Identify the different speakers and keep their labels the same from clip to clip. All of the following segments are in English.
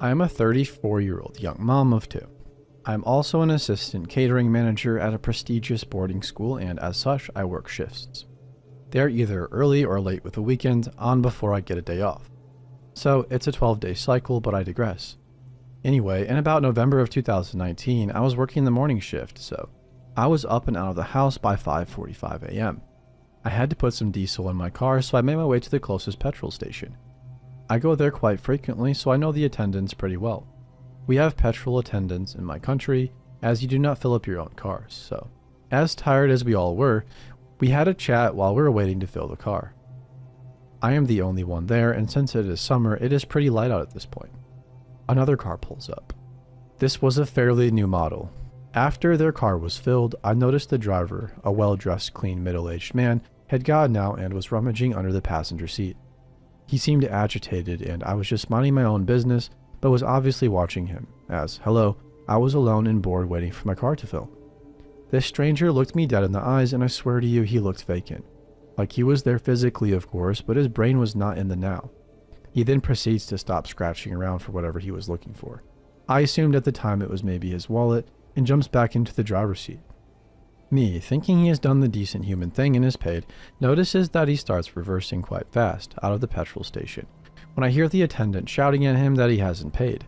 Speaker 1: I am a 34-year-old young mom of two. I am also an assistant catering manager at a prestigious boarding school, and as such, I work shifts. They are either early or late with a weekend on before I get a day off. So it's a 12-day cycle, but I digress. Anyway, in about November of 2019, I was working the morning shift, so I was up and out of the house by 5:45 a.m. I had to put some diesel in my car, so I made my way to the closest petrol station. I go there quite frequently, so I know the attendants pretty well. We have petrol attendants in my country, as you do not fill up your own cars, so as tired as we all were, we had a chat while we were waiting to fill the car. I am the only one there, and since it is summer, it is pretty light out at this point. Another car pulls up. This was a fairly new model. After their car was filled, I noticed the driver, a well-dressed, clean, middle-aged man, had gotten out and was rummaging under the passenger seat. He seemed agitated, and I was just minding my own business, but was obviously watching him, as, hello, I was alone and bored waiting for my car to fill. This stranger looked me dead in the eyes, and I swear to you, he looked vacant. Like he was there physically, of course, but his brain was not in the now. He then proceeds to stop scratching around for whatever he was looking for. I assumed at the time it was maybe his wallet, and jumps back into the driver's seat. Me, thinking he has done the decent human thing and is paid, notices that he starts reversing quite fast out of the petrol station, when I hear the attendant shouting at him that he hasn't paid.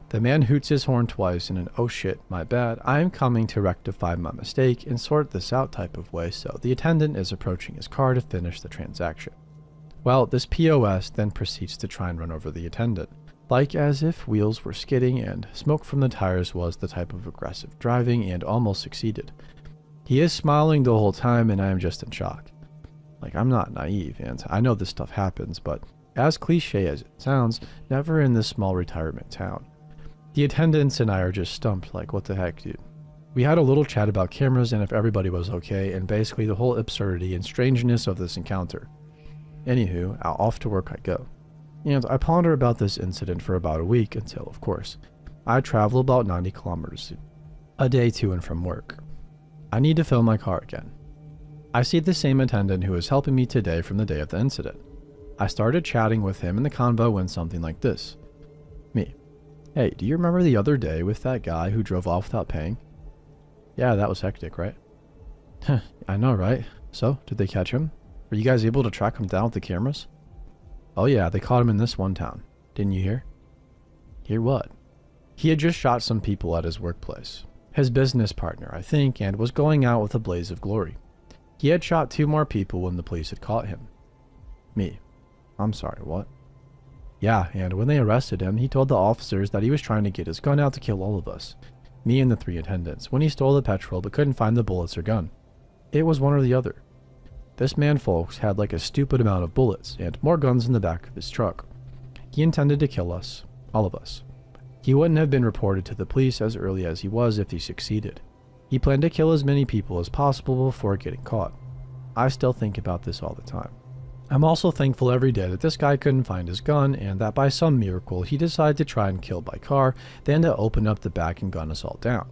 Speaker 1: The man hoots his horn twice in an "oh shit, my bad, I am coming to rectify my mistake and sort this out" type of way, so the attendant is approaching his car to finish the transaction. Well, this POS then proceeds to try and run over the attendant, like as if wheels were skidding and smoke from the tires was the type of aggressive driving, and almost succeeded. He is smiling the whole time and I am just in shock. Like, I'm not naive and I know this stuff happens, but as cliche as it sounds, never in this small retirement town. The attendants and I are just stumped, like, what the heck, dude? We had a little chat about cameras and if everybody was okay, and basically the whole absurdity and strangeness of this encounter. Anywho, off to work I go. And I ponder about this incident for about a week until, of course, I travel about 90 kilometers a day to and from work. I need to fill my car again. I see the same attendant who was helping me today from the day of the incident. I started chatting with him and the convo went something like this. Me: hey, do you remember the other day with that guy who drove off without paying? Yeah, that was hectic, right? I know, right? So, did they catch him? Were you guys able to track him down with the cameras? Oh yeah, they caught him in this one town. Didn't you hear? Hear what? He had just shot some people at his workplace. His business partner, I think, and was going out with a blaze of glory. He had shot 2 more people when the police had caught him. Me: I'm sorry, what? Yeah, and when they arrested him, he told the officers that he was trying to get his gun out to kill all of us, me and the 3 attendants, when he stole the petrol but couldn't find the bullets or gun. It was one or the other. This man, folks, had like a stupid amount of bullets and more guns in the back of his truck. He intended to kill us, all of us. He wouldn't have been reported to the police as early as he was if he succeeded. He planned to kill as many people as possible before getting caught. I still think about this all the time. I'm also thankful every day that this guy couldn't find his gun and that by some miracle he decided to try and kill by car, then to open up the back and gun us all down.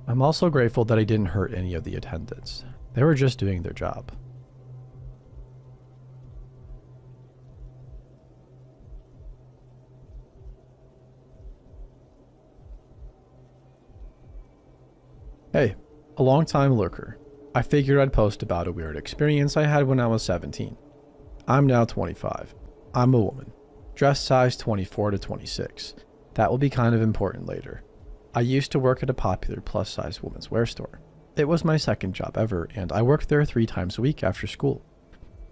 Speaker 1: I'm also grateful that he didn't hurt any of the attendants. They were just doing their job. Hey, a long-time lurker. I figured I'd post about a weird experience I had when I was 17. I'm now 25. I'm a woman. Dress size 24 to 26. That will be kind of important later. I used to work at a popular plus-size women's wear store. It was my second job ever, and I worked there 3 times a week after school.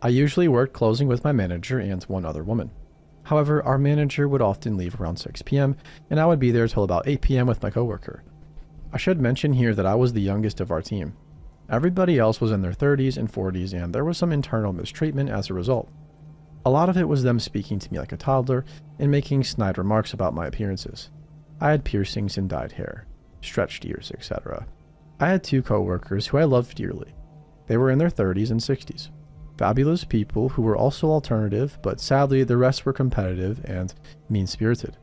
Speaker 1: I usually worked closing with my manager and 1 other woman. However, our manager would often leave around 6 p.m., and I would be there till about 8 p.m. with my coworker. I should mention here that I was the youngest of our team. Everybody else was in their 30s and 40s, and there was some internal mistreatment as a result. A lot of it was them speaking to me like a toddler and making snide remarks about my appearances. I had piercings and dyed hair, stretched ears, etc. I had 2 coworkers who I loved dearly. They were in their 30s and 60s. Fabulous people who were also alternative, but sadly the rest were competitive and mean-spirited.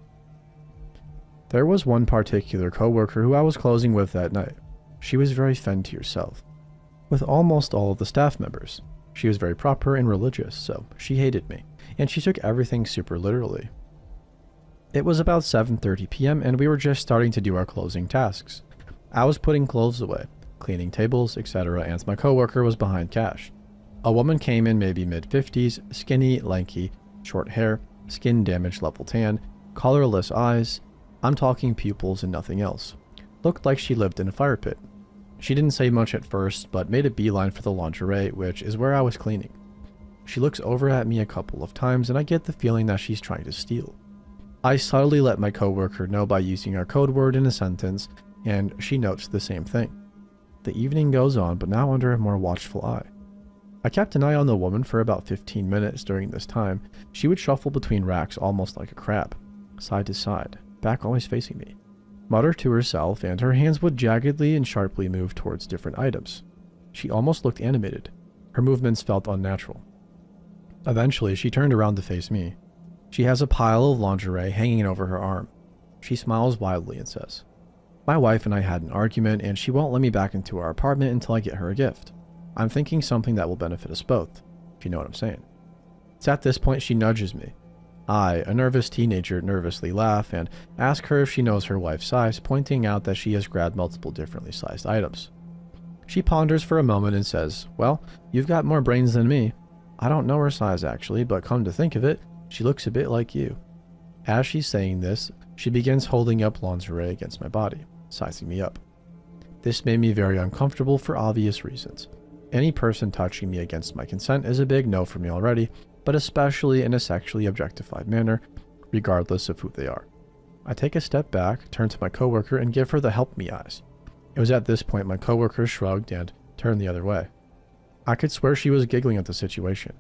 Speaker 1: There was one particular coworker who I was closing with that night. She was very fend to yourself. With almost all of the staff members. She was very proper and religious, so she hated me, and she took everything super literally. It was about 7:30 p.m. and we were just starting to do our closing tasks. I was putting clothes away, cleaning tables, etc., and my coworker was behind cash. A woman came in maybe mid-50s, skinny, lanky, short hair, skin damage level tan, colorless eyes. I'm talking pupils and nothing else. Looked like she lived in a fire pit. She didn't say much at first, but made a beeline for the lingerie, which is where I was cleaning. She looks over at me a couple of times and I get the feeling that she's trying to steal. I subtly let my coworker know by using our code word in a sentence, and she notes the same thing. The evening goes on, but now under a more watchful eye. I kept an eye on the woman for about 15 minutes during this time. She would shuffle between racks almost like a crab, side to side, back always facing me, mutter to herself, and her hands would jaggedly and sharply move towards different items. She almost looked animated. Her movements felt unnatural. Eventually, she turned around to face me. She has a pile of lingerie hanging over her arm. She smiles wildly and says, "My wife and I had an argument, and she won't let me back into our apartment until I get her a gift. I'm thinking something that will benefit us both, if you know what I'm saying." It's at this point she nudges me. I, a nervous teenager, nervously laugh and ask her if she knows her wife's size, pointing out that she has grabbed multiple differently sized items. She ponders for a moment and says, "Well, you've got more brains than me. I don't know her size actually, but come to think of it, she looks a bit like you." As she's saying this, she begins holding up lingerie against my body, sizing me up. This made me very uncomfortable for obvious reasons. Any person touching me against my consent is a big no for me already, but especially in a sexually objectified manner, regardless of who they are. I take a step back, turn to my coworker, and give her the help me eyes. It was at this point my coworker shrugged and turned the other way. I could swear she was giggling at the situation.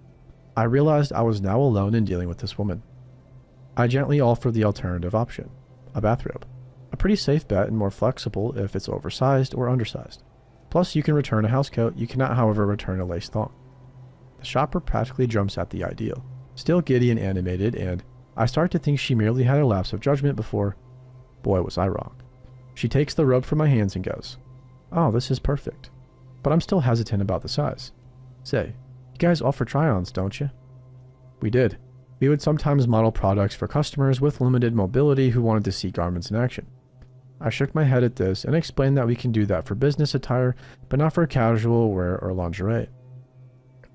Speaker 1: I realized I was now alone in dealing with this woman. I gently offered the alternative option, a bathrobe. A pretty safe bet and more flexible if it's oversized or undersized. Plus, you can return a housecoat. You cannot, however, return a lace thong. The shopper practically jumps at the ideal, still giddy and animated, and I start to think she merely had a lapse of judgment before. Boy, was I wrong. She takes the robe from my hands and goes, "Oh, this is perfect." But I'm still hesitant about the size. "Say, you guys offer try-ons, don't you?" We did. We would sometimes model products for customers with limited mobility who wanted to see garments in action. I shook my head at this and explained that we can do that for business attire, but not for casual wear or lingerie.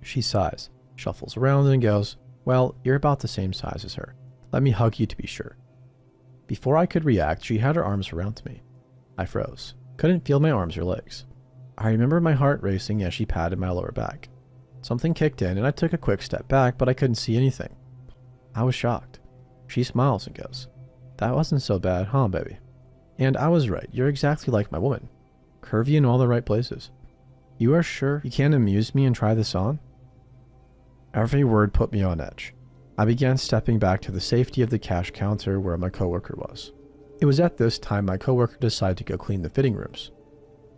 Speaker 1: She sighs, shuffles around, and goes, "Well, you're about the same size as her. Let me hug you to be sure." Before I could react, she had her arms around me. I froze. Couldn't feel my arms or legs. I remember my heart racing as she patted my lower back. Something kicked in and I took a quick step back, but I couldn't see anything. I was shocked. She smiles and goes, "That wasn't so bad, huh, baby?" And I was right. You're exactly like my woman. Curvy in all the right places. You are sure you can't amuse me and try this on? Every word put me on edge. I began stepping back to the safety of the cash counter where my coworker was. It was at this time my coworker decided to go clean the fitting rooms.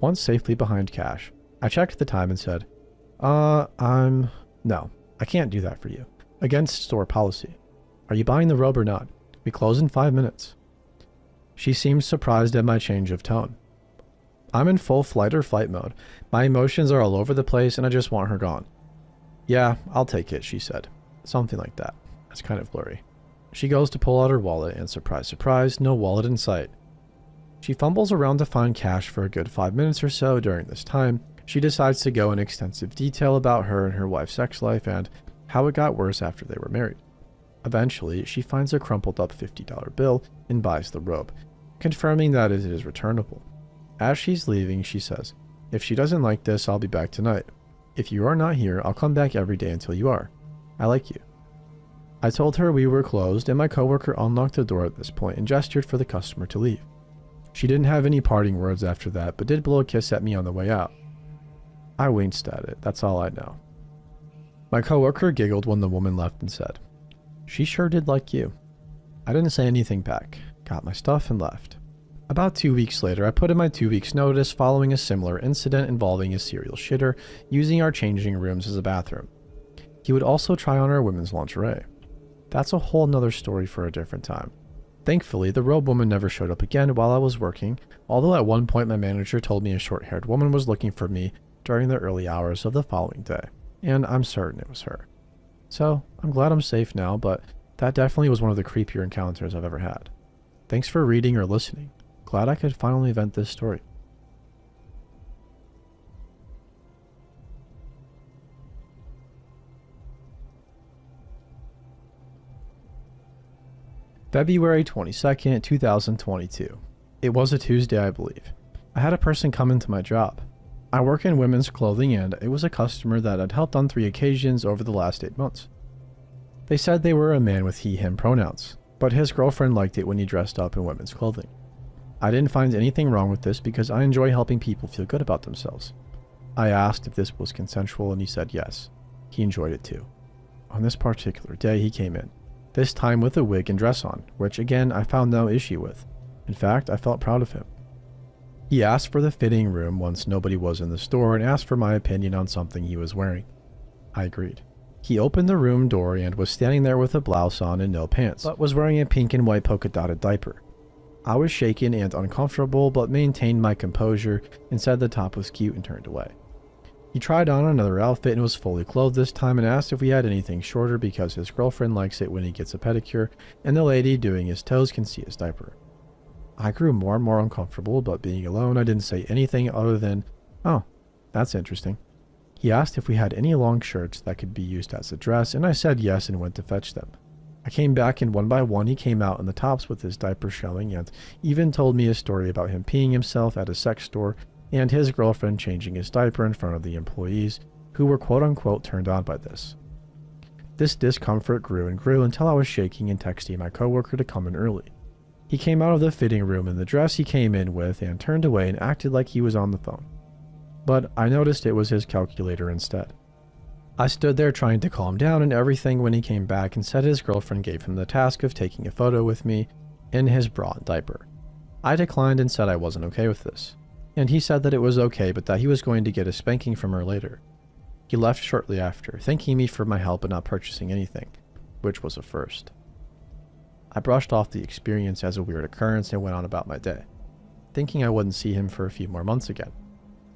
Speaker 1: Once safely behind cash, I checked the time and said, No, I can't do that for you. Against store policy. Are you buying the robe or not? We close in 5 minutes." She seemed surprised at my change of tone. I'm in full flight or fight mode. My emotions are all over the place and I just want her gone. "Yeah, I'll take it," she said. Something like that. It's kind of blurry. She goes to pull out her wallet and surprise, surprise, no wallet in sight. She fumbles around to find cash for a good 5 minutes or so. During this time, she decides to go in extensive detail about her and her wife's sex life and how it got worse after they were married. Eventually, she finds a crumpled up $50 bill and buys the robe, confirming that it is returnable. As she's leaving, she says, "If she doesn't like this, I'll be back tonight. If you are not here, I'll come back every day until you are. I like you." I told her we were closed, and my coworker unlocked the door at this point and gestured for the customer to leave. She didn't have any parting words after that, but did blow a kiss at me on the way out. I winced at it, that's all I know. My coworker giggled when the woman left and said, "She sure did like you." I didn't say anything back, got my stuff and left. About 2 weeks later, I put in my 2 weeks notice following a similar incident involving a serial shitter using our changing rooms as a bathroom. He would also try on our women's lingerie. That's a whole nother story for a different time. Thankfully, the robe woman never showed up again while I was working, although at one point my manager told me a short-haired woman was looking for me during the early hours of the following day, and I'm certain it was her. So, I'm glad I'm safe now, but that definitely was one of the creepier encounters I've ever had. Thanks for reading or listening. Glad I could finally vent this story. February 22nd, 2022. It was a Tuesday, I believe. I had a person come into my job. I work in women's clothing and it was a customer that I'd helped on 3 occasions over the last 8 months. They said they were a man with he/him pronouns, but his girlfriend liked it when he dressed up in women's clothing. I didn't find anything wrong with this because I enjoy helping people feel good about themselves. I asked if this was consensual and he said yes. He enjoyed it too. On this particular day he came in, this time with a wig and dress on, which again I found no issue with. In fact, I felt proud of him. He asked for the fitting room once nobody was in the store and asked for my opinion on something he was wearing. I agreed. He opened the room door and was standing there with a blouse on and no pants, but was wearing a pink and white polka dotted diaper. I was shaken and uncomfortable but maintained my composure and said the top was cute and turned away. He tried on another outfit and was fully clothed this time and asked if we had anything shorter because his girlfriend likes it when he gets a pedicure and the lady doing his toes can see his diaper. I grew more and more uncomfortable, but being alone I didn't say anything other than, "Oh, that's interesting." He asked if we had any long shirts that could be used as a dress and I said yes and went to fetch them. I came back and one by one he came out in the tops with his diaper showing and even told me a story about him peeing himself at a sex store and his girlfriend changing his diaper in front of the employees, who were quote-unquote turned on by this. This discomfort grew and grew until I was shaking and texting my coworker to come in early. He came out of the fitting room in the dress he came in with and turned away and acted like he was on the phone. But I noticed it was his calculator instead. I stood there trying to calm down and everything when he came back and said his girlfriend gave him the task of taking a photo with me in his bra and diaper. I declined and said I wasn't okay with this. And he said that it was okay but that he was going to get a spanking from her later. He left shortly after, thanking me for my help in not purchasing anything, which was a first. I brushed off the experience as a weird occurrence and went on about my day, thinking I wouldn't see him for a few more months again.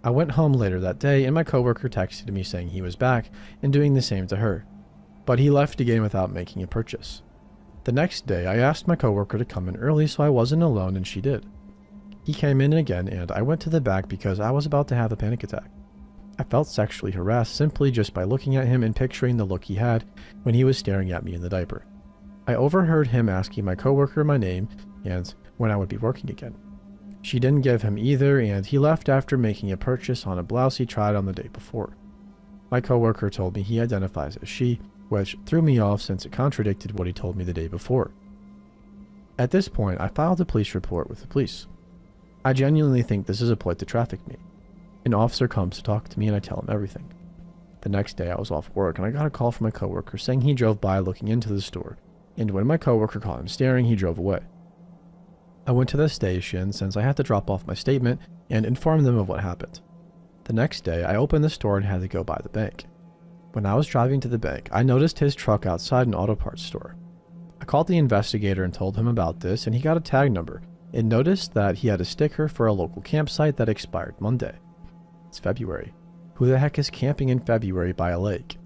Speaker 1: I went home later that day and my coworker texted me saying he was back and doing the same to her, but he left again without making a purchase. The next day I asked my coworker to come in early so I wasn't alone and she did. He came in again and I went to the back because I was about to have a panic attack. I felt sexually harassed simply just by looking at him and picturing the look he had when he was staring at me in the diaper. I overheard him asking my coworker my name and when I would be working again. She didn't give him either and he left after making a purchase on a blouse he tried on the day before. My coworker told me he identifies as she, which threw me off since it contradicted what he told me the day before. At this point, I filed a police report with the police. I genuinely think this is a ploy to traffic me. An officer comes to talk to me and I tell him everything. The next day I was off work and I got a call from my coworker saying he drove by looking into the store, and when my coworker caught him staring, he drove away. I went to the station since I had to drop off my statement and inform them of what happened. The next day I opened the store and had to go by the bank. When I was driving to the bank, I noticed his truck outside an auto parts store. I called the investigator and told him about this and he got a tag number and noticed that he had a sticker for a local campsite that expired Monday. It's February. Who the heck is camping in February by a lake?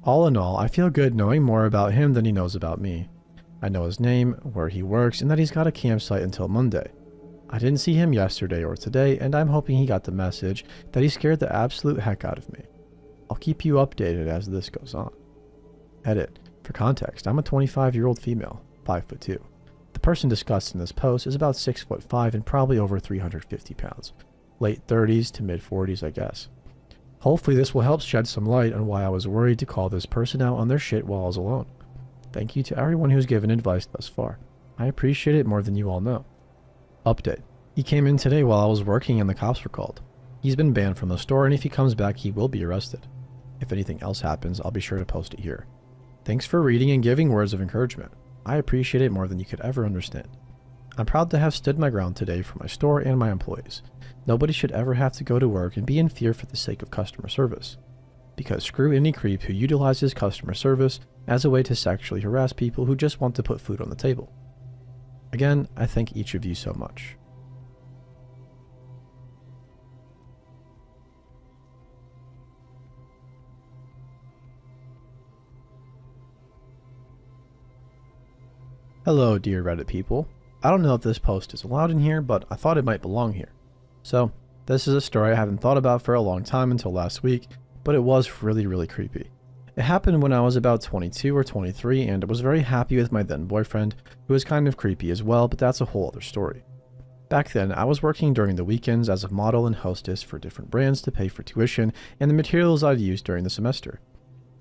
Speaker 1: All in all, I feel good knowing more about him than he knows about me. I know his name, where he works, and that he's got a campsite until Monday. I didn't see him yesterday or today, and I'm hoping he got the message that he scared the absolute heck out of me. I'll keep you updated as this goes on. Edit. For context, I'm a 25-year-old female, 5'2". The person discussed in this post is about 6'5" and probably over 350 pounds. Late 30s to mid 40s, I guess. Hopefully this will help shed some light on why I was worried to call this person out on their shit while I was alone. Thank you to everyone who's given advice thus far. I appreciate it more than you all know. Update. He came in today while I was working and the cops were called. He's been banned from the store and if he comes back he will be arrested. If anything else happens, I'll be sure to post it here. Thanks for reading and giving words of encouragement. I appreciate it more than you could ever understand. I'm proud to have stood my ground today for my store and my employees. Nobody should ever have to go to work and be in fear for the sake of customer service. Because screw any creep who utilizes customer service as a way to sexually harass people who just want to put food on the table. Again, I thank each of you so much. Hello, dear Reddit people. I don't know if this post is allowed in here, but I thought it might belong here. So, this is a story I haven't thought about for a long time until last week, but it was really creepy. It happened when I was about 22 or 23, and I was very happy with my then boyfriend, who was kind of creepy as well, but that's a whole other story. Back then, I was working during the weekends as a model and hostess for different brands to pay for tuition and the materials I'd used during the semester.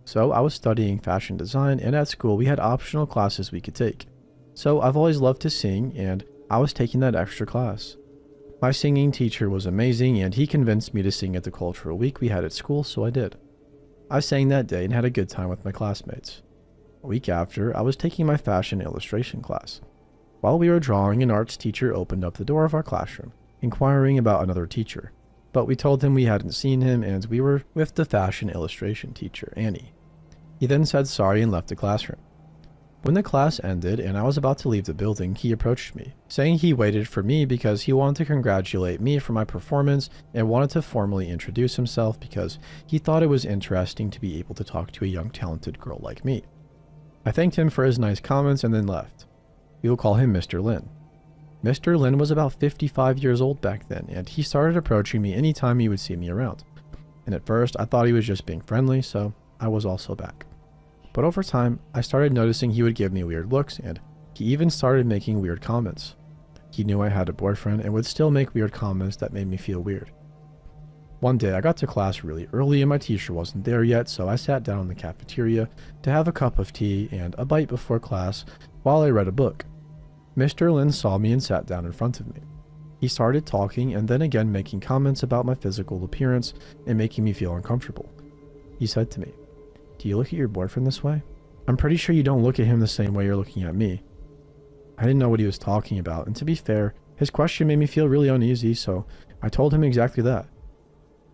Speaker 1: So I was studying fashion design, and at school we had optional classes we could take. So I've always loved to sing, and I was taking that extra class. My singing teacher was amazing, and he convinced me to sing at the cultural week we had at school, so I did. I sang that day and had a good time with my classmates. A week after, I was taking my fashion illustration class. While we were drawing, an arts teacher opened up the door of our classroom, inquiring about another teacher. But we told him we hadn't seen him and we were with the fashion illustration teacher, Annie. He then said sorry and left the classroom. When the class ended and I was about to leave the building, he approached me, saying he waited for me because he wanted to congratulate me for my performance and wanted to formally introduce himself because he thought it was interesting to be able to talk to a young talented girl like me. I thanked him for his nice comments and then left. We will call him Mr. Lin. Mr. Lin was about 55 years old back then, and he started approaching me anytime he would see me around. And at first, I thought he was just being friendly, so I was also back. But over time, I started noticing he would give me weird looks, and he even started making weird comments. He knew I had a boyfriend and would still make weird comments that made me feel weird. One day, I got to class really early and my teacher wasn't there yet, so I sat down in the cafeteria to have a cup of tea and a bite before class while I read a book. Mr. Lin saw me and sat down in front of me. He started talking and then again making comments about my physical appearance and making me feel uncomfortable. He said to me, "Do you look at your boyfriend this way? I'm pretty sure you don't look at him the same way you're looking at me." I didn't know what he was talking about, and to be fair, his question made me feel really uneasy, so I told him exactly that.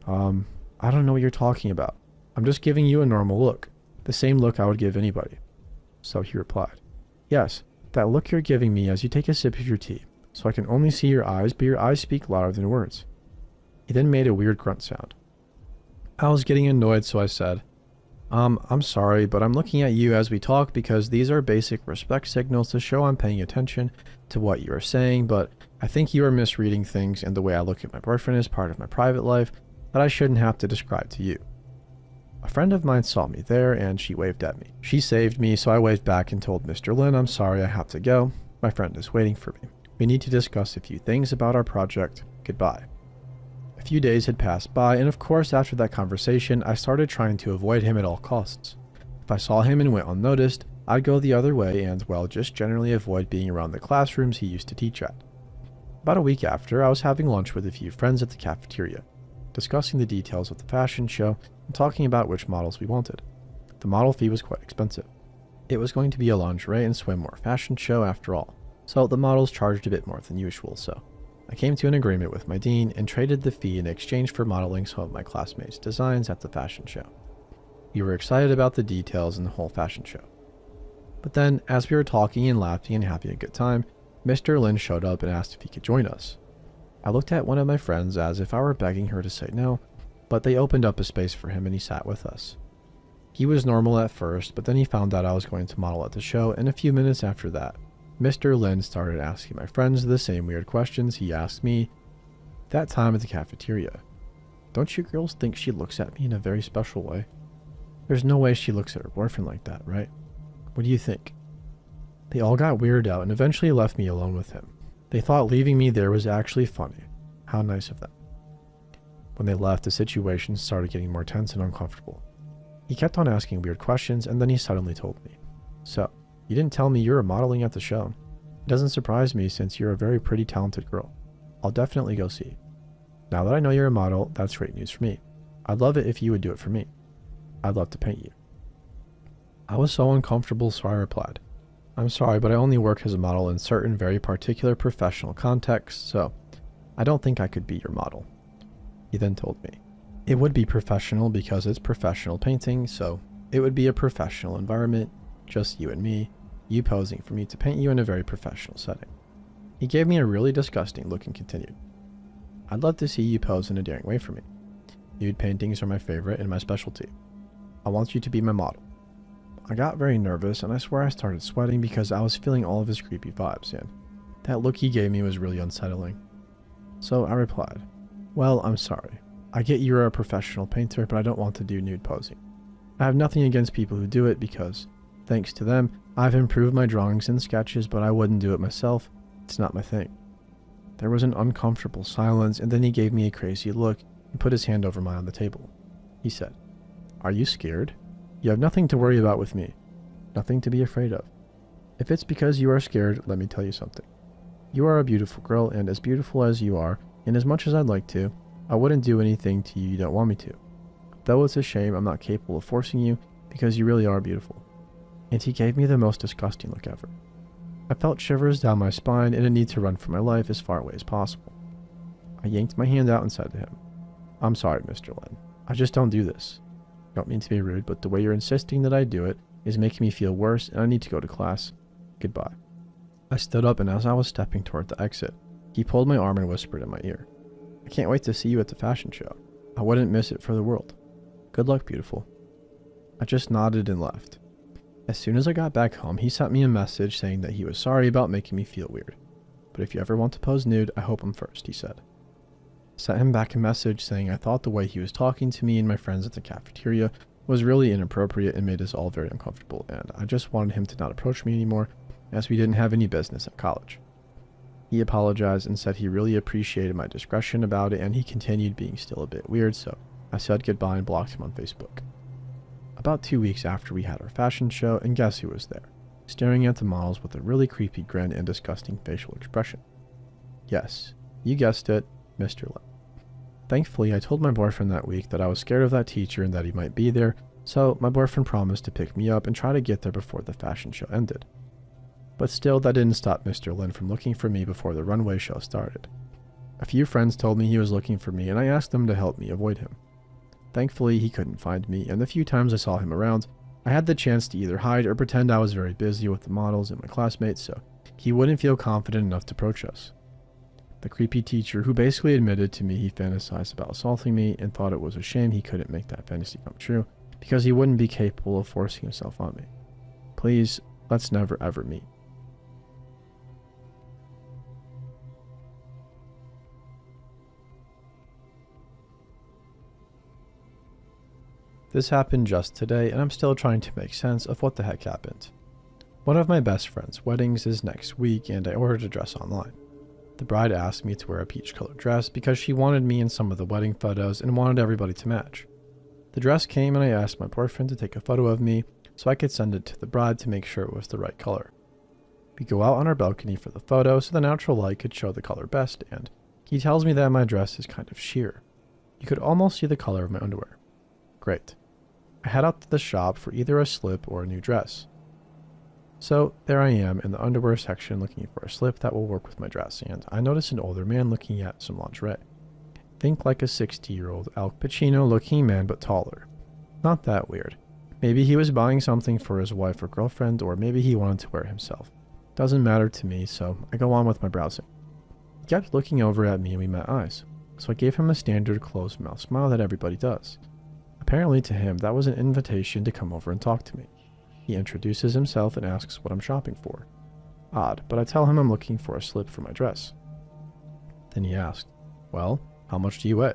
Speaker 1: I don't know what you're talking about. I'm just giving you a normal look, the same look I would give anybody." So he replied, "Yes, that look you're giving me as you take a sip of your tea, so I can only see your eyes, but your eyes speak louder than words." He then made a weird grunt sound. I was getting annoyed, so I said, I'm sorry, but I'm looking at you as we talk because these are basic respect signals to show I'm paying attention to what you are saying, but I think you are misreading things, and the way I look at my boyfriend is part of my private life that I shouldn't have to describe to you." A friend of mine saw me there and she waved at me. She saved me, so I waved back and told Mr. Lin, "I'm sorry, I have to go. My friend is waiting for me. We need to discuss a few things about our project. Goodbye." A few days had passed by, and of course after that conversation, I started trying to avoid him at all costs. If I saw him and went unnoticed, I'd go the other way and, well, just generally avoid being around the classrooms he used to teach at. About a week after, I was having lunch with a few friends at the cafeteria, discussing the details of the fashion show and talking about which models we wanted. The model fee was quite expensive. It was going to be a lingerie and swimwear fashion show after all, so the models charged a bit more than usual, so I came to an agreement with my dean and traded the fee in exchange for modeling some of my classmates' designs at the fashion show. We were excited about the details in the whole fashion show. But then, as we were talking and laughing and having a good time, Mr. Lin showed up and asked if he could join us. I looked at one of my friends as if I were begging her to say no, but they opened up a space for him and he sat with us. He was normal at first, but then he found out I was going to model at the show, and a few minutes after that, Mr. Lin started asking my friends the same weird questions he asked me that time at the cafeteria. "Don't you girls think she looks at me in a very special way? There's no way she looks at her boyfriend like that, right? What do you think?" They all got weirded out and eventually left me alone with him. They thought leaving me there was actually funny. How nice of them. When they left, the situation started getting more tense and uncomfortable. He kept on asking weird questions, and then he suddenly told me, "So, you didn't tell me you were modeling at the show. It doesn't surprise me since you're a very pretty talented girl. I'll definitely go see. Now that I know you're a model, that's great news for me. I'd love it if you would do it for me. I'd love to paint you." I was so uncomfortable, so I replied, "I'm sorry, but I only work as a model in certain very particular professional contexts, so I don't think I could be your model." He then told me, "It would be professional because it's professional painting, so it would be a professional environment, just you and me, you posing for me to paint you in a very professional setting." He gave me a really disgusting look and continued, "I'd love to see you pose in a daring way for me. Nude paintings are my favorite and my specialty. I want you to be my model." I got very nervous and I swear I started sweating because I was feeling all of his creepy vibes, and That look he gave me was really unsettling. So I replied, "Well, I'm sorry. I get you're a professional painter, but I don't want to do nude posing. I have nothing against people who do it because, thanks to them, I've improved my drawings and sketches, but I wouldn't do it myself. It's not my thing." There was an uncomfortable silence, and then he gave me a crazy look and put his hand over mine on the table. He said, "Are you scared? You have nothing to worry about with me. Nothing to be afraid of. If it's because you are scared, let me tell you something. You are a beautiful girl, and as beautiful as you are, and as much as I'd like to, I wouldn't do anything to you don't want me to. Though it's a shame I'm not capable of forcing you, because you really are beautiful." And he gave me the most disgusting look ever. I felt shivers down my spine and a need to run for my life as far away as possible. I yanked my hand out and said to him, "I'm sorry, Mr. Lin. I just don't do this. I don't mean to be rude, but the way you're insisting that I do it is making me feel worse, and I need to go to class. Goodbye." I stood up, and as I was stepping toward the exit, he pulled my arm and whispered in my ear, "I can't wait to see you at the fashion show. I wouldn't miss it for the world. Good luck, beautiful." I just nodded and left. As soon as I got back home, he sent me a message saying that he was sorry about making me feel weird. "But if you ever want to pose nude, I hope I'm first," he said. I sent him back a message saying I thought the way he was talking to me and my friends at the cafeteria was really inappropriate and made us all very uncomfortable, and I just wanted him to not approach me anymore, as we didn't have any business at college. He apologized and said he really appreciated my discretion about it, and he continued being still a bit weird, so I said goodbye and blocked him on Facebook. About 2 weeks after we had our fashion show, and guess who was there, staring at the models with a really creepy grin and disgusting facial expression? Yes, you guessed it, Mr. Lin. Thankfully, I told my boyfriend that week that I was scared of that teacher and that he might be there, so my boyfriend promised to pick me up and try to get there before the fashion show ended. But still, that didn't stop Mr. Lin from looking for me before the runway show started. A few friends told me he was looking for me, and I asked them to help me avoid him. Thankfully, he couldn't find me, and the few times I saw him around, I had the chance to either hide or pretend I was very busy with the models and my classmates, so he wouldn't feel confident enough to approach us. The creepy teacher, who basically admitted to me he fantasized about assaulting me and thought it was a shame he couldn't make that fantasy come true because he wouldn't be capable of forcing himself on me. Please, let's never ever meet. This happened just today, and I'm still trying to make sense of what the heck happened. One of my best friend's weddings is next week, and I ordered a dress online. The bride asked me to wear a peach-colored dress because she wanted me in some of the wedding photos and wanted everybody to match. The dress came, and I asked my boyfriend to take a photo of me so I could send it to the bride to make sure it was the right color. We go out on our balcony for the photo so the natural light could show the color best, and he tells me that my dress is kind of sheer. You could almost see the color of my underwear. Great. I head out to the shop for either a slip or a new dress. So there I am in the underwear section looking for a slip that will work with my dress, and I notice an older man looking at some lingerie. Think like a 60-year-old Al Pacino looking man, but taller. Not that weird. Maybe he was buying something for his wife or girlfriend, or maybe he wanted to wear it himself. Doesn't matter to me, so I go on with my browsing. He kept looking over at me and we met eyes, so I gave him a standard closed mouth smile that everybody does. Apparently to him, that was an invitation to come over and talk to me. He introduces himself and asks what I'm shopping for. Odd, but I tell him I'm looking for a slip for my dress. Then he asked, "Well, how much do you weigh?"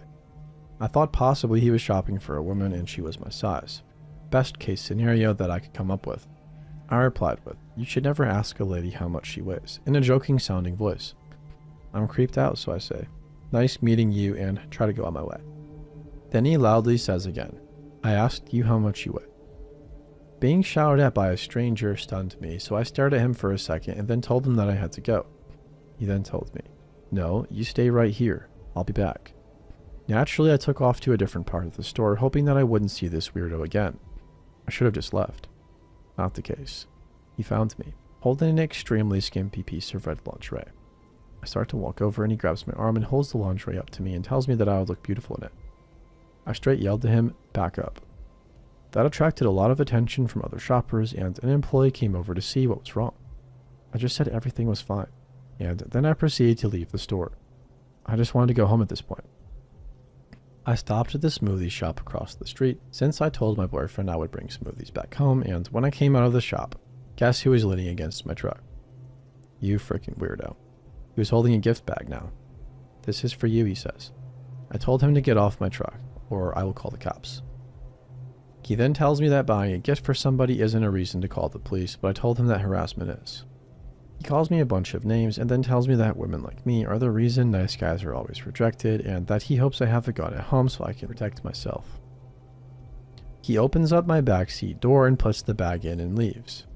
Speaker 1: I thought possibly he was shopping for a woman and she was my size. Best case scenario that I could come up with. I replied with, "You should never ask a lady how much she weighs," in a joking sounding voice. I'm creeped out, so I say, "Nice meeting you," and try to go on my way. Then he loudly says again, "I asked you how much you weigh." Being shouted at by a stranger stunned me, so I stared at him for a second and then told him that I had to go. He then told me, "No, you stay right here. I'll be back." Naturally, I took off to a different part of the store, hoping that I wouldn't see this weirdo again. I should have just left. Not the case. He found me, holding an extremely skimpy piece of red lingerie. I start to walk over and he grabs my arm and holds the lingerie up to me and tells me that I would look beautiful in it. I straight yelled to him, "Back up." That attracted a lot of attention from other shoppers, and an employee came over to see what was wrong. I just said everything was fine, and then I proceeded to leave the store. I just wanted to go home at this point. I stopped at the smoothie shop across the street since I told my boyfriend I would bring smoothies back home, and when I came out of the shop, guess who was leaning against my truck? You freaking weirdo. He was holding a gift bag now. "This is for you," he says. I told him to get off my truck, or I will call the cops. He then tells me that buying a gift for somebody isn't a reason to call the police, but I told him that harassment is. He calls me a bunch of names and then tells me that women like me are the reason nice guys are always rejected, and that he hopes I have a gun at home so I can protect myself. He opens up my backseat door and puts the bag in and leaves.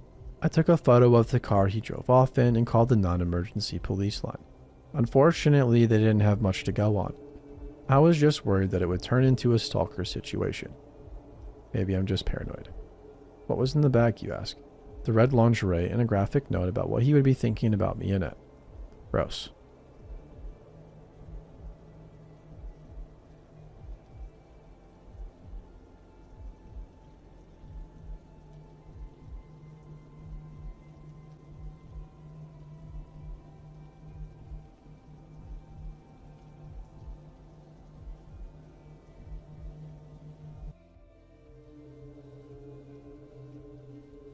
Speaker 1: I took a photo of the car he drove off in and called the non-emergency police line. Unfortunately, they didn't have much to go on. I was just worried that it would turn into a stalker situation. Maybe I'm just paranoid. What was in the bag, you ask? The red lingerie and a graphic note about what he would be thinking about me in it. Gross.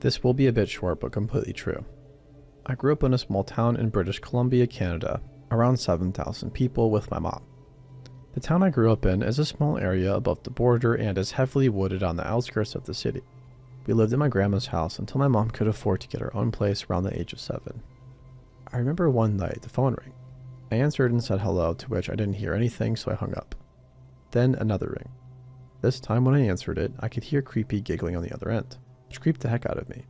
Speaker 1: This will be a bit short, but completely true. I grew up in a small town in British Columbia, Canada, around 7,000 people with my mom. The town I grew up in is a small area above the border and is heavily wooded on the outskirts of the city. We lived in my grandma's house until my mom could afford to get her own place around the age of 7. I remember one night the phone rang. I answered and said hello, to which I didn't hear anything, so I hung up. Then another ring. This time when I answered it, I could hear creepy giggling on the other end, which creeped the heck out of me.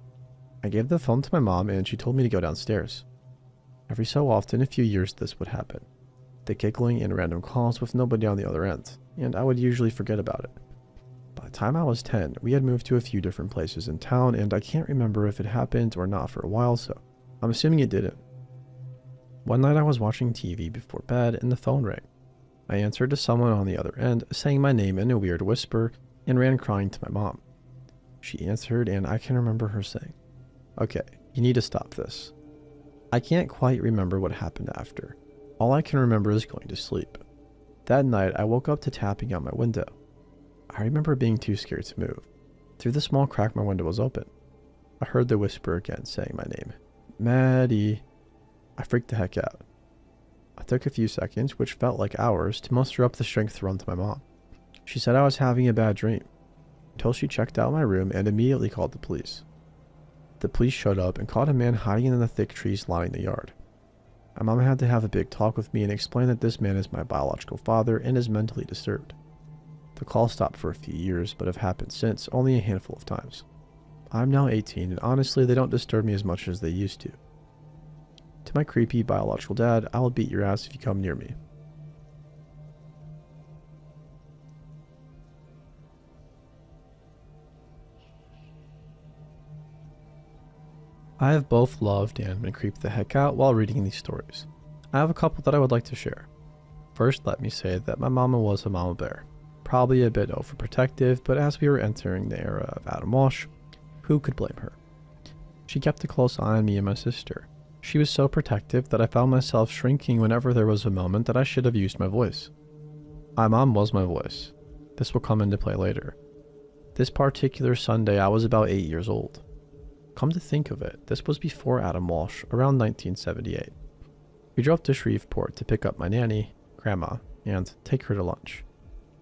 Speaker 1: I gave the phone to my mom and she told me to go downstairs. Every so often, a few years, this would happen. The giggling and random calls with nobody on the other end, and I would usually forget about it. By the time I was 10, we had moved to a few different places in town, and I can't remember if it happened or not for a while, so I'm assuming it didn't. One night I was watching TV before bed and the phone rang. I answered to someone on the other end, saying my name in a weird whisper, and ran crying to my mom. She answered, and I can remember her saying, "Okay, you need to stop this." I can't quite remember what happened after. All I can remember is going to sleep. That night, I woke up to tapping on my window. I remember being too scared to move. Through the small crack, my window was open. I heard the whisper again, saying my name. "Maddie." I freaked the heck out. I took a few seconds, which felt like hours, to muster up the strength to run to my mom. She said I was having a bad dream, until she checked out my room and immediately called the police. The police showed up and caught a man hiding in the thick trees lining the yard. My mom had to have a big talk with me and explain that this man is my biological father and is mentally disturbed. The call stopped for a few years, but have happened since, only a handful of times. I'm now 18, and honestly, they don't disturb me as much as they used to. To my creepy biological dad, I will beat your ass if you come near me. I have both loved and been creeped the heck out while reading these stories. I have a couple that I would like to share. First, let me say that my mama was a mama bear. Probably a bit overprotective, but as we were entering the era of Adam Walsh, who could blame her? She kept a close eye on me and my sister. She was so protective that I found myself shrinking whenever there was a moment that I should have used my voice. My mom was my voice. This will come into play later. This particular Sunday, I was about 8 years old. Come to think of it, this was before Adam Walsh, around 1978. We drove to Shreveport to pick up my nanny, Grandma, and take her to lunch.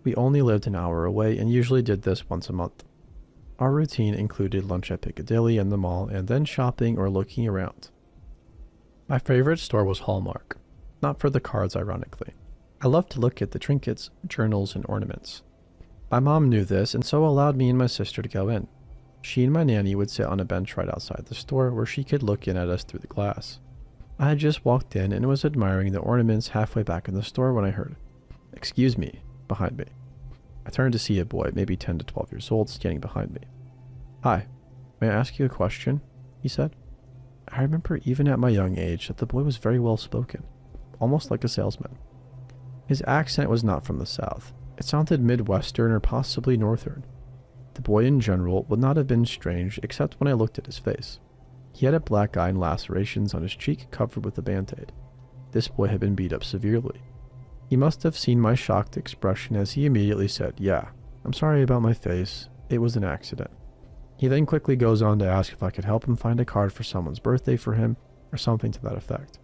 Speaker 1: We only lived an hour away and usually did this once a month. Our routine included lunch at Piccadilly and the mall, and then shopping or looking around. My favorite store was Hallmark, not for the cards ironically. I loved to look at the trinkets, journals, and ornaments. My mom knew this and so allowed me and my sister to go in. She and my nanny would sit on a bench right outside the store where she could look in at us through the glass. I had just walked in and was admiring the ornaments halfway back in the store when I heard, "Excuse me," behind me. I turned to see a boy, maybe 10 to 12 years old, standing behind me. "Hi, may I ask you a question?" he said. I remember even at my young age that the boy was very well spoken, almost like a salesman. His accent was not from the South. It sounded Midwestern or possibly Northern. The boy in general would not have been strange except when I looked at his face. He had a black eye and lacerations on his cheek covered with a band-aid. This boy had been beat up severely. He must have seen my shocked expression as he immediately said, "Yeah, I'm sorry about my face. It was an accident." He then quickly goes on to ask if I could help him find a card for someone's birthday for him or something to that effect.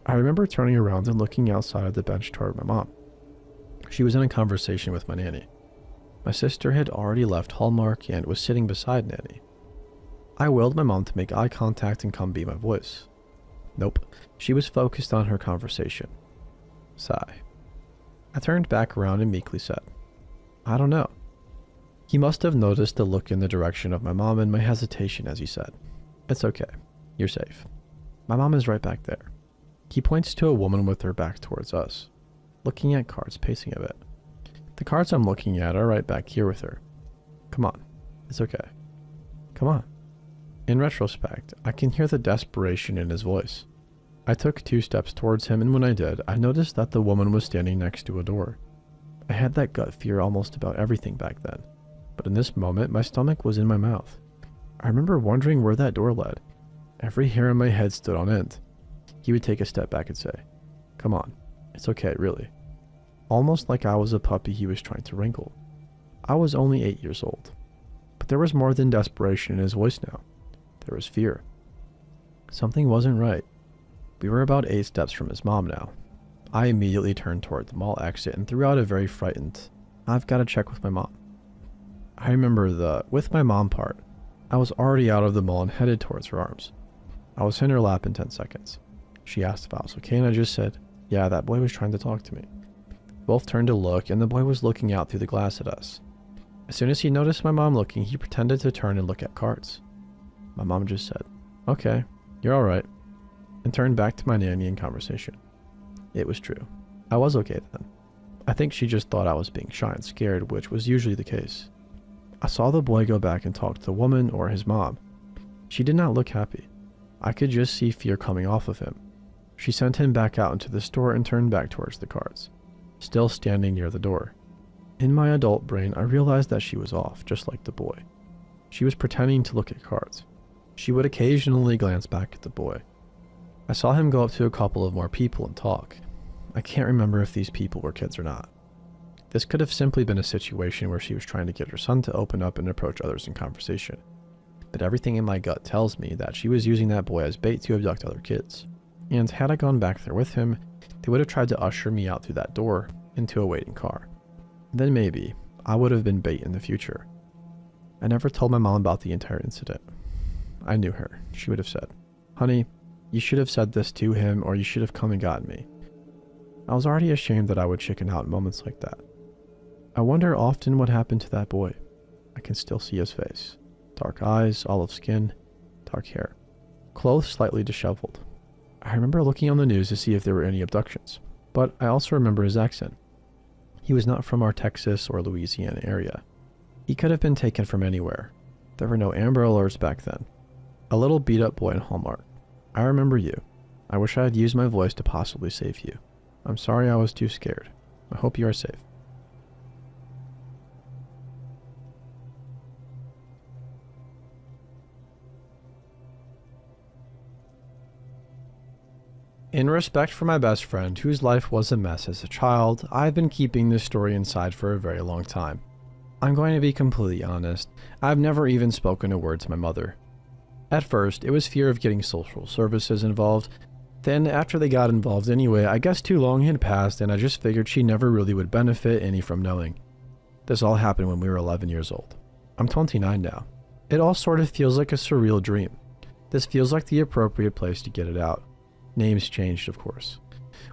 Speaker 1: I remember turning around and looking outside of the bench toward my mom. She was in a conversation with my nanny. My sister had already left Hallmark and was sitting beside Nanny. I willed my mom to make eye contact and come be my voice. Nope, she was focused on her conversation. Sigh. I turned back around and meekly said, I don't know. He must have noticed the look in the direction of my mom and my hesitation as he said, It's okay. You're safe. My mom is right back there. He points to a woman with her back towards us, looking at cards pacing a bit. The cards I'm looking at are right back here with her. Come on. It's okay. Come on. In retrospect, I can hear the desperation in his voice. I took 2 steps towards him, and when I did, I noticed that the woman was standing next to a door. I had that gut fear almost about everything back then, but in this moment, my stomach was in my mouth. I remember wondering where that door led. Every hair on my head stood on end. He would take a step back and say, Come on, it's okay, really. Almost like I was a puppy he was trying to wrinkle. I was only 8 years old, but there was more than desperation in his voice now. There was fear. Something wasn't right. We were about 8 steps from his mom now. I immediately turned toward the mall exit and threw out a very frightened, I've got to check with my mom. I remember the with my mom part. I was already out of the mall and headed towards her arms. I was in her lap in 10 seconds. She asked if I was okay and I just said, yeah, that boy was trying to talk to me. Both turned to look and the boy was looking out through the glass at us. As soon as he noticed my mom looking, he pretended to turn and look at cards. My mom just said, okay, you're alright, and turned back to my nanny in conversation. It was true. I was okay then. I think she just thought I was being shy and scared, which was usually the case. I saw the boy go back and talk to the woman or his mom. She did not look happy. I could just see fear coming off of him. She sent him back out into the store and turned back towards the cards, still standing near the door. In my adult brain, I realized that she was off, just like the boy. She was pretending to look at cards. She would occasionally glance back at the boy. I saw him go up to a couple of more people and talk. I can't remember if these people were kids or not. This could have simply been a situation where she was trying to get her son to open up and approach others in conversation. But everything in my gut tells me that she was using that boy as bait to abduct other kids. And had I gone back there with him, they would have tried to usher me out through that door into a waiting car. Then maybe I would have been bait in the future. I never told my mom about the entire incident. I knew her. She would have said, honey, you should have said this to him or you should have come and gotten me. I was already ashamed that I would chicken out in moments like that. I wonder often what happened to that boy. I can still see his face. Dark eyes, olive skin, dark hair. Clothes slightly disheveled. I remember looking on the news to see if there were any abductions, but I also remember his accent. He was not from our Texas or Louisiana area. He could have been taken from anywhere. There were no Amber Alerts back then. A little beat up boy in Hallmark. I remember you. I wish I had used my voice to possibly save you. I'm sorry I was too scared. I hope you are safe. In respect for my best friend, whose life was a mess as a child, I've been keeping this story inside for a very long time. I'm going to be completely honest, I've never even spoken a word to my mother. At first, it was fear of getting social services involved. Then, after they got involved anyway, I guess too long had passed and I just figured she never really would benefit any from knowing. This all happened when we were 11 years old. I'm 29 now. It all sort of feels like a surreal dream. This feels like the appropriate place to get it out. Names changed, of course.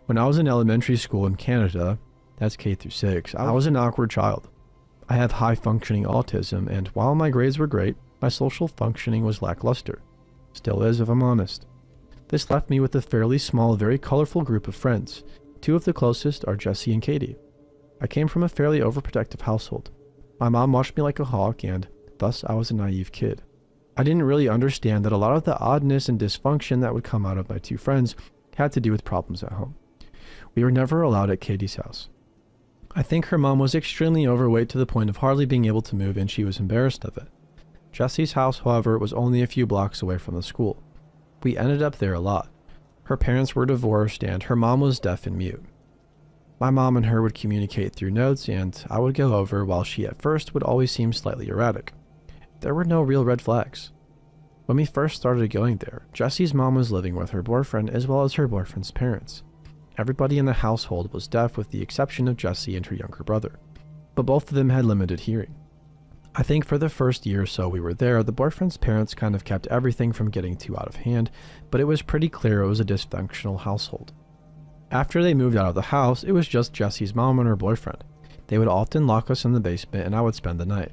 Speaker 1: When I was in elementary school in Canada, that's K through 6, I was an awkward child. I have high-functioning autism, and while my grades were great, my social functioning was lackluster. Still is, if I'm honest. This left me with a fairly small, very colorful group of friends. 2 of the closest are Jesse and Katie. I came from a fairly overprotective household. My mom watched me like a hawk, and thus I was a naive kid. I didn't really understand that a lot of the oddness and dysfunction that would come out of my 2 friends had to do with problems at home. We were never allowed at Katie's house. I think her mom was extremely overweight to the point of hardly being able to move, and she was embarrassed of it. Jesse's house, however, was only a few blocks away from the school. We ended up there a lot. Her parents were divorced, and her mom was deaf and mute. My mom and her would communicate through notes, and I would go over while she at first would always seem slightly erratic. There were no real red flags. When we first started going there, Jesse's mom was living with her boyfriend as well as her boyfriend's parents. Everybody in the household was deaf with the exception of Jesse and her younger brother, but both of them had limited hearing. I think for the first year or so we were there, the boyfriend's parents kind of kept everything from getting too out of hand, but it was pretty clear it was a dysfunctional household. After they moved out of the house, it was just Jesse's mom and her boyfriend. They would often lock us in the basement and I would spend the night.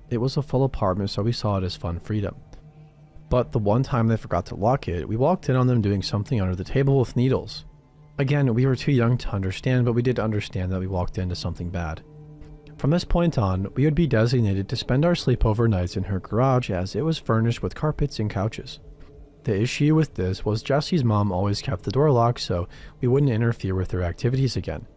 Speaker 1: It was a full apartment, so we saw it as fun freedom. But the one time they forgot to lock it, we walked in on them doing something under the table with needles. Again, we were too young to understand, but we did understand that we walked into something bad. From this point on, we would be designated to spend our sleepover nights in her garage as it was furnished with carpets and couches. The issue with this was Jesse's mom always kept the door locked so we wouldn't interfere with their activities again.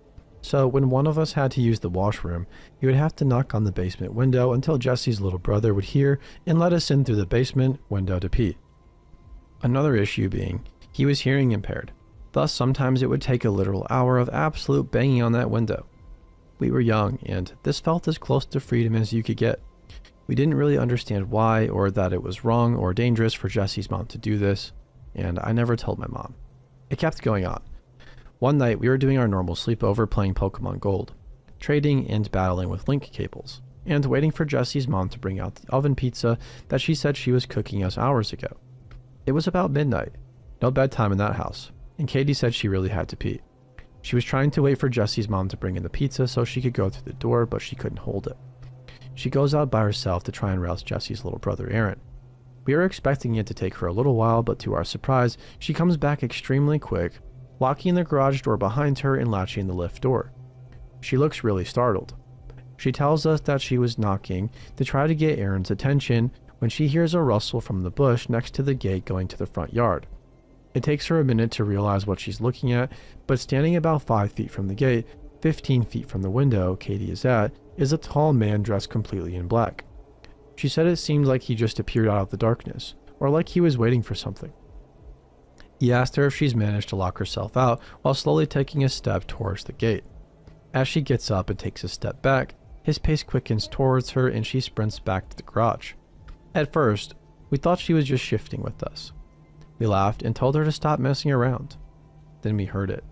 Speaker 1: So when one of us had to use the washroom, we would have to knock on the basement window until Jesse's little brother would hear and let us in through the basement window to pee. Another issue being, he was hearing impaired. Thus, sometimes it would take a literal hour of absolute banging on that window. We were young, and this felt as close to freedom as you could get. We didn't really understand why or that it was wrong or dangerous for Jesse's mom to do this, and I never told my mom. It kept going on. One night, we were doing our normal sleepover playing Pokemon Gold, trading and battling with link cables, and waiting for Jesse's mom to bring out the oven pizza that she said she was cooking us hours ago. It was about midnight, no bedtime in that house, and Katie said she really had to pee. She was trying to wait for Jesse's mom to bring in the pizza so she could go through the door, but she couldn't hold it. She goes out by herself to try and rouse Jesse's little brother Aaron. We were expecting it to take her a little while, but to our surprise, she comes back extremely quick, locking the garage door behind her and latching the lift door. She looks really startled. She tells us that she was knocking to try to get Aaron's attention when she hears a rustle from the bush next to the gate going to the front yard. It takes her a minute to realize what she's looking at, but standing about 5 feet from the gate, 15 feet from the window Katie is at, is a tall man dressed completely in black. She said it seemed like he just appeared out of the darkness, or like he was waiting for something. He asked her if she's managed to lock herself out while slowly taking a step towards the gate. As she gets up and takes a step back, his pace quickens towards her and she sprints back to the garage. At first, we thought she was just shifting with us. We laughed and told her to stop messing around. Then we heard it.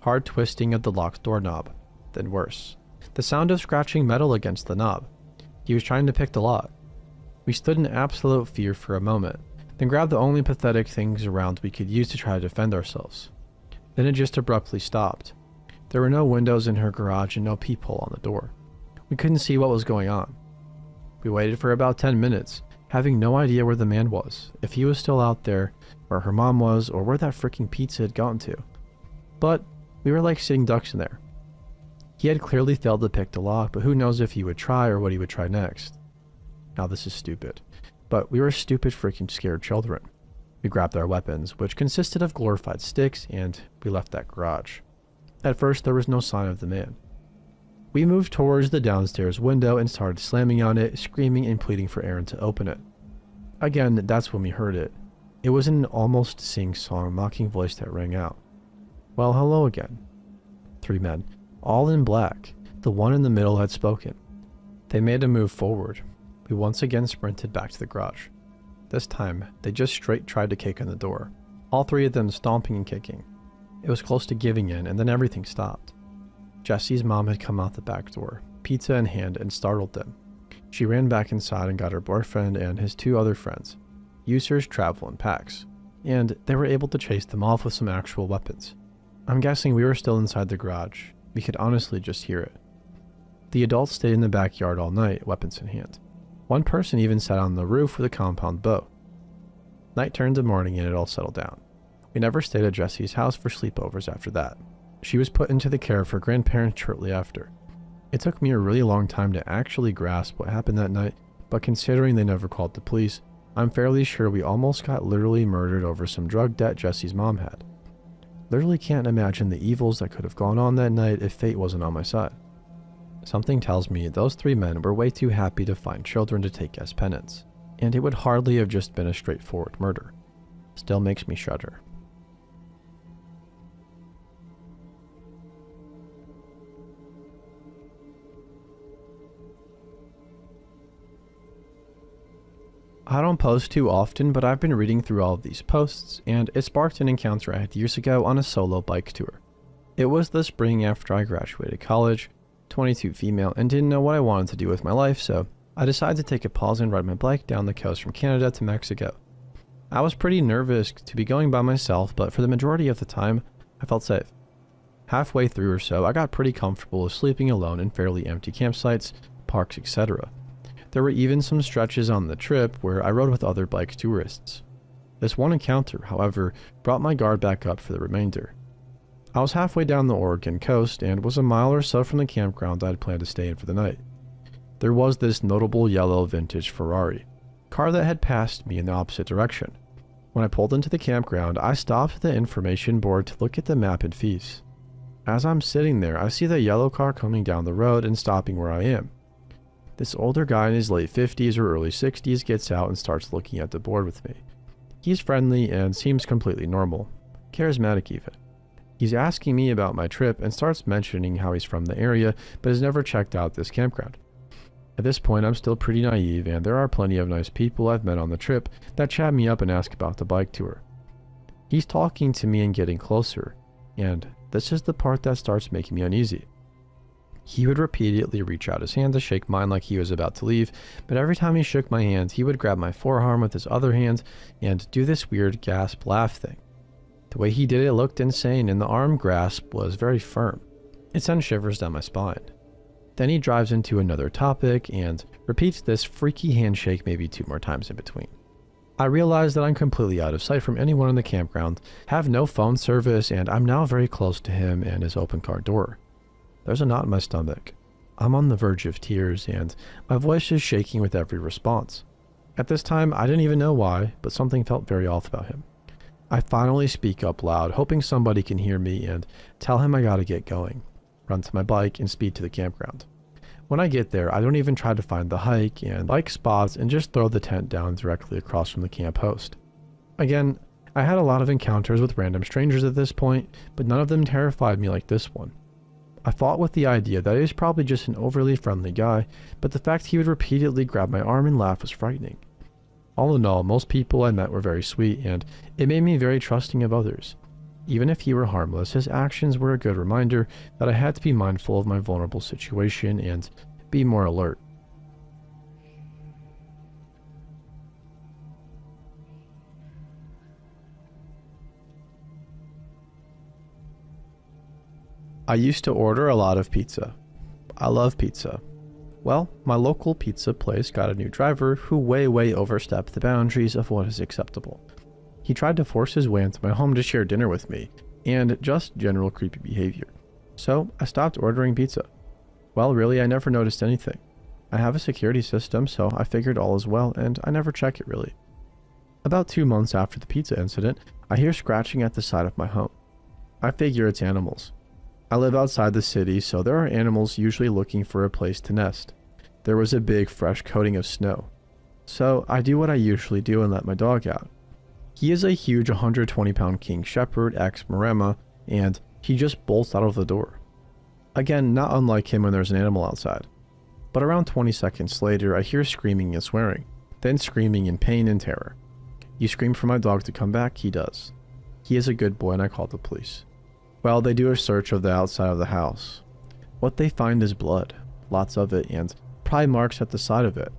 Speaker 1: Hard twisting of the locked doorknob. Then worse. The sound of scratching metal against the knob. He was trying to pick the lock. We stood in absolute fear for a moment, then grabbed the only pathetic things around we could use to try to defend ourselves. Then it just abruptly stopped. There were no windows in her garage and no peephole on the door. We couldn't see what was going on. We waited for about 10 minutes, having no idea where the man was, if he was still out there, where her mom was, or where that freaking pizza had gotten to. But we were like sitting ducks in there. He had clearly failed to pick the lock, but who knows if he would try or what he would try next. Now this is stupid, but we were stupid freaking scared children. We grabbed our weapons, which consisted of glorified sticks, and we left that garage. At first there was no sign of the man. We moved towards the downstairs window and started slamming on it, screaming and pleading for Aaron to open it. Again, that's when we heard it. It was an almost sing-song, mocking voice that rang out. Well, hello again. 3 men, all in black. The one in the middle had spoken. They made a move forward. We once again sprinted back to the garage. This time, they just straight tried to kick in the door, all 3 of them stomping and kicking. It was close to giving in, and then everything stopped. Jesse's mom had come out the back door, pizza in hand, and startled them. She ran back inside and got her boyfriend and his 2 other friends. Users travel in packs, and they were able to chase them off with some actual weapons. I'm guessing we were still inside the garage. We could honestly just hear it. The adults stayed in the backyard all night, weapons in hand. One person even sat on the roof with a compound bow. Night turned to morning and it all settled down. We never stayed at Jesse's house for sleepovers after that. She was put into the care of her grandparents shortly after. It took me a really long time to actually grasp what happened that night, but considering they never called the police, I'm fairly sure we almost got literally murdered over some drug debt Jesse's mom had. Literally can't imagine the evils that could have gone on that night if fate wasn't on my side. Something tells me those 3 men were way too happy to find children to take as penance, and it would hardly have just been a straightforward murder. Still makes me shudder. I don't post too often, but I've been reading through all of these posts, and it sparked an encounter I had years ago on a solo bike tour. It was the spring after I graduated college, 22 female, and didn't know what I wanted to do with my life, so I decided to take a pause and ride my bike down the coast from Canada to Mexico. I was pretty nervous to be going by myself, but for the majority of the time, I felt safe. Halfway through or so, I got pretty comfortable with sleeping alone in fairly empty campsites, parks, etc. There were even some stretches on the trip where I rode with other bike tourists. This one encounter, however, brought my guard back up for the remainder. I was halfway down the Oregon coast and was a mile or so from the campground I'd planned to stay in for the night. There was this notable yellow vintage Ferrari, car that had passed me in the opposite direction. When I pulled into the campground, I stopped at the information board to look at the map and fees. As I'm sitting there, I see the yellow car coming down the road and stopping where I am. This older guy in his late 50s or early 60s gets out and starts looking at the board with me. He's friendly and seems completely normal, charismatic even. He's asking me about my trip and starts mentioning how he's from the area but has never checked out this campground. At this point, I'm still pretty naive, and there are plenty of nice people I've met on the trip that chat me up and ask about the bike tour. He's talking to me and getting closer, and this is the part that starts making me uneasy. He would repeatedly reach out his hand to shake mine like he was about to leave, but every time he shook my hand, he would grab my forearm with his other hand and do this weird gasp laugh thing. The way he did it looked insane, and the arm grasp was very firm. It sent shivers down my spine. Then he drives into another topic and repeats this freaky handshake maybe 2 more times in between. I realize that I'm completely out of sight from anyone in the campground, have no phone service, and I'm now very close to him and his open car door. There's a knot in my stomach. I'm on the verge of tears, and my voice is shaking with every response. At this time, I didn't even know why, but something felt very off about him. I finally speak up loud, hoping somebody can hear me, and tell him I gotta get going. Run to my bike and speed to the campground. When I get there, I don't even try to find the hike and bike spots and just throw the tent down directly across from the camp host. Again, I had a lot of encounters with random strangers at this point, but none of them terrified me like this one. I fought with the idea that he was probably just an overly friendly guy, but the fact he would repeatedly grab my arm and laugh was frightening. All in all, most people I met were very sweet, and it made me very trusting of others. Even if he were harmless, his actions were a good reminder that I had to be mindful of my vulnerable situation and be more alert. I used to order a lot of pizza. I love pizza. Well, my local pizza place got a new driver who way overstepped the boundaries of what is acceptable. He tried to force his way into my home to share dinner with me, and just general creepy behavior. So I stopped ordering pizza. Well, really, I never noticed anything. I have a security system, so I figured all is well, and I never check it really. About 2 months after the pizza incident, I hear scratching at the side of my home. I figure it's animals. I live outside the city, so there are animals usually looking for a place to nest. There was a big fresh coating of snow. So I do what I usually do and let my dog out. He is a huge 120-pound King Shepherd ex-Maremma, and he just bolts out of the door. Again, not unlike him when there's an animal outside. But around 20 seconds later, I hear screaming and swearing, then screaming in pain and terror. You scream for my dog to come back, he does. He is a good boy, and I call the police. Well, they do a search of the outside of the house. What they find is blood, lots of it, and pry marks at the side of it.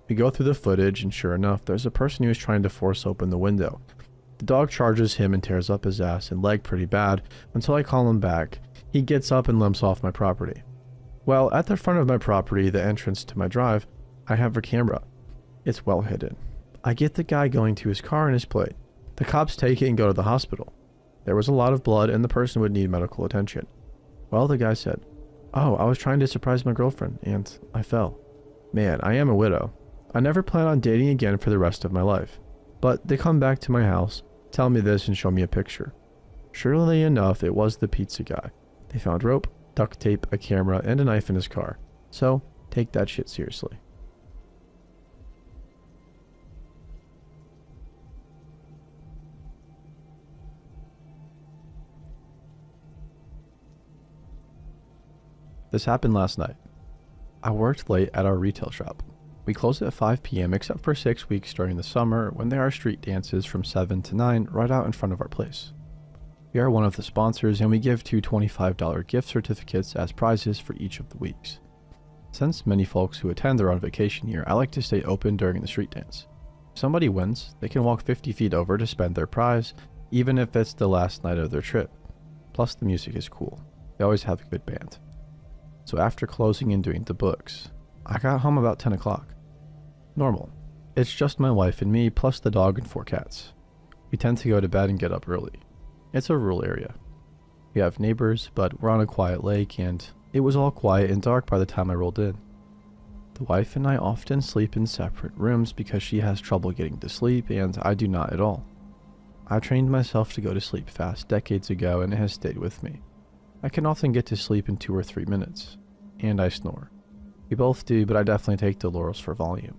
Speaker 1: We go through the footage, and sure enough, there's a person who is trying to force open the window. The dog charges him and tears up his ass and leg pretty bad until I call him back. He gets up and limps off my property. Well, at the front of my property, the entrance to my drive, I have a camera. It's well hidden. I get the guy going to his car and his plate. The cops take it and go to the hospital. There was a lot of blood and the person would need medical attention. Well, the guy said, "Oh, I was trying to surprise my girlfriend and I fell. Man, I am a widow. I never plan on dating again for the rest of my life." But they come back to my house, tell me this, and show me a picture. Surely enough, it was the pizza guy. They found rope, duct tape, a camera, and a knife in his car. So, take that shit seriously. This happened last night. I worked late at our retail shop. We close at 5 p.m. except for 6 weeks during the summer when there are street dances from 7 to 9 right out in front of our place. We are one of the sponsors and we give 2 $25 gift certificates as prizes for each of the weeks. Since many folks who attend are on vacation here, I like to stay open during the street dance. If somebody wins, they can walk 50 feet over to spend their prize, even if it's the last night of their trip. Plus the music is cool. They always have a good band. So after closing and doing the books, I got home about 10 o'clock. Normal. It's just my wife and me plus the dog and 4 cats. We tend to go to bed and get up early. It's a rural area. We have neighbors, but we're on a quiet lake and it was all quiet and dark by the time I rolled in. The wife and I often sleep in separate rooms because she has trouble getting to sleep and I do not at all. I trained myself to go to sleep fast decades ago and it has stayed with me. I can often get to sleep in 2 or 3 minutes. And I snore. We both do, but I definitely take the laurels for volume.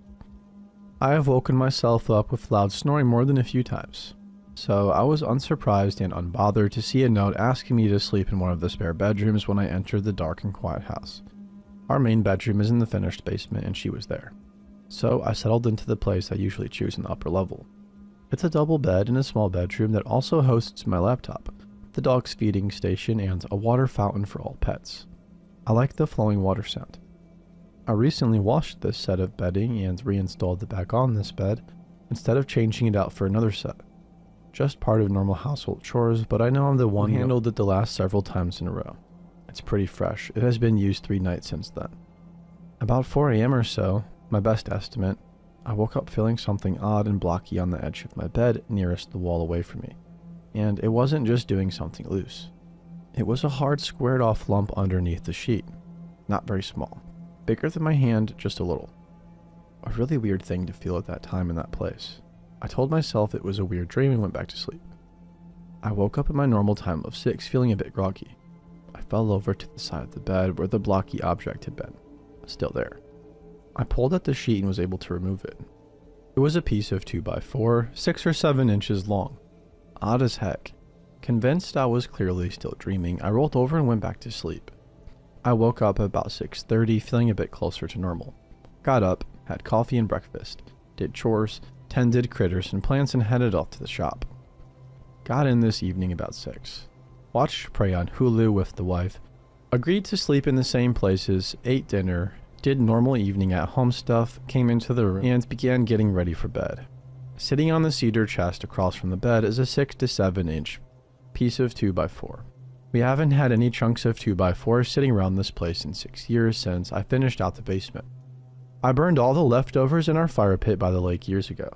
Speaker 1: I have woken myself up with loud snoring more than a few times. So I was unsurprised and unbothered to see a note asking me to sleep in one of the spare bedrooms when I entered the dark and quiet house. Our main bedroom is in the finished basement and she was there. So I settled into the place I usually choose in the upper level. It's a double bed in a small bedroom that also hosts my laptop, the dog's feeding station, and a water fountain for all pets. I like the flowing water sound. I recently washed this set of bedding and reinstalled the back on this bed instead of changing it out for another set. Just part of normal household chores, but I know I'm the one who handled it the last several times in a row. It's pretty fresh. It has been used 3 nights since then. About 4 a.m. or so, my best estimate, I woke up feeling something odd and blocky on the edge of my bed nearest the wall away from me. And it wasn't just doing something loose. It was a hard squared off lump underneath the sheet. Not very small. Bigger than my hand, just a little. A really weird thing to feel at that time in that place. I told myself it was a weird dream and went back to sleep. I woke up at my normal time of 6 feeling a bit groggy. I fell over to the side of the bed where the blocky object had been. Still there. I pulled at the sheet and was able to remove it. It was a piece of 2x4, 6 or 7 inches long. Odd as heck. Convinced I was clearly still dreaming, I rolled over and went back to sleep. I woke up about 6:30 feeling a bit closer to normal. Got up, had coffee and breakfast, did chores, tended critters and plants and headed off to the shop. Got in this evening about 6. Watched Prey on Hulu with the wife. Agreed to sleep in the same places, ate dinner, did normal evening at home stuff, came into the room and began getting ready for bed. Sitting on the cedar chest across from the bed is a 6 to 7 inch piece of 2x4. We haven't had any chunks of 2x4 sitting around this place in 6 years since I finished out the basement. I burned all the leftovers in our fire pit by the lake years ago.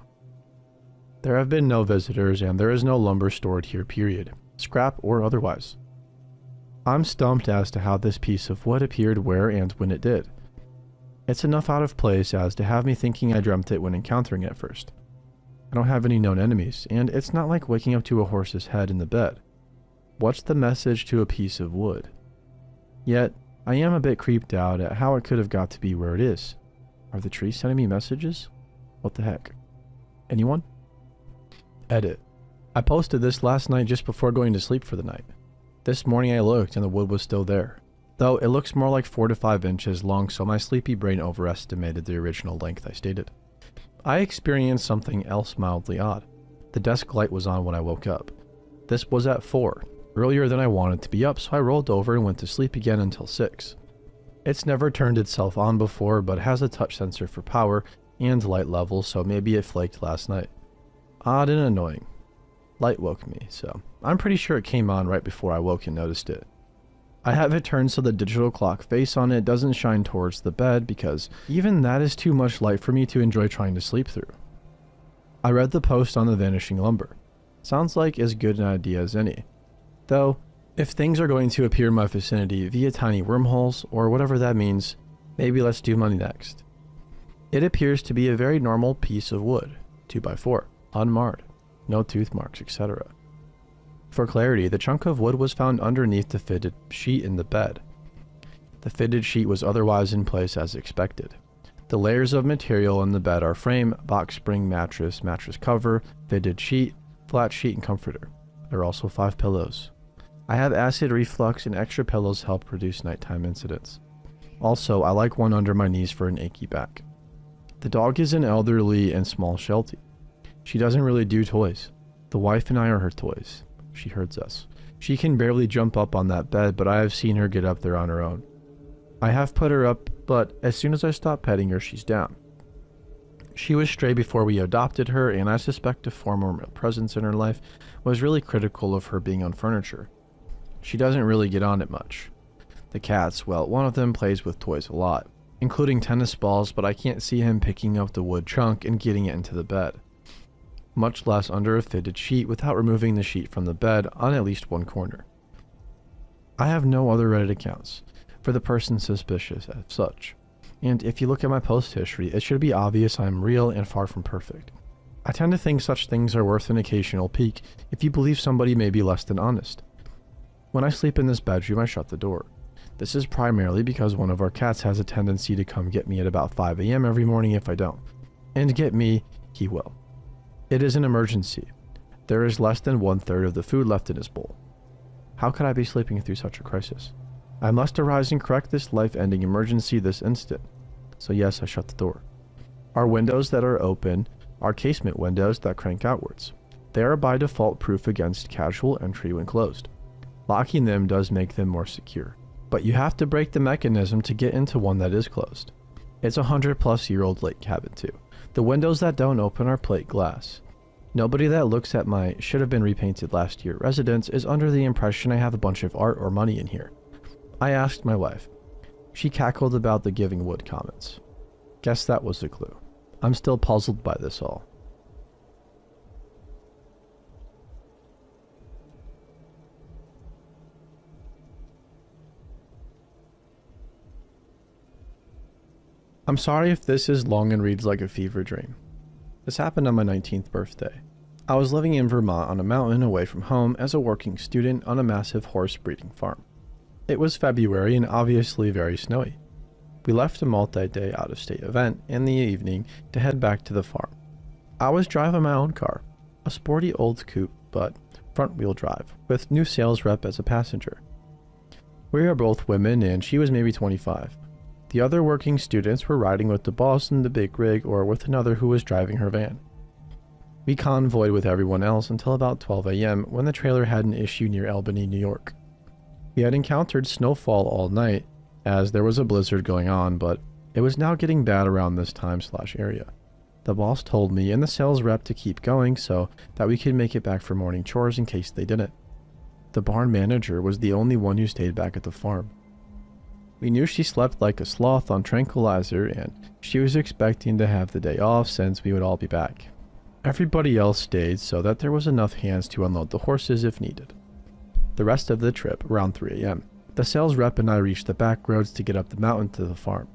Speaker 1: There have been no visitors and there is no lumber stored here, period, scrap or otherwise. I'm stumped as to how this piece of wood appeared where and when it did. It's enough out of place as to have me thinking I dreamt it when encountering it first. I don't have any known enemies, and it's not like waking up to a horse's head in the bed. What's the message to a piece of wood? Yet, I am a bit creeped out at how it could have got to be where it is. Are the trees sending me messages? What the heck? Anyone? Edit. I posted this last night just before going to sleep for the night. This morning I looked and the wood was still there. Though it looks more like 4 to 5 inches long, so my sleepy brain overestimated the original length I stated. I experienced something else mildly odd. The desk light was on when I woke up. This was at 4, earlier than I wanted to be up, so I rolled over and went to sleep again until 6. It's never turned itself on before, but has a touch sensor for power and light levels, so maybe it flaked last night. Odd and annoying. Light woke me, so I'm pretty sure it came on right before I woke and noticed it. I have it turned so the digital clock face on it doesn't shine towards the bed because even that is too much light for me to enjoy trying to sleep through. I read the post on the vanishing lumber. Sounds like as good an idea as any. Though, if things are going to appear in my vicinity via tiny wormholes or whatever that means, maybe let's do money next. It appears to be a very normal piece of wood, 2x4, unmarred, no tooth marks, etc. For clarity, the chunk of wood was found underneath the fitted sheet in the bed. The fitted sheet was otherwise in place as expected. The layers of material in the bed are frame, box spring, mattress, mattress cover, fitted sheet, flat sheet, and comforter. There are also 5 pillows. I have acid reflux and extra pillows help reduce nighttime incidents. Also, I like one under my knees for an achy back. The dog is an elderly and small Sheltie. She doesn't really do toys. The wife and I are her toys. She herds us. She can barely jump up on that bed, but I have seen her get up there on her own. I have put her up, but as soon as I stop petting her, she's down. She was stray before we adopted her, and I suspect a former male presence in her life was really critical of her being on furniture. She doesn't really get on it much. The cats, well, one of them plays with toys a lot, including tennis balls, but I can't see him picking up the wood chunk and getting it into the bed, much less under a fitted sheet without removing the sheet from the bed on at least one corner. I have no other Reddit accounts for the person suspicious as such, and if you look at my post history, it should be obvious I'm real and far from perfect. I tend to think such things are worth an occasional peek if you believe somebody may be less than honest. When I sleep in this bedroom, I shut the door. This is primarily because one of our cats has a tendency to come get me at about 5 a.m. every morning if I don't. And get me, he will. It is an emergency. There is less than 1/3 of the food left in his bowl. How could I be sleeping through such a crisis? I must arise and correct this life-ending emergency this instant. So yes, I shut the door. Our windows that are open are casement windows that crank outwards. They are by default proof against casual entry when closed. Locking them does make them more secure, but you have to break the mechanism to get into one that is closed. It's a 100-plus-year-old lake cabin too. The windows that don't open are plate glass. Nobody that looks at my should have been repainted last year residence is under the impression I have a bunch of art or money in here. I asked my wife. She cackled about the giving wood comments. Guess that was the clue. I'm still puzzled by this all. I'm sorry if this is long and reads like a fever dream. This happened on my 19th birthday. I was living in Vermont on a mountain away from home as a working student on a massive horse breeding farm. It was February and obviously very snowy. We left a multi-day out-of-state event in the evening to head back to the farm. I was driving my own car, a sporty old coupe, but front-wheel drive, with new sales rep as a passenger. We are both women and she was maybe 25. The other working students were riding with the boss in the big rig or with another who was driving her van. We convoyed with everyone else until about 12 a.m. when the trailer had an issue near Albany, New York. We had encountered snowfall all night as there was a blizzard going on, but it was now getting bad around this time/area. The boss told me and the sales rep to keep going so that we could make it back for morning chores in case they didn't. The barn manager was the only one who stayed back at the farm. We knew she slept like a sloth on tranquilizer and she was expecting to have the day off since we would all be back. Everybody else stayed so that there was enough hands to unload the horses if needed. The rest of the trip, around 3 a.m., the sales rep and I reached the back roads to get up the mountain to the farm.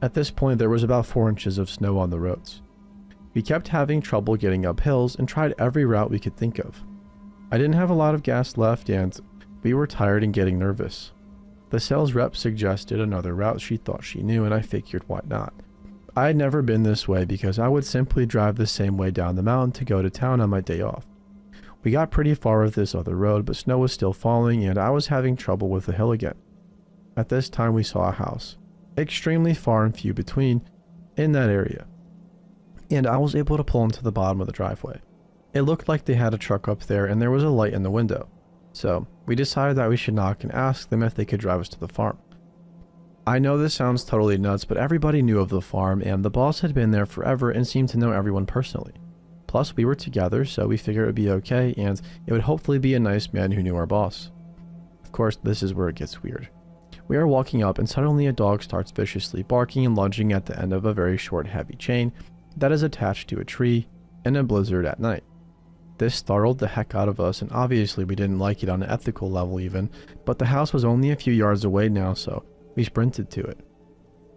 Speaker 1: At this point, there was about 4 inches of snow on the roads. We kept having trouble getting up hills and tried every route we could think of. I didn't have a lot of gas left and we were tired and getting nervous. The sales rep suggested another route she thought she knew and I figured why not. I had never been this way because I would simply drive the same way down the mountain to go to town on my day off. We got pretty far with this other road, but snow was still falling and I was having trouble with the hill again. At this time we saw a house, extremely far and few between, in that area. And I was able to pull into the bottom of the driveway. It looked like they had a truck up there and there was a light in the window. So we decided that we should knock and ask them if they could drive us to the farm. I know this sounds totally nuts, but everybody knew of the farm and the boss had been there forever and seemed to know everyone personally. Plus, we were together, so we figured it would be okay, and it would hopefully be a nice man who knew our boss. Of course, this is where it gets weird. We are walking up, and suddenly a dog starts viciously barking and lunging at the end of a very short, heavy chain that is attached to a tree in a blizzard at night. This startled the heck out of us, and obviously we didn't like it on an ethical level even, but the house was only a few yards away now, so we sprinted to it.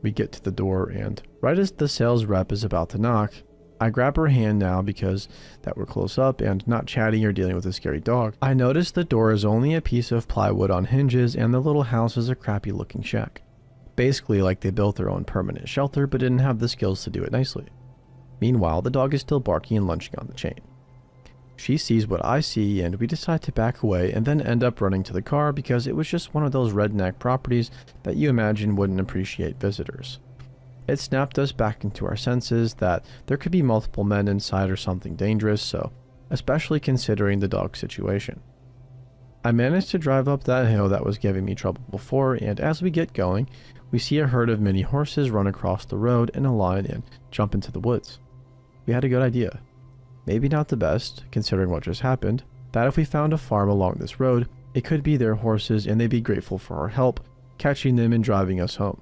Speaker 1: We get to the door, and right as the sales rep is about to knock, I grab her hand now because that we're close up and not chatting or dealing with a scary dog. I notice the door is only a piece of plywood on hinges and the little house is a crappy looking shack. Basically like they built their own permanent shelter but didn't have the skills to do it nicely. Meanwhile, the dog is still barking and lunging on the chain. She sees what I see and we decide to back away and then end up running to the car because it was just one of those redneck properties that you imagine wouldn't appreciate visitors. It snapped us back into our senses that there could be multiple men inside or something dangerous, so especially considering the dog situation. I managed to drive up that hill that was giving me trouble before, and as we get going, we see a herd of mini horses run across the road in a line and jump into the woods. We had a good idea. Maybe not the best, considering what just happened, that if we found a farm along this road, it could be their horses and they'd be grateful for our help, catching them and driving us home.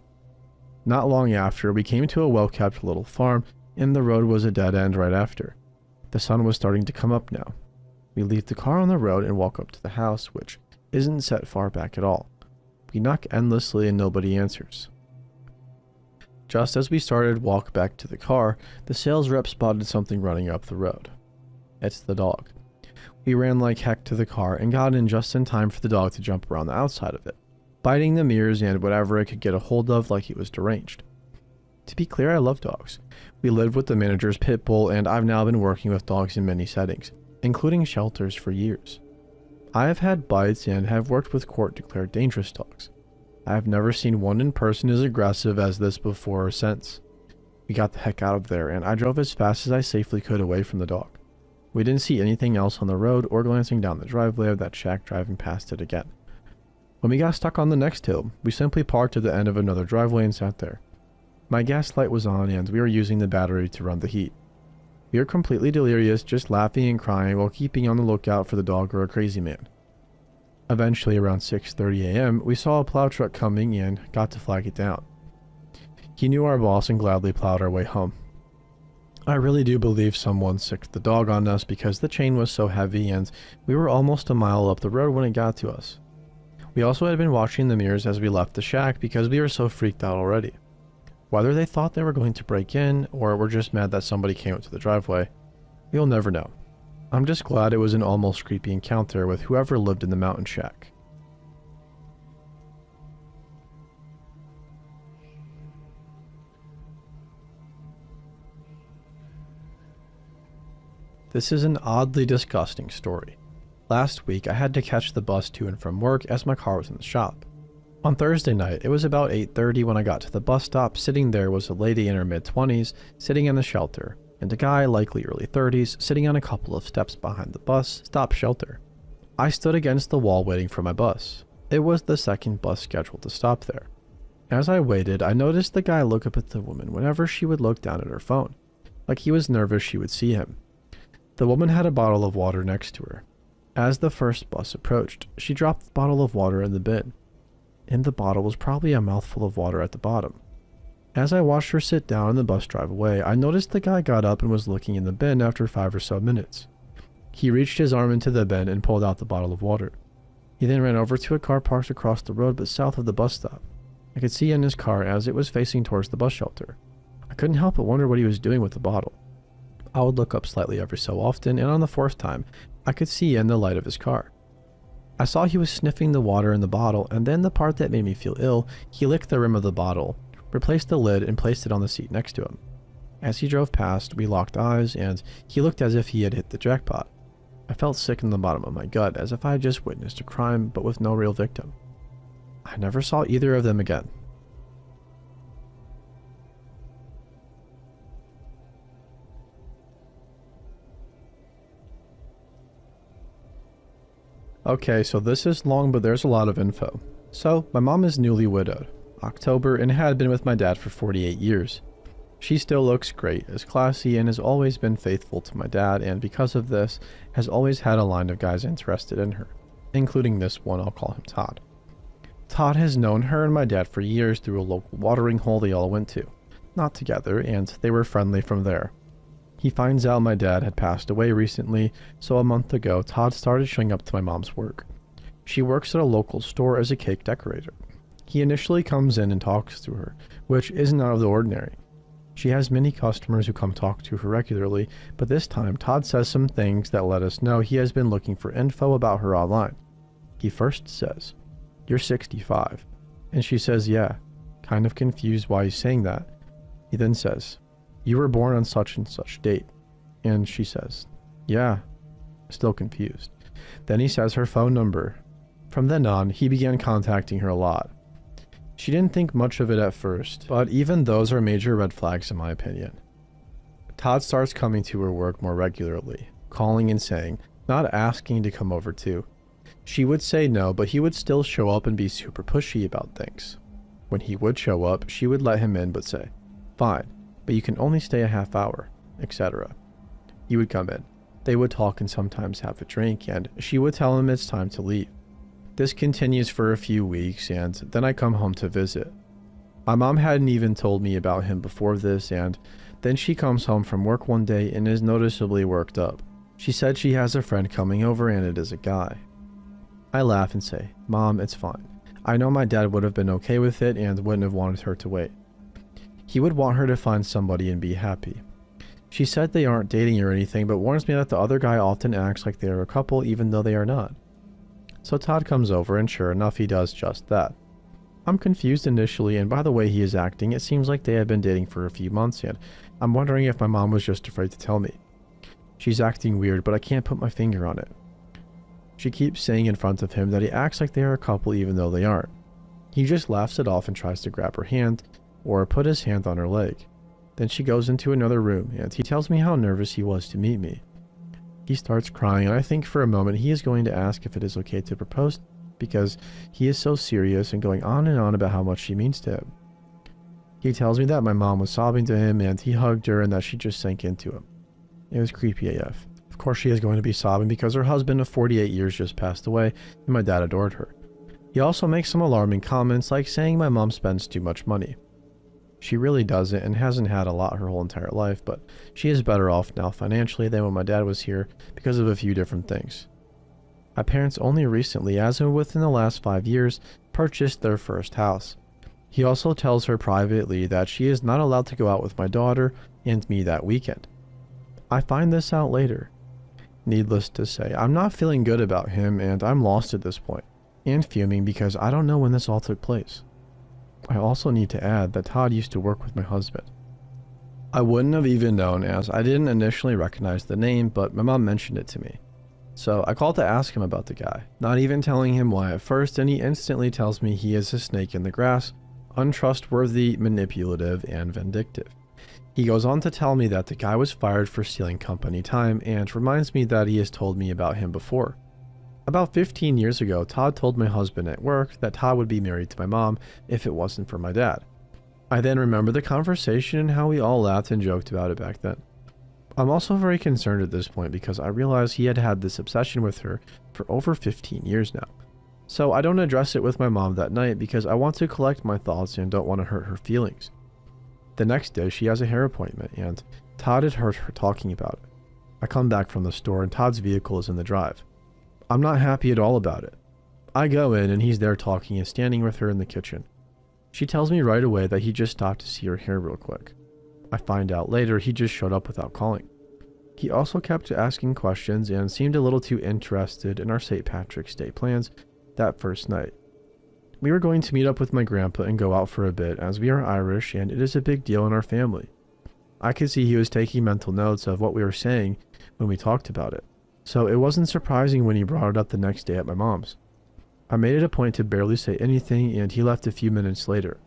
Speaker 1: Not long after, we came to a well-kept little farm, and the road was a dead end right after. The sun was starting to come up now. We leave the car on the road and walk up to the house, which isn't set far back at all. We knock endlessly and nobody answers. Just as we started to walk back to the car, the sales rep spotted something running up the road. It's the dog. We ran like heck to the car and got in just in time for the dog to jump around the outside of it, biting the mirrors and whatever it could get a hold of like he was deranged. To be clear, I love dogs. We lived with the manager's pit bull, and I've now been working with dogs in many settings, including shelters, for years. I have had bites and have worked with court-declared dangerous dogs. I have never seen one in person as aggressive as this before or since. We got the heck out of there, and I drove as fast as I safely could away from the dog. We didn't see anything else on the road or glancing down the driveway of that shack driving past it again. When we got stuck on the next hill, we simply parked at the end of another driveway and sat there. My gas light was on and we were using the battery to run the heat. We were completely delirious, just laughing and crying while keeping on the lookout for the dog or a crazy man. Eventually, around 6:30 a.m., we saw a plow truck coming and got to flag it down. He knew our boss and gladly plowed our way home. I really do believe someone sicked the dog on us because the chain was so heavy and we were almost a mile up the road when it got to us. We also had been watching the mirrors as we left the shack because we were so freaked out already. Whether they thought they were going to break in or were just mad that somebody came up to the driveway, we'll never know. I'm just glad it was an almost creepy encounter with whoever lived in the mountain shack. This is an oddly disgusting story. Last week, I had to catch the bus to and from work as my car was in the shop. On Thursday night, it was about 8:30 when I got to the bus stop. Sitting there was a lady in her mid-20s sitting in the shelter, and a guy, likely early 30s, sitting on a couple of steps behind the bus stop shelter. I stood against the wall waiting for my bus. It was the second bus scheduled to stop there. As I waited, I noticed the guy look up at the woman whenever she would look down at her phone, like he was nervous she would see him. The woman had a bottle of water next to her. As the first bus approached, she dropped the bottle of water in the bin. In the bottle was probably a mouthful of water at the bottom. As I watched her sit down and the bus drive away, I noticed the guy got up and was looking in the bin after 5 or so minutes. He reached his arm into the bin and pulled out the bottle of water. He then ran over to a car parked across the road but south of the bus stop. I could see in his car as it was facing towards the bus shelter. I couldn't help but wonder what he was doing with the bottle. I would look up slightly every so often, and on the fourth time, I could see in the light of his car. I saw he was sniffing the water in the bottle, and then the part that made me feel ill, he licked the rim of the bottle, replaced the lid, and placed it on the seat next to him. As he drove past, we locked eyes, and he looked as if he had hit the jackpot. I felt sick in the bottom of my gut, as if I had just witnessed a crime, but with no real victim. I never saw either of them again. Okay, so this is long, but there's a lot of info. So, my mom is newly widowed, October, and had been with my dad for 48 years. She still looks great, is classy, and has always been faithful to my dad, and because of this, has always had a line of guys interested in her, including this one. I'll call him Todd. Todd has known her and my dad for years through a local watering hole they all went to. Not together, and they were friendly from there. He finds out my dad had passed away recently, so a month ago, Todd started showing up to my mom's work. She works at a local store as a cake decorator. He initially comes in and talks to her, which isn't out of the ordinary. She has many customers who come talk to her regularly, but this time Todd says some things that let us know he has been looking for info about her online. He first says, "You're 65. And she says, "Yeah," kind of confused why he's saying that. He then says, "You were born on such and such date." And she says, "Yeah," still confused. Then he says her phone number. From then on, he began contacting her a lot. She didn't think much of it at first, but even those are major red flags in my opinion. Todd starts coming to her work more regularly, calling and saying, not asking to come over too. She would say no, but he would still show up and be super pushy about things. When he would show up, she would let him in but say, fine, but you can only stay a half hour, etc. He would come in. They would talk and sometimes have a drink, and she would tell him it's time to leave. This continues for a few weeks, and then I come home to visit. My mom hadn't even told me about him before this, and then she comes home from work one day and is noticeably worked up. She said she has a friend coming over and it is a guy. I laugh and say, Mom, it's fine. I know my dad would have been okay with it and wouldn't have wanted her to wait. He would want her to find somebody and be happy. She said they aren't dating or anything, but warns me that the other guy often acts like they are a couple even though they are not. So Todd comes over, and sure enough, he does just that. I'm confused initially, and by the way he is acting, it seems like they have been dating for a few months, and I'm wondering if my mom was just afraid to tell me. She's acting weird, but I can't put my finger on it. She keeps saying in front of him that he acts like they are a couple even though they aren't. He just laughs it off and tries to grab her hand, or put his hand on her leg. Then she goes into another room, and he tells me how nervous he was to meet me. He starts crying, and I think for a moment he is going to ask if it is okay to propose, because he is so serious and going on and on about how much she means to him. He tells me that my mom was sobbing to him, and he hugged her, and that she just sank into him. It was creepy AF. Of course she is going to be sobbing because her husband of 48 years just passed away, and my dad adored her. He also makes some alarming comments like saying my mom spends too much money. She really doesn't and hasn't had a lot her whole entire life, but she is better off now financially than when my dad was here because of a few different things. My parents only recently, as in within the last 5 years, purchased their first house. He also tells her privately that she is not allowed to go out with my daughter and me that weekend. I find this out later. Needless to say, I'm not feeling good about him, and I'm lost at this point, and fuming because I don't know when this all took place. I also need to add that Todd used to work with my husband. I wouldn't have even known as I didn't initially recognize the name, but my mom mentioned it to me. So I called to ask him about the guy, not even telling him why at first, and he instantly tells me he is a snake in the grass, untrustworthy, manipulative, and vindictive. He goes on to tell me that the guy was fired for stealing company time, and reminds me that he has told me about him before. About 15 years ago, Todd told my husband at work that Todd would be married to my mom if it wasn't for my dad. I then remember the conversation and how we all laughed and joked about it back then. I'm also very concerned at this point because I realize he had had this obsession with her for over 15 years now. So I don't address it with my mom that night because I want to collect my thoughts and don't want to hurt her feelings. The next day, she has a hair appointment, and Todd had heard her talking about it. I come back from the store and Todd's vehicle is in the drive. I'm not happy at all about it. I go in and he's there talking and standing with her in the kitchen. She tells me right away that he just stopped to see her hair real quick. I find out later he just showed up without calling. He also kept asking questions and seemed a little too interested in our St. Patrick's Day plans that first night. We were going to meet up with my grandpa and go out for a bit as we are Irish and it is a big deal in our family. I could see he was taking mental notes of what we were saying when we talked about it. So it wasn't surprising when he brought it up the next day at my mom's. I made it a point to barely say anything, and he left a few minutes later.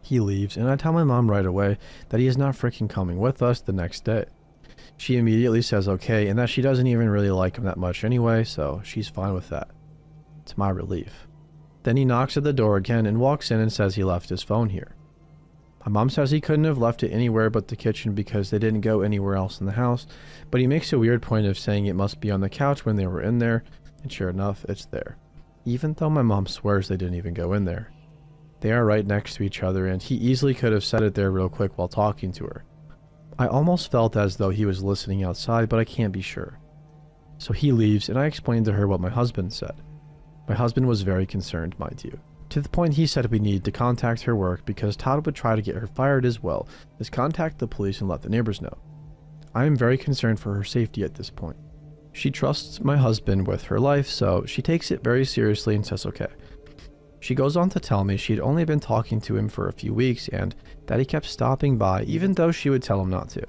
Speaker 1: He leaves, and I tell my mom right away that he is not freaking coming with us the next day. She immediately says okay, and that she doesn't even really like him that much anyway, so she's fine with that. To my relief. Then he knocks at the door again and walks in and says he left his phone here. My mom says he couldn't have left it anywhere but the kitchen because they didn't go anywhere else in the house, but he makes a weird point of saying it must be on the couch when they were in there, and sure enough, it's there. Even though my mom swears they didn't even go in there. They are right next to each other, and he easily could have set it there real quick while talking to her. I almost felt as though he was listening outside, but I can't be sure. So he leaves, and I explained to her what my husband said. My husband was very concerned, mind you. To the point he said we needed to contact her work because Todd would try to get her fired as well as contact the police and let the neighbors know. I am very concerned for her safety at this point. She trusts my husband with her life, so she takes it very seriously and says okay. She goes on to tell me she'd only been talking to him for a few weeks and that he kept stopping by even though she would tell him not to.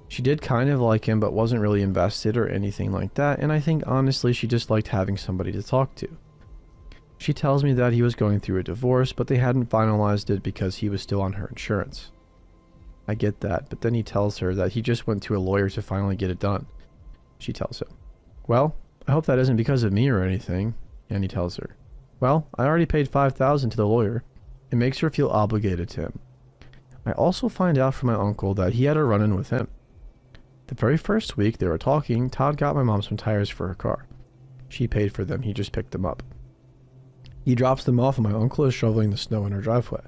Speaker 1: She did kind of like him but wasn't really invested or anything like that, and I think honestly she just liked having somebody to talk to. She tells me that he was going through a divorce, but they hadn't finalized it because he was still on her insurance. I get that, but then he tells her that he just went to a lawyer to finally get it done. She tells him, "Well, I hope that isn't because of me or anything." And he tells her, "Well, I already paid $5,000 to the lawyer." It makes her feel obligated to him. I also find out from my uncle that he had a run-in with him. The very first week they were talking, Todd got my mom some tires for her car. She paid for them, he just picked them up. He drops them off and my uncle is shoveling the snow in her driveway.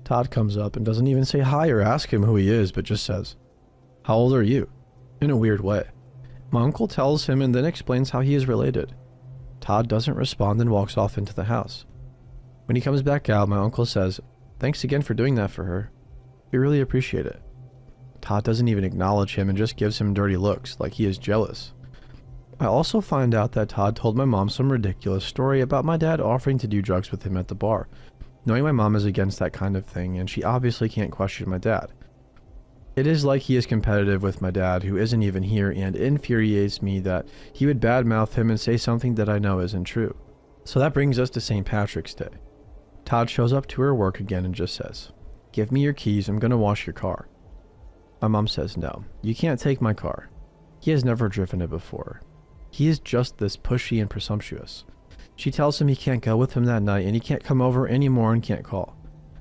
Speaker 1: Todd comes up and doesn't even say hi or ask him who he is, but just says, "How old are you?" in a weird way. My uncle tells him and then explains how he is related. Todd doesn't respond and walks off into the house. When he comes back out, my uncle says, "Thanks again for doing that for her. We really appreciate it." Todd doesn't even acknowledge him and just gives him dirty looks, like he is jealous. I also find out that Todd told my mom some ridiculous story about my dad offering to do drugs with him at the bar, knowing my mom is against that kind of thing and she obviously can't question my dad. It is like he is competitive with my dad, who isn't even here, and it infuriates me that he would badmouth him and say something that I know isn't true. So that brings us to St. Patrick's Day. Todd shows up to her work again and just says, "Give me your keys, I'm gonna wash your car." My mom says, "No, you can't take my car." He has never driven it before. He is just this pushy and presumptuous. She tells him he can't go with him that night and he can't come over anymore and can't call.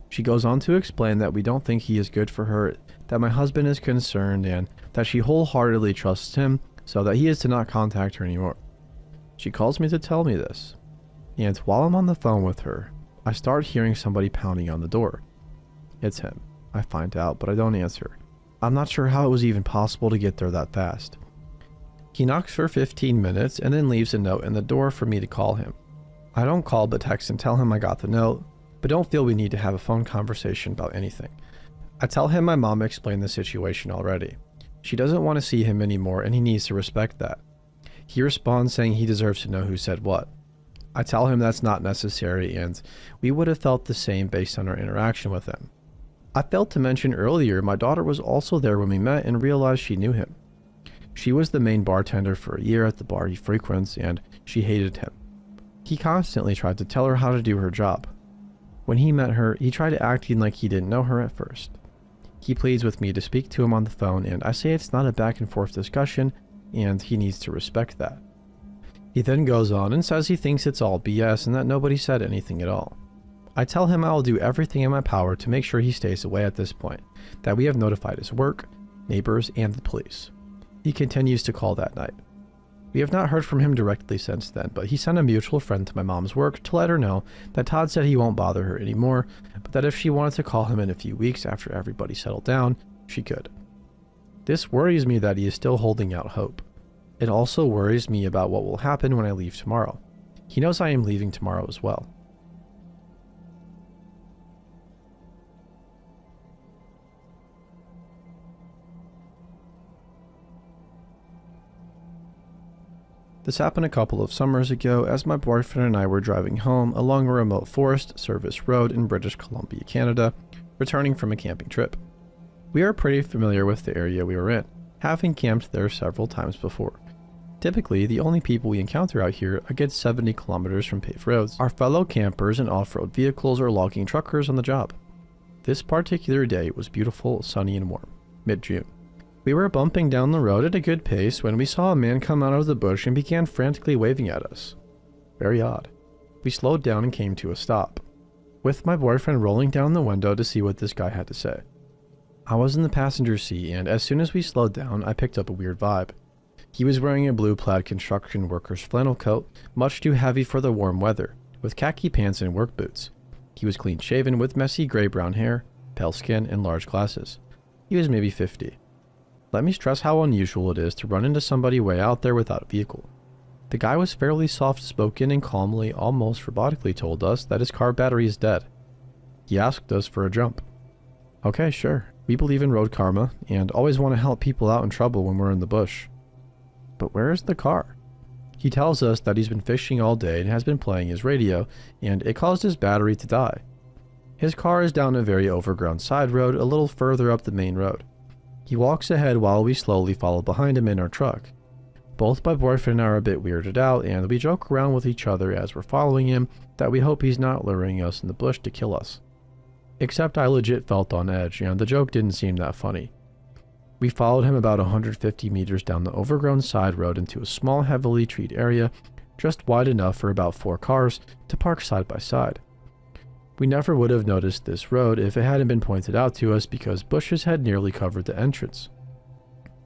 Speaker 1: She goes on to explain that we don't think he is good for her, that my husband is concerned, and that she wholeheartedly trusts him, so that he is to not contact her anymore. She calls me to tell me this. And while I'm on the phone with her, I start hearing somebody pounding on the door. It's him, I find out, but I don't answer. I'm not sure how it was even possible to get there that fast. He knocks for 15 minutes and then leaves a note in the door for me to call him. I don't call but text and tell him I got the note, but don't feel we need to have a phone conversation about anything. I tell him my mom explained the situation already. She doesn't want to see him anymore and he needs to respect that. He responds saying he deserves to know who said what. I tell him that's not necessary and we would have felt the same based on our interaction with him. I failed to mention earlier my daughter was also there when we met and realized she knew him. She was the main bartender for a year at the bar he frequents and she hated him. He constantly tried to tell her how to do her job. When he met her, he tried acting like he didn't know her at first. He pleads with me to speak to him on the phone and I say it's not a back and forth discussion and he needs to respect that. He then goes on and says he thinks it's all BS and that nobody said anything at all. I tell him I will do everything in my power to make sure he stays away at this point, that we have notified his work, neighbors, and the police. He continues to call that night. We have not heard from him directly since then, but he sent a mutual friend to my mom's work to let her know that Todd said he won't bother her anymore, but that if she wanted to call him in a few weeks after everybody settled down, she could. This worries me that he is still holding out hope. It also worries me about what will happen when I leave tomorrow. He knows I am leaving tomorrow as well. This happened a couple of summers ago as my boyfriend and I were driving home along a remote Forest Service road in British Columbia, Canada, returning from a camping trip. We are pretty familiar with the area we were in, having camped there several times before. Typically, the only people we encounter out here, a good 70 kilometers from paved roads, are fellow campers in off-road vehicles or logging truckers on the job. This particular day was beautiful, sunny, and warm, mid-June. We were bumping down the road at a good pace when we saw a man come out of the bush and began frantically waving at us. Very odd. We slowed down and came to a stop, with my boyfriend rolling down the window to see what this guy had to say. I was in the passenger seat, and as soon as we slowed down, I picked up a weird vibe. He was wearing a blue plaid construction worker's flannel coat, much too heavy for the warm weather, with khaki pants and work boots. He was clean-shaven with messy gray-brown hair, pale skin, and large glasses. He was maybe 50. Let me stress how unusual it is to run into somebody way out there without a vehicle. The guy was fairly soft-spoken and calmly, almost robotically told us that his car battery is dead. He asked us for a jump. Okay, sure. We believe in road karma and always want to help people out in trouble when we're in the bush. But where is the car? He tells us that he's been fishing all day and has been playing his radio, and it caused his battery to die. His car is down a very overgrown side road a little further up the main road. He walks ahead while we slowly follow behind him in our truck. Both my boyfriend and I are a bit weirded out, and we joke around with each other as we're following him that we hope he's not luring us in the bush to kill us. Except I legit felt on edge, and the joke didn't seem that funny. We followed him about 150 meters down the overgrown side road into a small, heavily treed area, just wide enough for about 4 cars to park side by side. We never would have noticed this road if it hadn't been pointed out to us because bushes had nearly covered the entrance.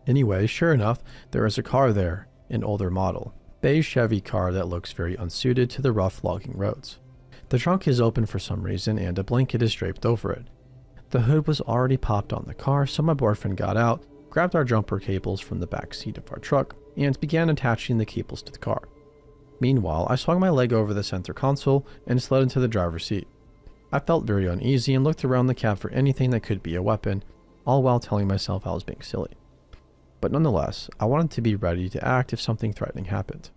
Speaker 1: Anyway, sure enough, there is a car there, an older model, beige Chevy car that looks very unsuited to the rough logging roads. The trunk is open for some reason and a blanket is draped over it. The hood was already popped on the car, so my boyfriend got out, grabbed our jumper cables from the back seat of our truck, and began attaching the cables to the car. Meanwhile, I swung my leg over the center console and slid into the driver's seat. I felt very uneasy and looked around the cab for anything that could be a weapon, all while telling myself I was being silly. But nonetheless, I wanted to be ready to act if something threatening happened.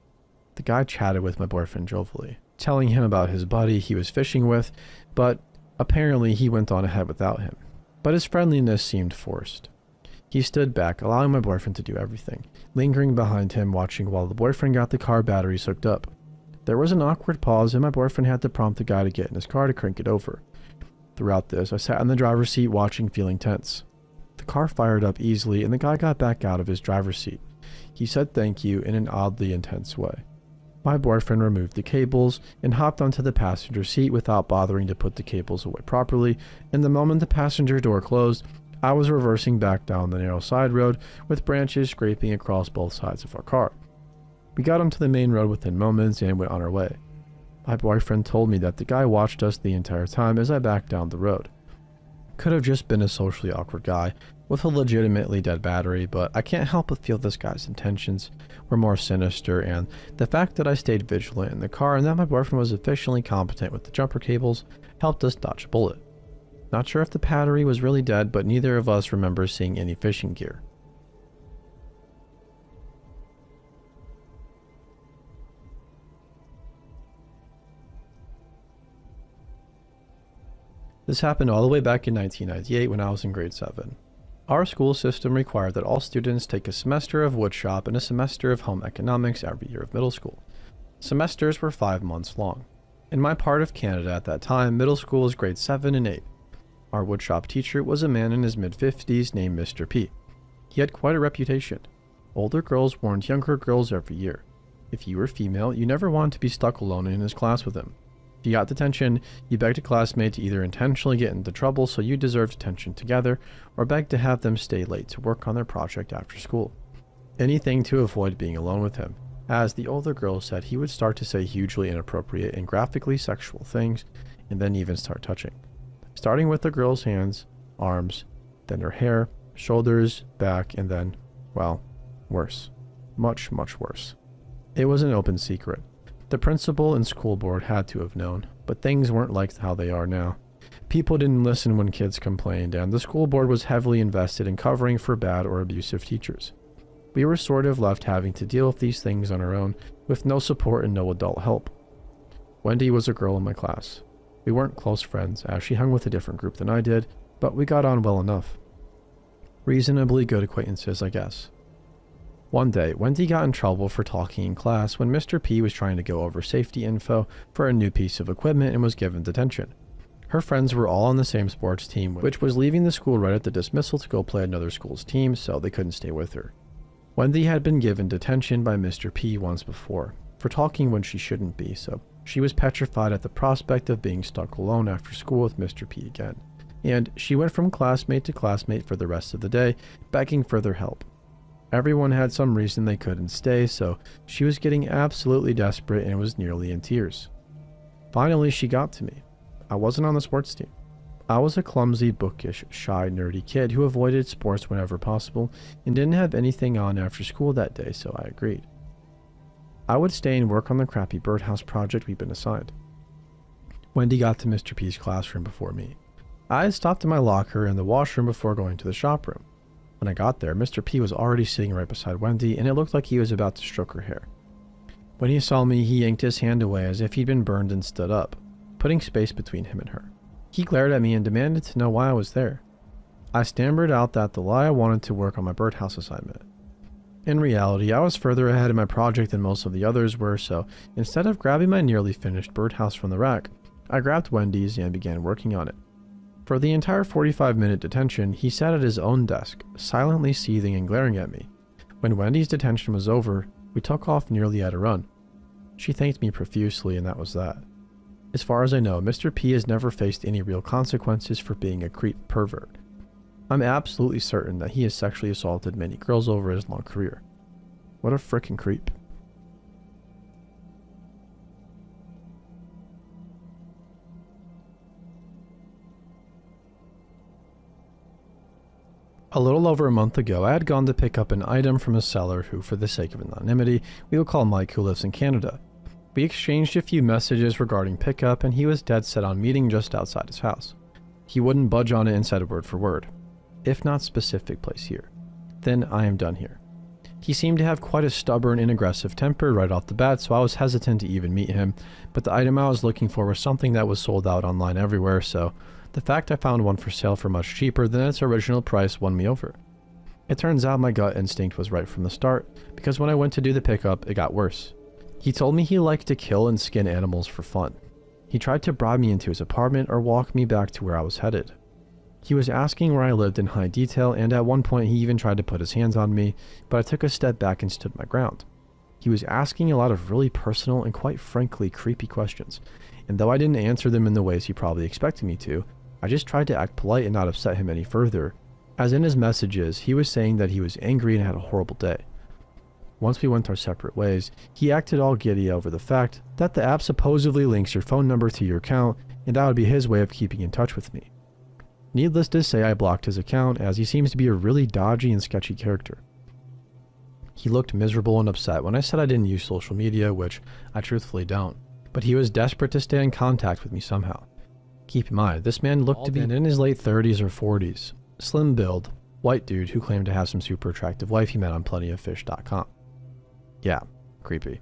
Speaker 1: The guy chatted with my boyfriend jovially, telling him about his buddy he was fishing with, but apparently he went on ahead without him. But his friendliness seemed forced. He stood back, allowing my boyfriend to do everything, lingering behind him, watching while the boyfriend got the car batteries hooked up. There was an awkward pause, and my boyfriend had to prompt the guy to get in his car to crank it over. Throughout this, I sat in the driver's seat watching, feeling tense. The car fired up easily, and the guy got back out of his driver's seat. He said thank you in an oddly intense way. My boyfriend removed the cables and hopped onto the passenger seat without bothering to put the cables away properly, and the moment the passenger door closed, I was reversing back down the narrow side road with branches scraping across both sides of our car. We got onto the main road within moments and went on our way. My boyfriend told me that the guy watched us the entire time as I backed down the road. Could have just been a socially awkward guy with a legitimately dead battery, but I can't help but feel this guy's intentions were more sinister, and the fact that I stayed vigilant in the car and that my boyfriend was efficiently competent with the jumper cables helped us dodge a bullet. Not sure if the battery was really dead, but neither of us remember seeing any fishing gear. This happened all the way back in 1998 when I was in grade 7. Our school system required that all students take a semester of woodshop and a semester of home economics every year of middle school. Semesters were 5 months long. In my part of Canada at that time, middle school was grades 7 and 8. Our woodshop teacher was a man in his mid-50s named Mr. P. He had quite a reputation. Older girls warned younger girls every year. If you were female, you never wanted to be stuck alone in his class with him. If you got detention, you begged a classmate to either intentionally get into trouble so you deserved detention together, or begged to have them stay late to work on their project after school. Anything to avoid being alone with him, as the older girls said he would start to say hugely inappropriate and graphically sexual things, and then even start touching. Starting with the girl's hands, arms, then her hair, shoulders, back, and then, well, worse. Much, much worse. It was an open secret. The principal and school board had to have known, but things weren't like how they are now. People didn't listen when kids complained, and the school board was heavily invested in covering for bad or abusive teachers. We were sort of left having to deal with these things on our own, with no support and no adult help. Wendy was a girl in my class. We weren't close friends, as she hung with a different group than I did, but we got on well enough. Reasonably good acquaintances, I guess. One day, Wendy got in trouble for talking in class when Mr. P was trying to go over safety info for a new piece of equipment and was given detention. Her friends were all on the same sports team, which was leaving the school right at the dismissal to go play another school's team, so they couldn't stay with her. Wendy had been given detention by Mr. P once before, for talking when she shouldn't be, so she was petrified at the prospect of being stuck alone after school with Mr. P again, and she went from classmate to classmate for the rest of the day, begging for their help. Everyone had some reason they couldn't stay, so she was getting absolutely desperate and was nearly in tears. Finally, she got to me. I wasn't on the sports team. I was a clumsy, bookish, shy, nerdy kid who avoided sports whenever possible and didn't have anything on after school that day, so I agreed. I would stay and work on the crappy birdhouse project we'd been assigned. Wendy got to Mr. P's classroom before me. I had stopped in my locker in the washroom before going to the shop room. When I got there, Mr. P was already sitting right beside Wendy, and it looked like he was about to stroke her hair. When he saw me, he yanked his hand away as if he'd been burned and stood up, putting space between him and her. He glared at me and demanded to know why I was there. I stammered out that the lie I wanted to work on my birdhouse assignment. In reality, I was further ahead in my project than most of the others were, so instead of grabbing my nearly finished birdhouse from the rack, I grabbed Wendy's and began working on it. For the entire 45-minute detention, he sat at his own desk, silently seething and glaring at me. When Wendy's detention was over, we took off nearly at a run. She thanked me profusely, and that was that. As far as I know, Mr. P has never faced any real consequences for being a creep pervert. I'm absolutely certain that he has sexually assaulted many girls over his long career. What a frickin' creep. A little over a month ago, I had gone to pick up an item from a seller who, for the sake of anonymity, we will call Mike, who lives in Canada. We exchanged a few messages regarding pickup, and he was dead set on meeting just outside his house. He wouldn't budge on it and said word for word. If not specific place here, then I am done here. He seemed to have quite a stubborn and aggressive temper right off the bat, so I was hesitant to even meet him, but the item I was looking for was something that was sold out online everywhere, so the fact I found one for sale for much cheaper than its original price won me over. It turns out my gut instinct was right from the start, because when I went to do the pickup, it got worse. He told me he liked to kill and skin animals for fun. He tried to bribe me into his apartment or walk me back to where I was headed. He was asking where I lived in high detail, and at one point he even tried to put his hands on me, but I took a step back and stood my ground. He was asking a lot of really personal and quite frankly creepy questions, and though I didn't answer them in the ways he probably expected me to, I just tried to act polite and not upset him any further, as in his messages he was saying that he was angry and had a horrible day. Once we went our separate ways, he acted all giddy over the fact that the app supposedly links your phone number to your account, and that would be his way of keeping in touch with me. Needless to say, I blocked his account, as he seems to be a really dodgy and sketchy character. He looked miserable and upset when I said I didn't use social media, which I truthfully don't, but he was desperate to stay in contact with me somehow. Keep in mind, this man looked to be in his late 30s or 40s, slim build, white dude who claimed to have some super attractive wife he met on plentyoffish.com. Yeah, creepy.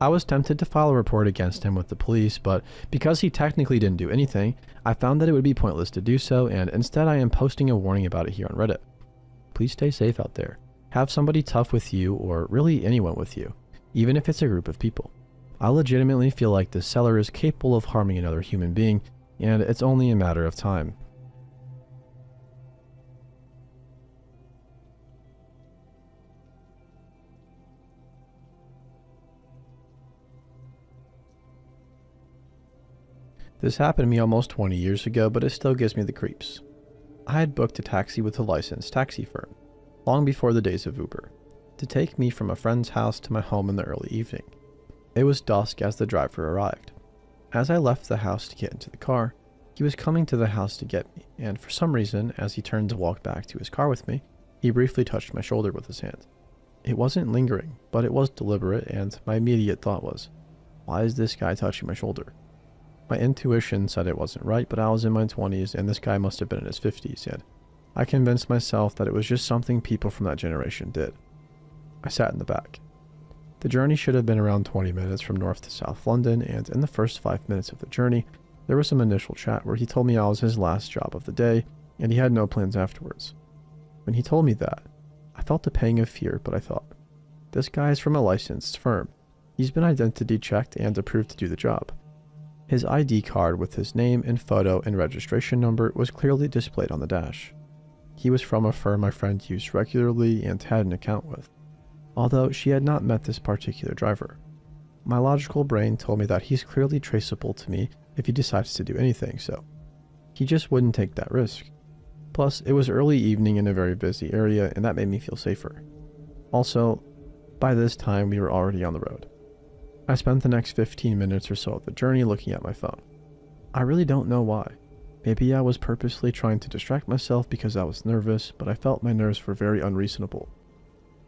Speaker 1: I was tempted to file a report against him with the police, but because he technically didn't do anything, I found that it would be pointless to do so, and instead I am posting a warning about it here on Reddit. Please stay safe out there. Have somebody tough with you, or really anyone with you, even if it's a group of people. I legitimately feel like this seller is capable of harming another human being, and it's only a matter of time. This happened to me almost 20 years ago, but it still gives me the creeps. I had booked a taxi with a licensed taxi firm, long before the days of Uber, to take me from a friend's house to my home in the early evening. It was dusk as the driver arrived. As I left the house to get into the car, he was coming to the house to get me, and for some reason, as he turned to walk back to his car with me, he briefly touched my shoulder with his hand. It wasn't lingering, but it was deliberate, and my immediate thought was, why is this guy touching my shoulder? My intuition said it wasn't right, but I was in my 20s and this guy must have been in his 50s, and I convinced myself that it was just something people from that generation did. I sat in the back. The journey should have been around 20 minutes from north to south London, and in the first 5 minutes of the journey, there was some initial chat where he told me I was his last job of the day, and he had no plans afterwards. When he told me that, I felt a pang of fear, but I thought, this guy is from a licensed firm. He's been identity checked and approved to do the job. His ID card with his name and photo and registration number was clearly displayed on the dash. He was from a firm my friend used regularly and had an account with, although she had not met this particular driver. My logical brain told me that he's clearly traceable to me if he decides to do anything, so he just wouldn't take that risk. Plus, it was early evening in a very busy area, and that made me feel safer. Also, by this time we were already on the road. I spent the next 15 minutes or so of the journey looking at my phone. I really don't know why. Maybe I was purposely trying to distract myself because I was nervous, but I felt my nerves were very unreasonable.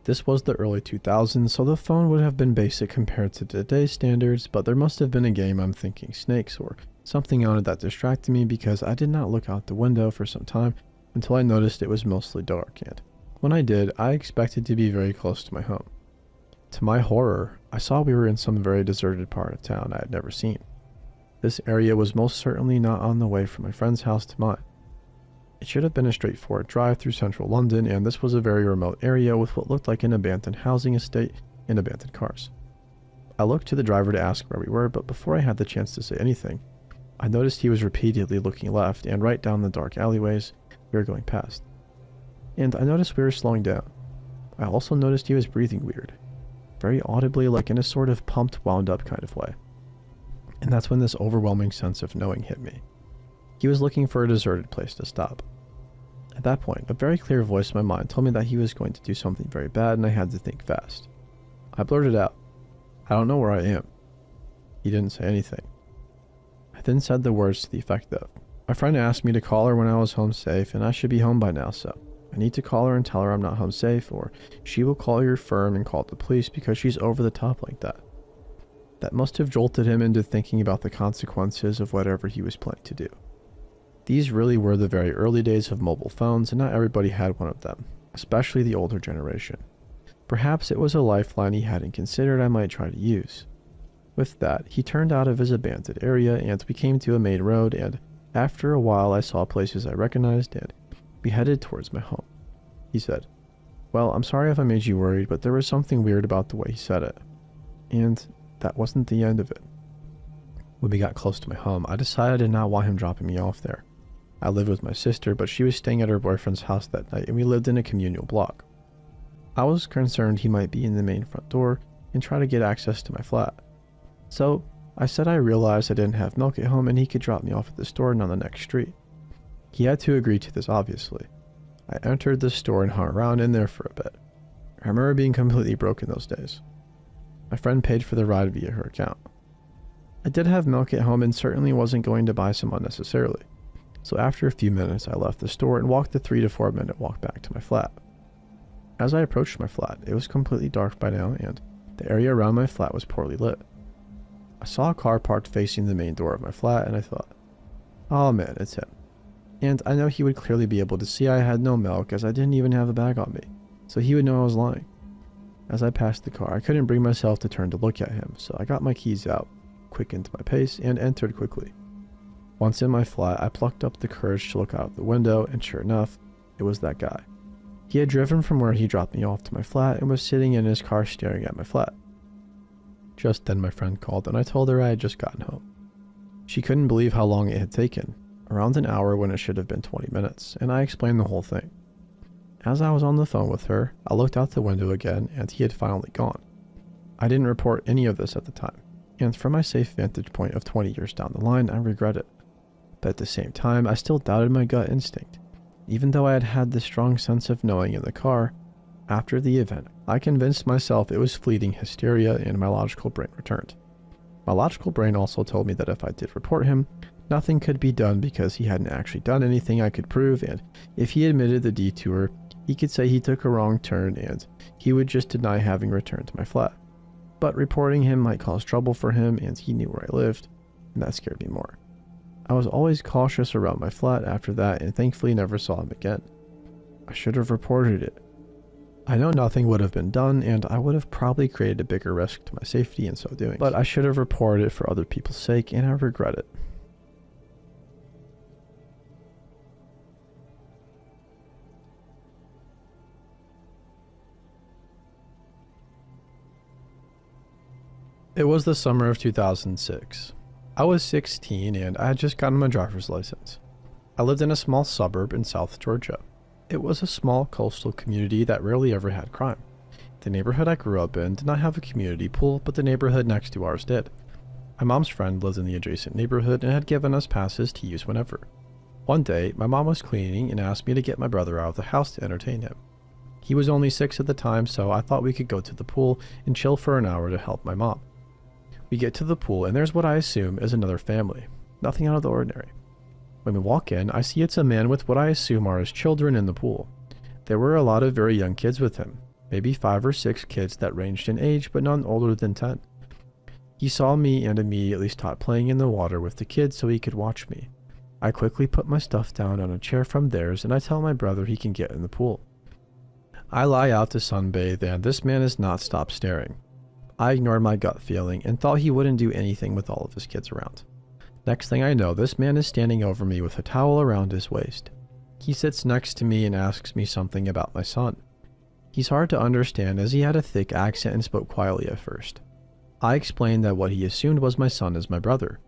Speaker 1: This was the early 2000s, so the phone would have been basic compared to today's standards, but there must have been a game, I'm thinking snakes, or something on it that distracted me because I did not look out the window for some time until I noticed it was mostly dark, and when I did, I expected to be very close to my home. To my horror, I saw we were in some very deserted part of town I had never seen. This area was most certainly not on the way from my friend's house to mine. It should have been a straightforward drive through central London, and this was a very remote area with what looked like an abandoned housing estate and abandoned cars. I looked to the driver to ask where we were, but before I had the chance to say anything, I noticed he was repeatedly looking left and right down the dark alleyways we were going past. And I noticed we were slowing down. I also noticed he was breathing weird, very audibly, like in a sort of pumped, wound up kind of way. And that's when this overwhelming sense of knowing hit me. He was looking for a deserted place to stop. At that point, a very clear voice in my mind told me that he was going to do something very bad and I had to think fast. I blurted out, "I don't know where I am." He didn't say anything. I then said the words to the effect of, "My friend asked me to call her when I was home safe, and I should be home by now, so I need to call her and tell her I'm not home safe, or she will call your firm and call the police because she's over the top like that." That must have jolted him into thinking about the consequences of whatever he was planning to do. These really were the very early days of mobile phones, and not everybody had one of them, especially the older generation. Perhaps it was a lifeline he hadn't considered I might try to use. With that, he turned out of his abandoned area and we came to a main road, and after a while I saw places I recognized and we headed towards my home. He said, "Well, I'm sorry if I made you worried, but there was something weird about the way he said it." And that wasn't the end of it. When we got close to my home, I decided I did not want him dropping me off there. I lived with my sister, but she was staying at her boyfriend's house that night and we lived in a communal block. I was concerned he might be in the main front door and try to get access to my flat. So I said I realized I didn't have milk at home and he could drop me off at the store and on the next street. He had to agree to this, obviously. I entered the store and hung around in there for a bit. I remember being completely broke in those days. My friend paid for the ride via her account. I did have milk at home and certainly wasn't going to buy some unnecessarily. So after a few minutes, I left the store and walked the 3 to 4 minute walk back to my flat. As I approached my flat, it was completely dark by now and the area around my flat was poorly lit. I saw a car parked facing the main door of my flat and I thought, "Oh man, it's him." And I know he would clearly be able to see I had no milk as I didn't even have a bag on me, so he would know I was lying. As I passed the car, I couldn't bring myself to turn to look at him, so I got my keys out, quickened my pace, and entered quickly. Once in my flat, I plucked up the courage to look out the window, and sure enough, it was that guy. He had driven from where he dropped me off to my flat and was sitting in his car staring at my flat. Just then my friend called and I told her I had just gotten home. She couldn't believe how long it had taken, around an hour when it should have been 20 minutes, and I explained the whole thing. As I was on the phone with her, I looked out the window again and he had finally gone. I didn't report any of this at the time, and from my safe vantage point of 20 years down the line, I regret it. But at the same time, I still doubted my gut instinct. Even though I had had this strong sense of knowing in the car, after the event, I convinced myself it was fleeting hysteria and my logical brain returned. My logical brain also told me that if I did report him, nothing could be done because he hadn't actually done anything I could prove, and if he admitted the detour, he could say he took a wrong turn and he would just deny having returned to my flat. But reporting him might cause trouble for him and he knew where I lived, and that scared me more. I was always cautious around my flat after that and thankfully never saw him again. I should have reported it. I know nothing would have been done and I would have probably created a bigger risk to my safety in so doing, but I should have reported it for other people's sake and I regret it. It was the summer of 2006. I was 16 and I had just gotten my driver's license. I lived in a small suburb in South Georgia. It was a small coastal community that rarely ever had crime. The neighborhood I grew up in did not have a community pool, but the neighborhood next to ours did. My mom's friend lived in the adjacent neighborhood and had given us passes to use whenever. One day, my mom was cleaning and asked me to get my brother out of the house to entertain him. He was only 6 at the time, so I thought we could go to the pool and chill for an hour to help my mom. We get to the pool and there's what I assume is another family. Nothing out of the ordinary. When we walk in, I see it's a man with what I assume are his children in the pool. There were a lot of very young kids with him, maybe 5 or 6 kids that ranged in age but none older than 10. He saw me and immediately stopped playing in the water with the kids so he could watch me. I quickly put my stuff down on a chair from theirs and I tell my brother he can get in the pool. I lie out to sunbathe and this man has not stopped staring. I ignored my gut feeling and thought he wouldn't do anything with all of his kids around. Next thing I know, this man is standing over me with a towel around his waist. He sits next to me and asks me something about my son. He's hard to understand as he had a thick accent and spoke quietly at first. I explained that what he assumed was my son is my brother.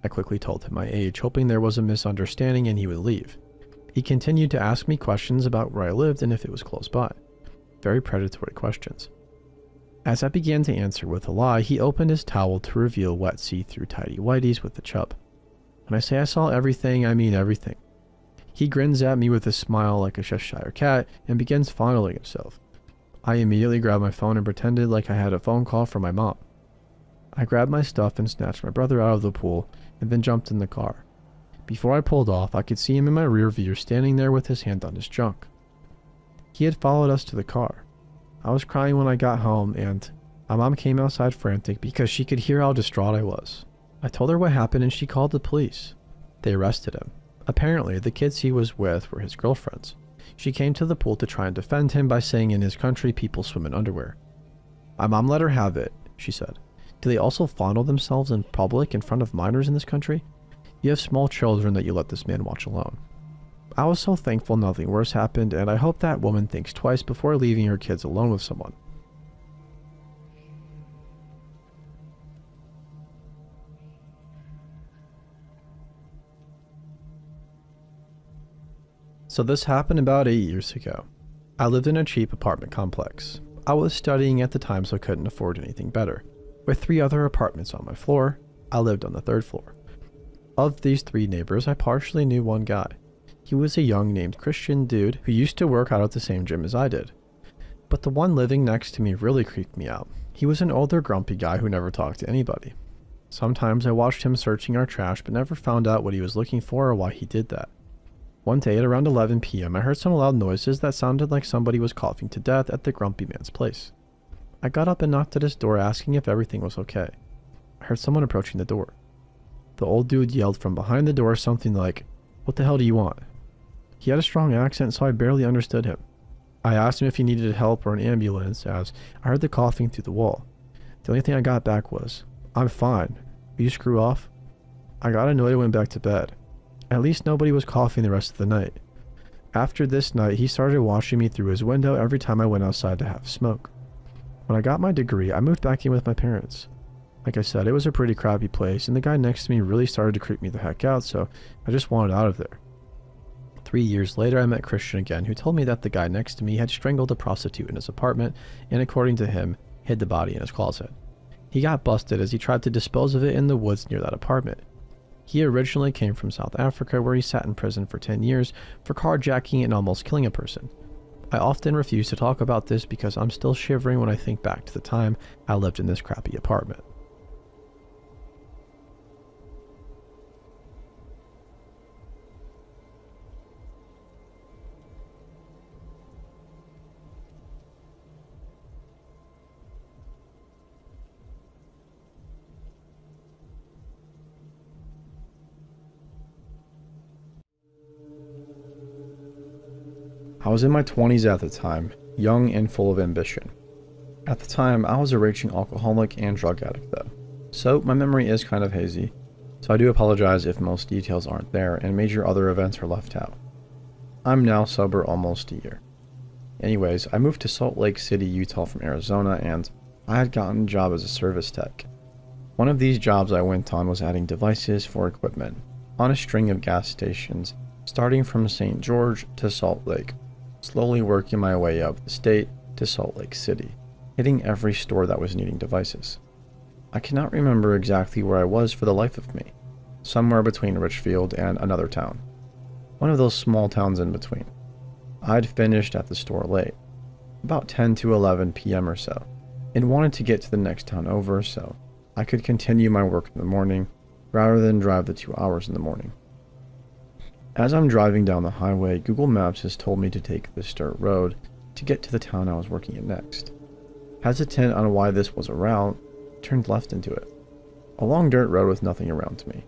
Speaker 1: I quickly told him my age, hoping there was a misunderstanding and he would leave. He continued to ask me questions about where I lived and if it was close by. Very predatory questions. As I began to answer with a lie, he opened his towel to reveal wet see-through tidy whities with the chub. When I say I saw everything, I mean everything. He grins at me with a smile like a Cheshire cat and begins fondling himself. I immediately grabbed my phone and pretended like I had a phone call from my mom. I grabbed my stuff and snatched my brother out of the pool and then jumped in the car. Before I pulled off, I could see him in my rear view standing there with his hand on his junk. He had followed us to the car. I was crying when I got home and my mom came outside frantic because she could hear how distraught I was. I told her what happened and she called the police. They arrested him. Apparently, the kids he was with were his girlfriends. She came to the pool to try and defend him by saying in his country people swim in underwear. My mom let her have it, she said. Do they also fondle themselves in public in front of minors in this country? You have small children that you let this man watch alone. I was so thankful nothing worse happened, and I hope that woman thinks twice before leaving her kids alone with someone. So this happened about 8 years ago. I lived in a cheap apartment complex. I was studying at the time, so I couldn't afford anything better. With 3 other apartments on my floor, I lived on the 3rd floor. Of these 3 neighbors, I partially knew one guy. He was a young named Christian dude who used to work out at the same gym as I did. But the one living next to me really creeped me out. He was an older grumpy guy who never talked to anybody. Sometimes I watched him searching our trash but never found out what he was looking for or why he did that. One day at around 11 p.m. I heard some loud noises that sounded like somebody was coughing to death at the grumpy man's place. I got up and knocked at his door asking if everything was okay. I heard someone approaching the door. The old dude yelled from behind the door something like, "What the hell do you want?" He had a strong accent, so I barely understood him. I asked him if he needed help or an ambulance as I heard the coughing through the wall. The only thing I got back was, "I'm fine. Will you screw off?" I got annoyed and went back to bed. At least nobody was coughing the rest of the night. After this night, he started watching me through his window every time I went outside to have a smoke. When I got my degree, I moved back in with my parents. Like I said, it was a pretty crappy place, and the guy next to me really started to creep me the heck out, so I just wanted out of there. 3 years later, I met Christian again, who told me that the guy next to me had strangled a prostitute in his apartment, and according to him, hid the body in his closet. He got busted as he tried to dispose of it in the woods near that apartment. He originally came from South Africa, where he sat in prison for 10 years for carjacking and almost killing a person. I often refuse to talk about this because I'm still shivering when I think back to the time I lived in this crappy apartment. I was in my 20s at the time, young and full of ambition. At the time, I was a raging alcoholic and drug addict though, so my memory is kind of hazy, so I do apologize if most details aren't there and major other events are left out. I'm now sober almost a year. Anyways, I moved to Salt Lake City, Utah from Arizona, and I had gotten a job as a service tech. One of these jobs I went on was adding devices for equipment on a string of gas stations, starting from St. George to Salt Lake, slowly working my way up the state to Salt Lake City, hitting every store that was needing devices. I cannot remember exactly where I was for the life of me, somewhere between Richfield and another town, one of those small towns in between. I'd finished at the store late, about 10 to 11 p.m. or so, and wanted to get to the next town over so I could continue my work in the morning rather than drive the 2 hours in the morning. As I'm driving down the highway, Google Maps has told me to take this dirt road to get to the town I was working in next. Hesitant on why this was a route, turned left into it. A long dirt road with nothing around me.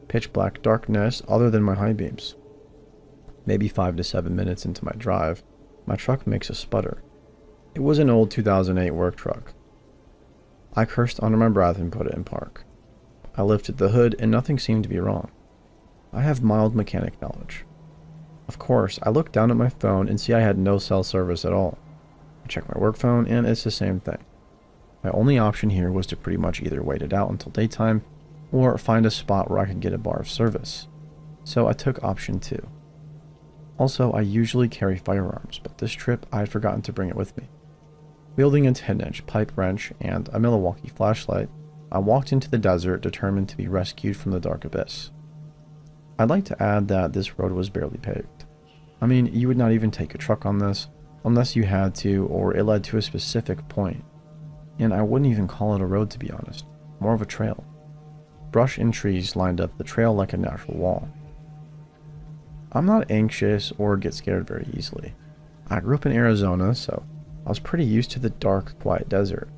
Speaker 1: Pitch black darkness other than my high beams. Maybe 5 to 7 minutes into my drive, my truck makes a sputter. It was an old 2008 work truck. I cursed under my breath and put it in park. I lifted the hood and nothing seemed to be wrong. I have mild mechanic knowledge. Of course, I look down at my phone and see I had no cell service at all. I check my work phone and it's the same thing. My only option here was to pretty much either wait it out until daytime or find a spot where I could get a bar of service. So I took option 2. Also, I usually carry firearms, but this trip I had forgotten to bring it with me. Wielding a 10-inch pipe wrench and a Milwaukee flashlight, I walked into the desert determined to be rescued from the dark abyss. I'd like to add that this road was barely paved. I mean, you would not even take a truck on this unless you had to or it led to a specific point. And I wouldn't even call it a road, to be honest, more of a trail. Brush and trees lined up the trail like a natural wall. I'm not anxious or get scared very easily. I grew up in Arizona, so I was pretty used to the dark, quiet desert.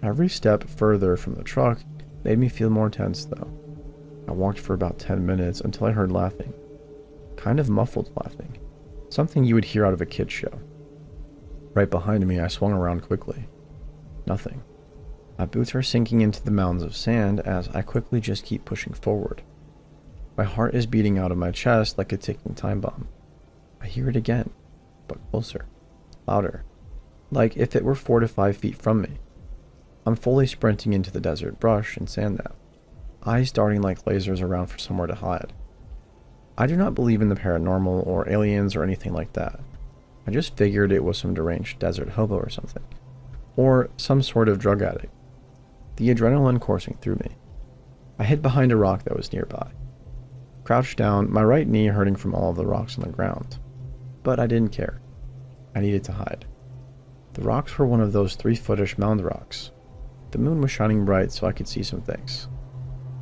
Speaker 1: Every step further from the truck made me feel more tense though. I walked for about 10 minutes until I heard laughing. Kind of muffled laughing. Something you would hear out of a kid's show. Right behind me, I swung around quickly. Nothing. My boots are sinking into the mounds of sand as I quickly just keep pushing forward. My heart is beating out of my chest like a ticking time bomb. I hear it again, but closer, louder, like if it were 4 to 5 feet from me. I'm fully sprinting into the desert brush and sand now, eyes darting like lasers around for somewhere to hide. I do not believe in the paranormal or aliens or anything like that. I just figured it was some deranged desert hobo or something, or some sort of drug addict. The adrenaline coursing through me. I hid behind a rock that was nearby. Crouched down, my right knee hurting from all of the rocks on the ground. But I didn't care. I needed to hide. The rocks were one of those 3-footish mound rocks. The moon was shining bright so I could see some things.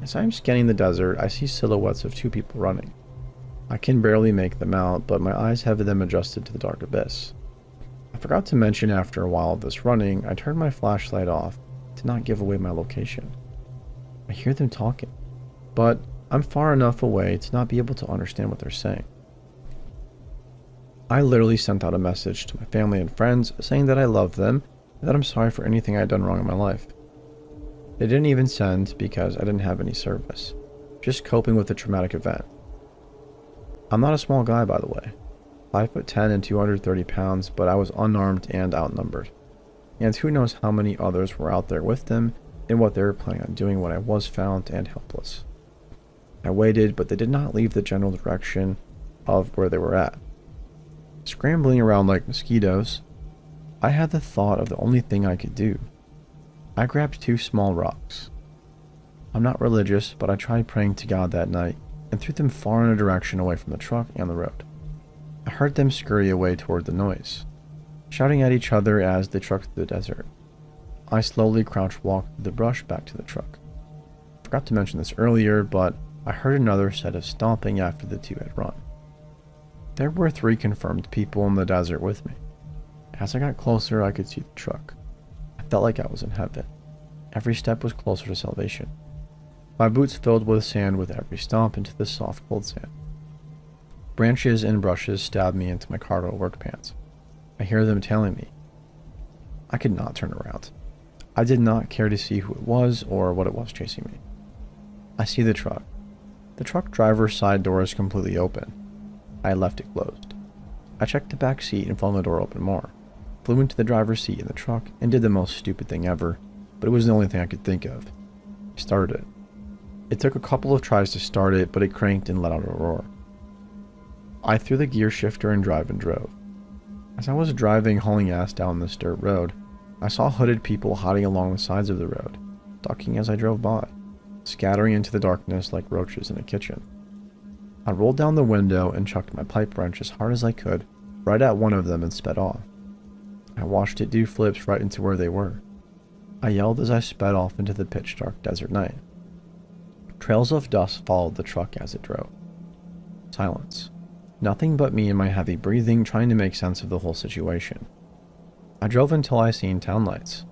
Speaker 1: As I am scanning the desert, I see silhouettes of 2 people running. I can barely make them out, but my eyes have them adjusted to the dark abyss. I forgot to mention after a while of this running, I turned my flashlight off to not give away my location. I hear them talking, but I'm far enough away to not be able to understand what they're saying. I literally sent out a message to my family and friends saying that I love them and that I'm sorry for anything I had done wrong in my life. They didn't even send because I didn't have any service, just coping with the traumatic event. I'm not a small guy, by the way, 5'10" and 230 pounds, but I was unarmed and outnumbered. And who knows how many others were out there with them and what they were planning on doing when I was found and helpless. I waited, but they did not leave the general direction of where they were at. Scrambling around like mosquitoes, I had the thought of the only thing I could do. I grabbed 2 small rocks. I'm not religious, but I tried praying to God that night and threw them far in a direction away from the truck and the road. I heard them scurry away toward the noise, shouting at each other as they trucked through the desert. I slowly crouch walked through the brush back to the truck. I forgot to mention this earlier, but I heard another set of stomping after the 2 had run. There were 3 confirmed people in the desert with me. As I got closer, I could see the truck. I felt like I was in heaven. Every step was closer to salvation. My boots filled with sand with every stomp into the soft, cold sand. Branches and brushes stabbed me into my cargo work pants. I hear them tailing me. I could not turn around. I did not care to see who it was or what it was chasing me. I see the truck. The truck driver's side door is completely open. I left it closed. I checked the back seat and flung the door open more. Flew into the driver's seat in the truck and did the most stupid thing ever, but it was the only thing I could think of. I started it. It took a couple of tries to start it, but it cranked and let out a roar. I threw the gear shifter and drove. As I was driving, hauling ass down this dirt road, I saw hooded people hiding along the sides of the road, ducking as I drove by, scattering into the darkness like roaches in a kitchen. I rolled down the window and chucked my pipe wrench as hard as I could right at one of them and sped off. I watched it do flips right into where they were. I yelled as I sped off into the pitch-dark desert night. Trails of dust followed the truck as it drove. Silence. Nothing but me and my heavy breathing trying to make sense of the whole situation. I drove until I seen town lights.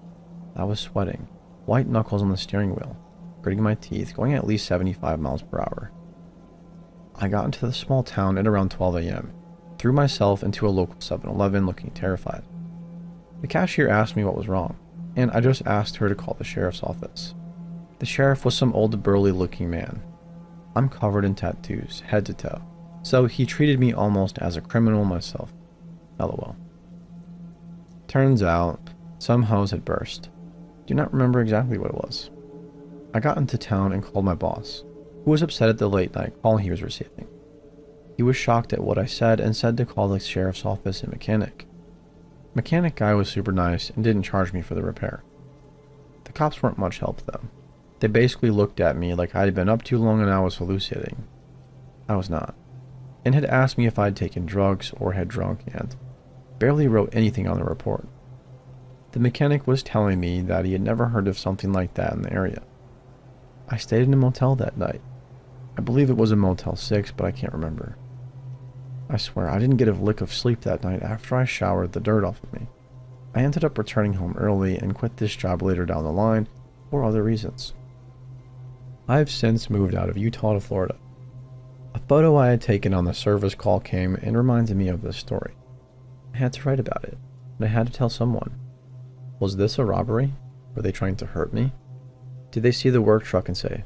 Speaker 1: I was sweating, white knuckles on the steering wheel, gritting my teeth, going at least 75 miles per hour. I got into the small town at around 12 a.m., threw myself into a local 7-Eleven looking terrified. The cashier asked me what was wrong, and I just asked her to call the sheriff's office. The sheriff was some old burly looking man. I'm covered in tattoos, head to toe, So he treated me almost as a criminal myself. LOL. Turns out, some hose had burst. Do not remember exactly what it was. I got into town and called my boss, who was upset at the late night call he was receiving. He was shocked at what I said and said to call the sheriff's office and mechanic. Mechanic guy was super nice and didn't charge me for the repair. The cops weren't much help though. They basically looked at me like I'd been up too long and I was hallucinating. I was not, and had asked me if I'd taken drugs or had drunk and barely wrote anything on the report. The mechanic was telling me that he had never heard of something like that in the area. I stayed in a motel that night. I believe it was a Motel 6, but I can't remember. I swear, I didn't get a lick of sleep that night after I showered the dirt off of me. I ended up returning home early and quit this job later down the line for other reasons. I have since moved out of Utah to Florida. A photo I had taken on the service call came and reminded me of this story. I had to write about it, but I had to tell someone. Was this a robbery? Were they trying to hurt me? Did they see the work truck and say,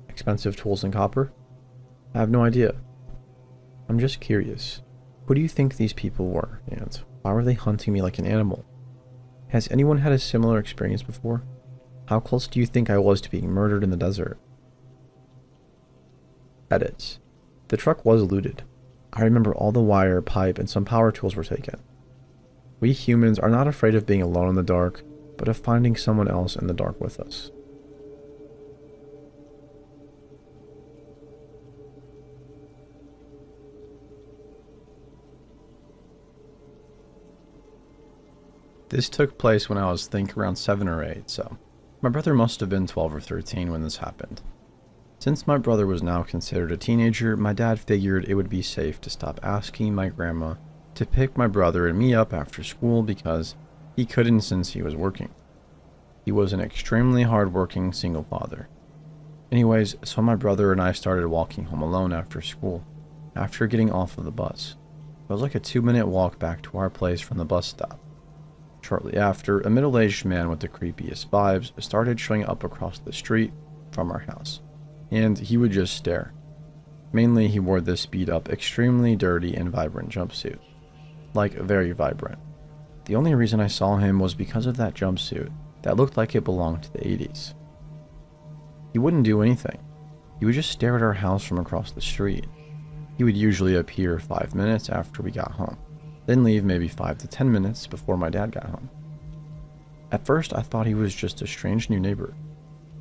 Speaker 1: expensive tools and copper? I have no idea. I'm just curious. Who do you think these people were, and why were they hunting me like an animal? Has anyone had a similar experience before? How close do you think I was to being murdered in the desert? Edits. The truck was looted. I remember all the wire, pipe, and some power tools were taken. We humans are not afraid of being alone in the dark, but of finding someone else in the dark with us. This took place when I was around 7 or 8, so my brother must have been 12 or 13 when this happened. Since my brother was now considered a teenager, my dad figured it would be safe to stop asking my grandma to pick my brother and me up after school because he couldn't since he was working. He was an extremely hard-working single father. Anyways, so my brother and I started walking home alone after school, after getting off of the bus. It was like a 2-minute walk back to our place from the bus stop. Shortly after, a middle-aged man with the creepiest vibes started showing up across the street from our house, and he would just stare. Mainly, he wore this beat-up, extremely dirty and vibrant jumpsuit. Like, very vibrant. The only reason I saw him was because of that jumpsuit that looked like it belonged to the 80s. He wouldn't do anything. He would just stare at our house from across the street. He would usually appear 5 minutes after we got home, then leave maybe 5 to 10 minutes before my dad got home. At first, I thought he was just a strange new neighbor.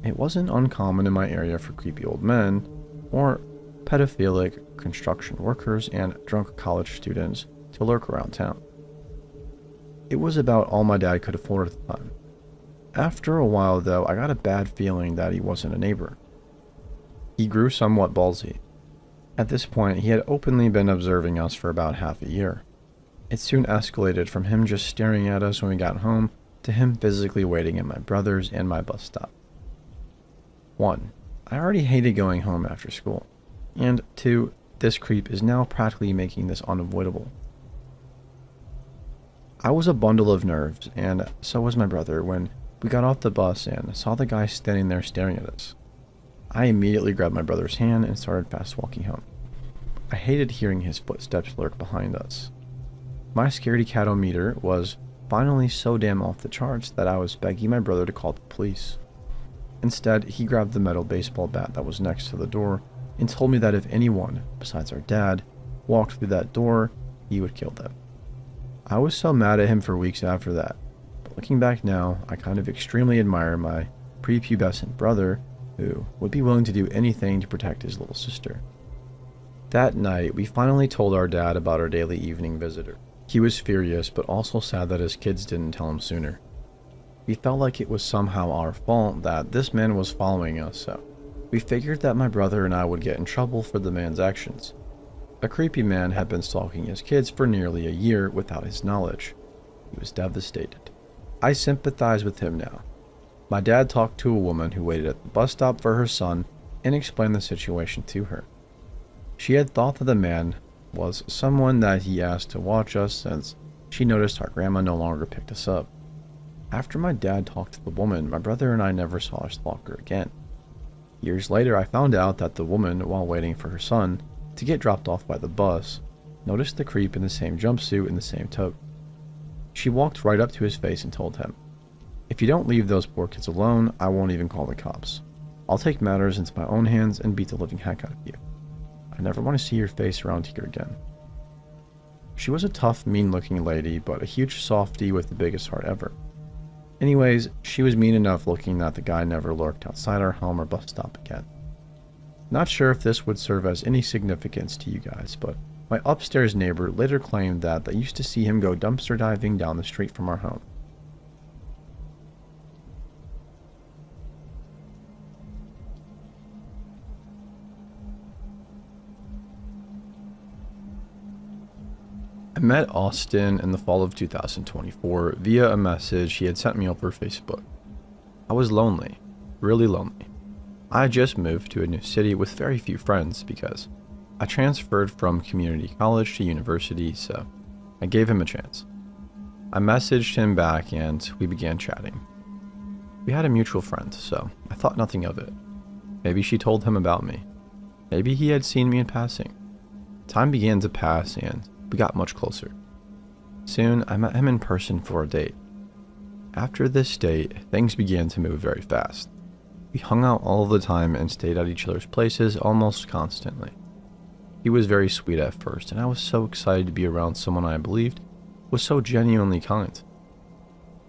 Speaker 1: It wasn't uncommon in my area for creepy old men, or pedophilic construction workers and drunk college students to lurk around town. It was about all my dad could afford at the time. After a while, though, I got a bad feeling that he wasn't a neighbor. He grew somewhat ballsy. At this point, he had openly been observing us for about half a year. It soon escalated from him just staring at us when we got home to him physically waiting at my brother's and my bus stop. 1. I already hated going home after school. And 2. This creep is now practically making this unavoidable. I was a bundle of nerves, and so was my brother when we got off the bus and saw the guy standing there staring at us. I immediately grabbed my brother's hand and started fast walking home. I hated hearing his footsteps lurk behind us. My scaredy-cat-o-meter was finally so damn off the charts that I was begging my brother to call the police. Instead, he grabbed the metal baseball bat that was next to the door and told me that if anyone, besides our dad, walked through that door, he would kill them. I was so mad at him for weeks after that, but looking back now, I kind of extremely admire my prepubescent brother who would be willing to do anything to protect his little sister. That night, we finally told our dad about our daily evening visitor. He was furious, but also sad that his kids didn't tell him sooner. We felt like it was somehow our fault that this man was following us, so we figured that my brother and I would get in trouble for the man's actions. A creepy man had been stalking his kids for nearly a year without his knowledge. He was devastated. I sympathize with him now. My dad talked to a woman who waited at the bus stop for her son and explained the situation to her. She had thought that the man was someone that he asked to watch us since she noticed our grandma no longer picked us up. After my dad talked to the woman, my brother and I never saw our stalker again. Years later, I found out that the woman, while waiting for her son, to get dropped off by the bus, noticed the creep in the same jumpsuit and the same toque. She walked right up to his face and told him, "If you don't leave those poor kids alone, I won't even call the cops. I'll take matters into my own hands and beat the living heck out of you. I never want to see your face around here again." She was a tough, mean-looking lady, but a huge softie with the biggest heart ever. Anyways, she was mean enough looking that the guy never lurked outside our home or bus stop again. Not sure if this would serve as any significance to you guys, but my upstairs neighbor later claimed that they used to see him go dumpster diving down the street from our home. I met Austin in the fall of 2024 via a message he had sent me over Facebook. I was lonely, really lonely. I had just moved to a new city with very few friends because I transferred from community college to university, so I gave him a chance. I messaged him back and we began chatting. We had a mutual friend, so I thought nothing of it. Maybe she told him about me. Maybe he had seen me in passing. Time began to pass and we got much closer. Soon, I met him in person for a date. After this date, things began to move very fast. We hung out all the time and stayed at each other's places almost constantly. He was very sweet at first, and I was so excited to be around someone I believed was so genuinely kind.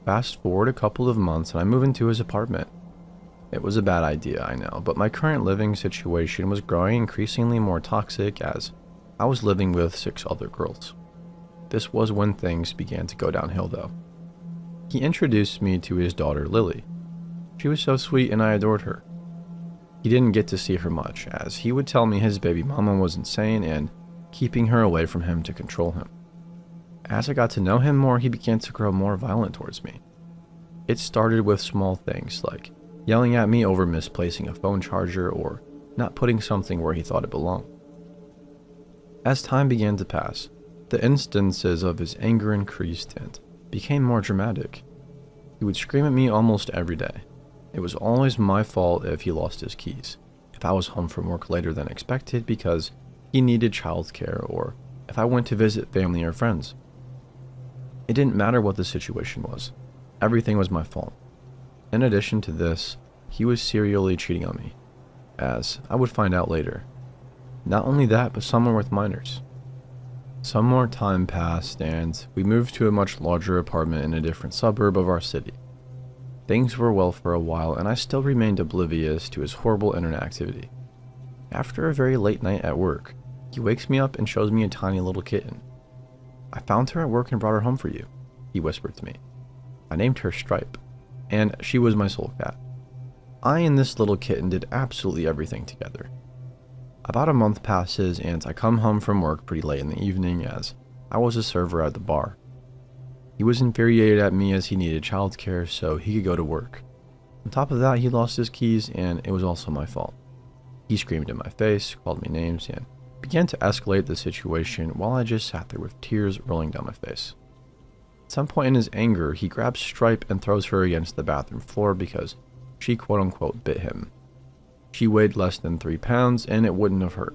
Speaker 1: Fast forward a couple of months and I moved into his apartment. It was a bad idea, I know, but my current living situation was growing increasingly more toxic as I was living with 6 other girls. This was when things began to go downhill though. He introduced me to his daughter Lily. She was so sweet and I adored her. He didn't get to see her much as he would tell me his baby mama was insane and keeping her away from him to control him. As I got to know him more, he began to grow more violent towards me. It started with small things like yelling at me over misplacing a phone charger or not putting something where he thought it belonged. As time began to pass, the instances of his anger increased and became more dramatic. He would scream at me almost every day. It was always my fault if he lost his keys, if I was home from work later than expected because he needed childcare, or if I went to visit family or friends. It didn't matter what the situation was. Everything was my fault. In addition to this, he was serially cheating on me, as I would find out later. Not only that, but some were with minors. Some more time passed and we moved to a much larger apartment in a different suburb of our city. Things were well for a while and I still remained oblivious to his horrible internet activity. After a very late night at work, he wakes me up and shows me a tiny little kitten. "I found her at work and brought her home for you," he whispered to me. I named her Stripe, and she was my soul cat. I and this little kitten did absolutely everything together. About a month passes and I come home from work pretty late in the evening as I was a server at the bar. He was infuriated at me as he needed childcare so he could go to work. On top of that, he lost his keys and it was also my fault. He screamed in my face, called me names, and began to escalate the situation while I just sat there with tears rolling down my face. At some point in his anger, he grabs Stripe and throws her against the bathroom floor because she quote-unquote bit him. She weighed less than 3 pounds and it wouldn't have hurt.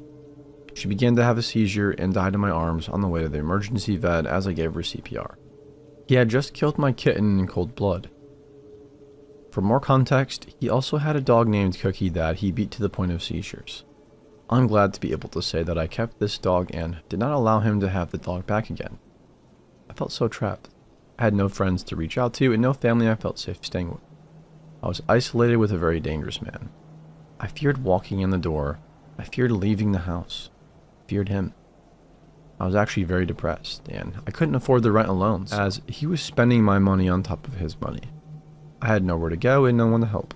Speaker 1: She began to have a seizure and died in my arms on the way to the emergency vet as I gave her CPR. He had just killed my kitten in cold blood. For more context, he also had a dog named Cookie that he beat to the point of seizures. I'm glad to be able to say that I kept this dog and did not allow him to have the dog back again. I felt so trapped. I had no friends to reach out to and no family I felt safe staying with. I was isolated with a very dangerous man. I feared walking in the door. I feared leaving the house. I feared him. I was actually very depressed, and I couldn't afford the rent alone, as he was spending my money on top of his money. I had nowhere to go and no one to help.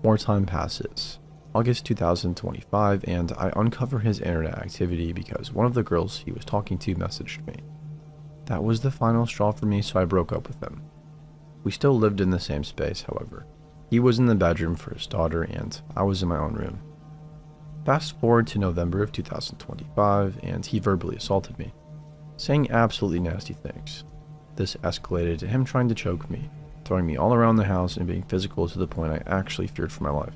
Speaker 1: More time passes. August 2025, and I uncover his internet activity because one of the girls he was talking to messaged me. That was the final straw for me, so I broke up with him. We still lived in the same space, however. He was in the bedroom for his daughter, and I was in my own room. Fast forward to November of 2025, and he verbally assaulted me, saying absolutely nasty things. This escalated to him trying to choke me, throwing me all around the house, and being physical to the point I actually feared for my life.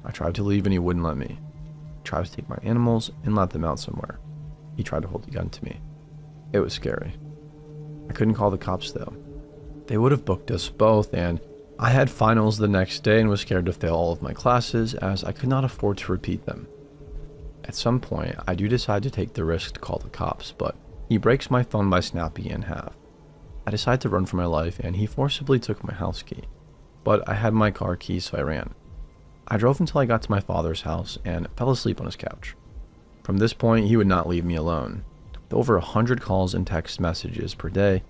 Speaker 1: I tried to leave and he wouldn't let me. He tried to take my animals and let them out somewhere. He tried to hold a gun to me. It was scary. I couldn't call the cops though. They would have booked us both, and I had finals the next day and was scared to fail all of my classes as I could not afford to repeat them. At some point, I do decide to take the risk to call the cops, but he breaks my phone by snapping it in half. I decide to run for my life, and he forcibly took my house key. But I had my car key, so I ran. I drove until I got to my father's house and fell asleep on his couch. From this point, he would not leave me alone. With over 100 calls and text messages per day,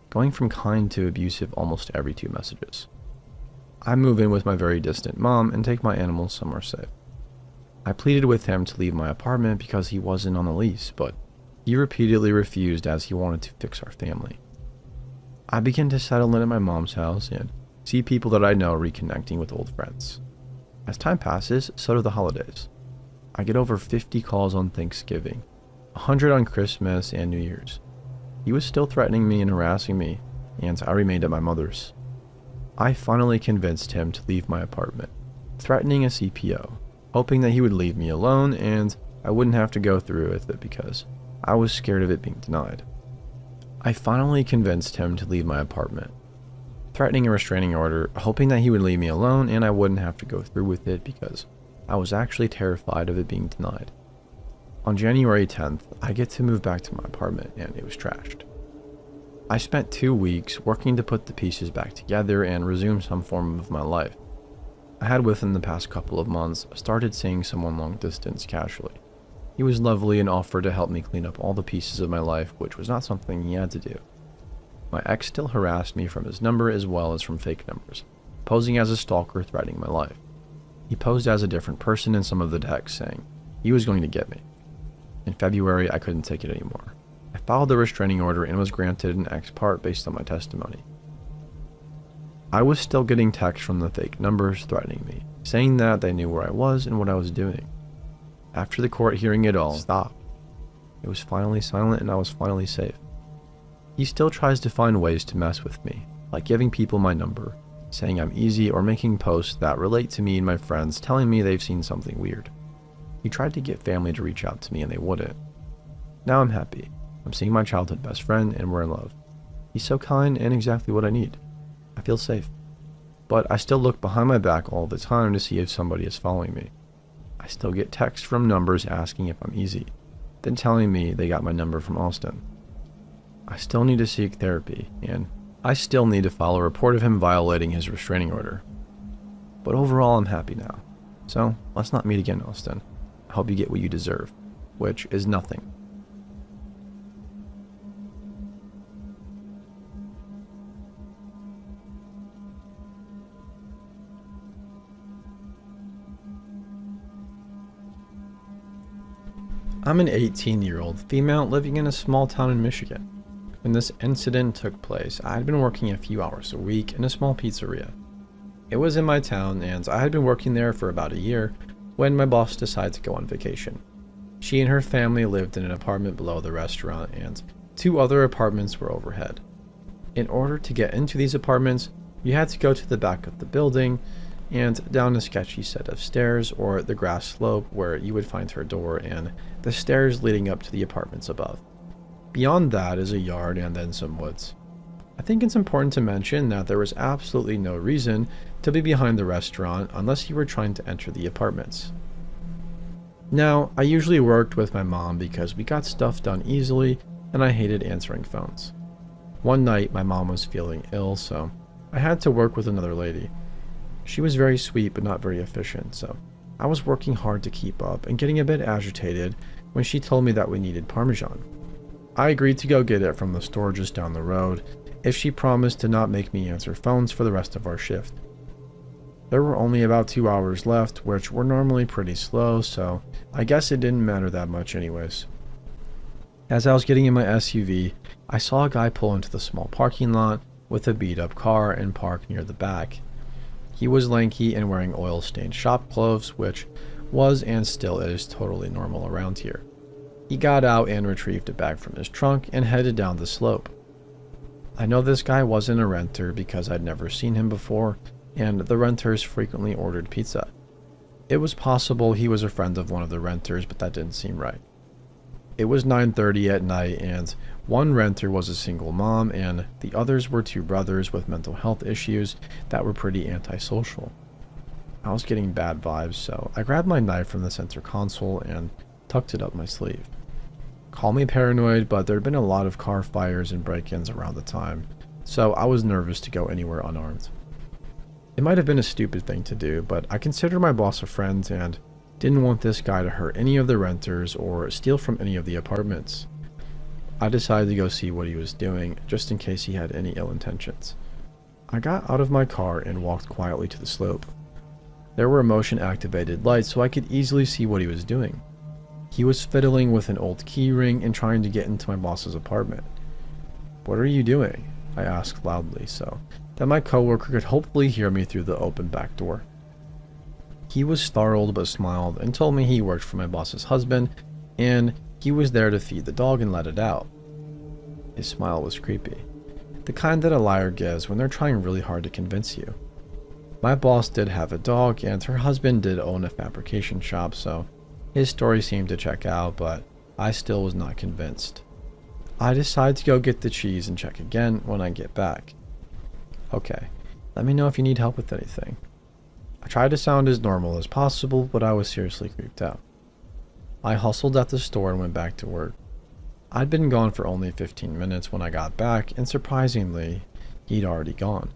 Speaker 1: going from kind to abusive almost every 2 messages. I move in with my very distant mom and take my animals somewhere safe. I pleaded with him to leave my apartment because he wasn't on the lease, but he repeatedly refused as he wanted to fix our family. I begin to settle in at my mom's house and see people that I know reconnecting with old friends. As time passes, so do the holidays. I get over 50 calls on Thanksgiving, 100 on Christmas and New Year's. He was still threatening me and harassing me, and I remained at my mother's. I finally convinced him to leave my apartment, threatening a CPO, hoping that he would leave me alone and I wouldn't have to go through with it because I was scared of it being denied. I finally convinced him to leave my apartment, threatening a restraining order, hoping that he would leave me alone and I wouldn't have to go through with it because I was actually terrified of it being denied. On January 10th, I get to move back to my apartment and it was trashed. I spent 2 weeks working to put the pieces back together and resume some form of my life. I had within the past couple of months started seeing someone long distance casually. He was lovely and offered to help me clean up all the pieces of my life, which was not something he had to do. My ex still harassed me from his number as well as from fake numbers, posing as a stalker threatening my life. He posed as a different person in some of the texts saying he was going to get me. In February, I couldn't take it anymore. I filed the restraining order and was granted an ex parte based on my testimony. I was still getting texts from the fake numbers threatening me, saying that they knew where I was and what I was doing. After the court hearing it all stopped, it was finally silent and I was finally safe. He still tries to find ways to mess with me, like giving people my number, saying I'm easy, or making posts that relate to me and my friends telling me they've seen something weird. He tried to get family to reach out to me and they wouldn't. Now I'm happy. I'm seeing my childhood best friend and we're in love. He's so kind and exactly what I need. I feel safe. But I still look behind my back all the time to see if somebody is following me. I still get texts from numbers asking if I'm easy, then telling me they got my number from Austin. I still need to seek therapy, and I still need to file a report of him violating his restraining order. But overall, I'm happy now. So, let's not meet again, Austin. I hope you get what you deserve, which is nothing. I'm an 18-year-old female living in a small town in Michigan. When this incident took place, I had been working a few hours a week in a small pizzeria. It was in my town, and I had been working there for about a year when my boss decided to go on vacation. She and her family lived in an apartment below the restaurant, and 2 other apartments were overhead. In order to get into these apartments, you had to go to the back of the building and down a sketchy set of stairs or the grass slope where you would find her door and the stairs leading up to the apartments above. Beyond that is a yard and then some woods. I think it's important to mention that there was absolutely no reason to be behind the restaurant unless you were trying to enter the apartments. Now, I usually worked with my mom because we got stuff done easily and I hated answering phones. One night my mom was feeling ill, so I had to work with another lady. She was very sweet but not very efficient, so I was working hard to keep up and getting a bit agitated when she told me that we needed Parmesan. I agreed to go get it from the store just down the road if she promised to not make me answer phones for the rest of our shift. There were only about 2 hours left, which were normally pretty slow, so I guess it didn't matter that much anyways. As I was getting in my SUV, I saw a guy pull into the small parking lot with a beat-up car and park near the back. He was lanky and wearing oil-stained shop clothes, which was and still is totally normal around here. He got out and retrieved a bag from his trunk and headed down the slope. I know this guy wasn't a renter because I'd never seen him before, and the renters frequently ordered pizza. It was possible he was a friend of one of the renters, but that didn't seem right. It was 9:30 at night, and one renter was a single mom, and the others were two brothers with mental health issues that were pretty antisocial. I was getting bad vibes, so I grabbed my knife from the center console and tucked it up my sleeve. Call me paranoid, but there'd been a lot of car fires and break-ins around the time, so I was nervous to go anywhere unarmed. It might have been a stupid thing to do, but I consider my boss a friend and didn't want this guy to hurt any of the renters or steal from any of the apartments. I decided to go see what he was doing, just in case he had any ill intentions. I got out of my car and walked quietly to the slope. There were motion-activated lights, so I could easily see what he was doing. He was fiddling with an old key ring and trying to get into my boss's apartment. "What are you doing?" I asked loudly, so that my coworker could hopefully hear me through the open back door. He was startled but smiled and told me he worked for my boss's husband and he was there to feed the dog and let it out. His smile was creepy, the kind that a liar gives when they're trying really hard to convince you. My boss did have a dog and her husband did own a fabrication shop, so his story seemed to check out, but I still was not convinced. I decided to go get the cheese and check again when I get back. "Okay, let me know if you need help with anything." I tried to sound as normal as possible, but I was seriously creeped out. I hustled at the store and went back to work. I'd been gone for only 15 minutes when I got back, and surprisingly, he'd already gone.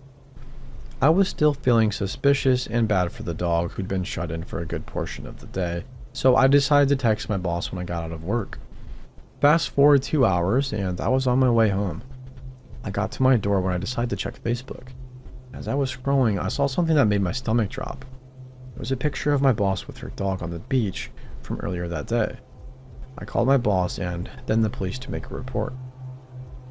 Speaker 1: I was still feeling suspicious and bad for the dog who'd been shut in for a good portion of the day, so I decided to text my boss when I got out of work. Fast forward 2 hours, and I was on my way home. I got to my door when I decided to check Facebook. As I was scrolling, I saw something that made my stomach drop. It was a picture of my boss with her dog on the beach from earlier that day. I called my boss and then the police to make a report.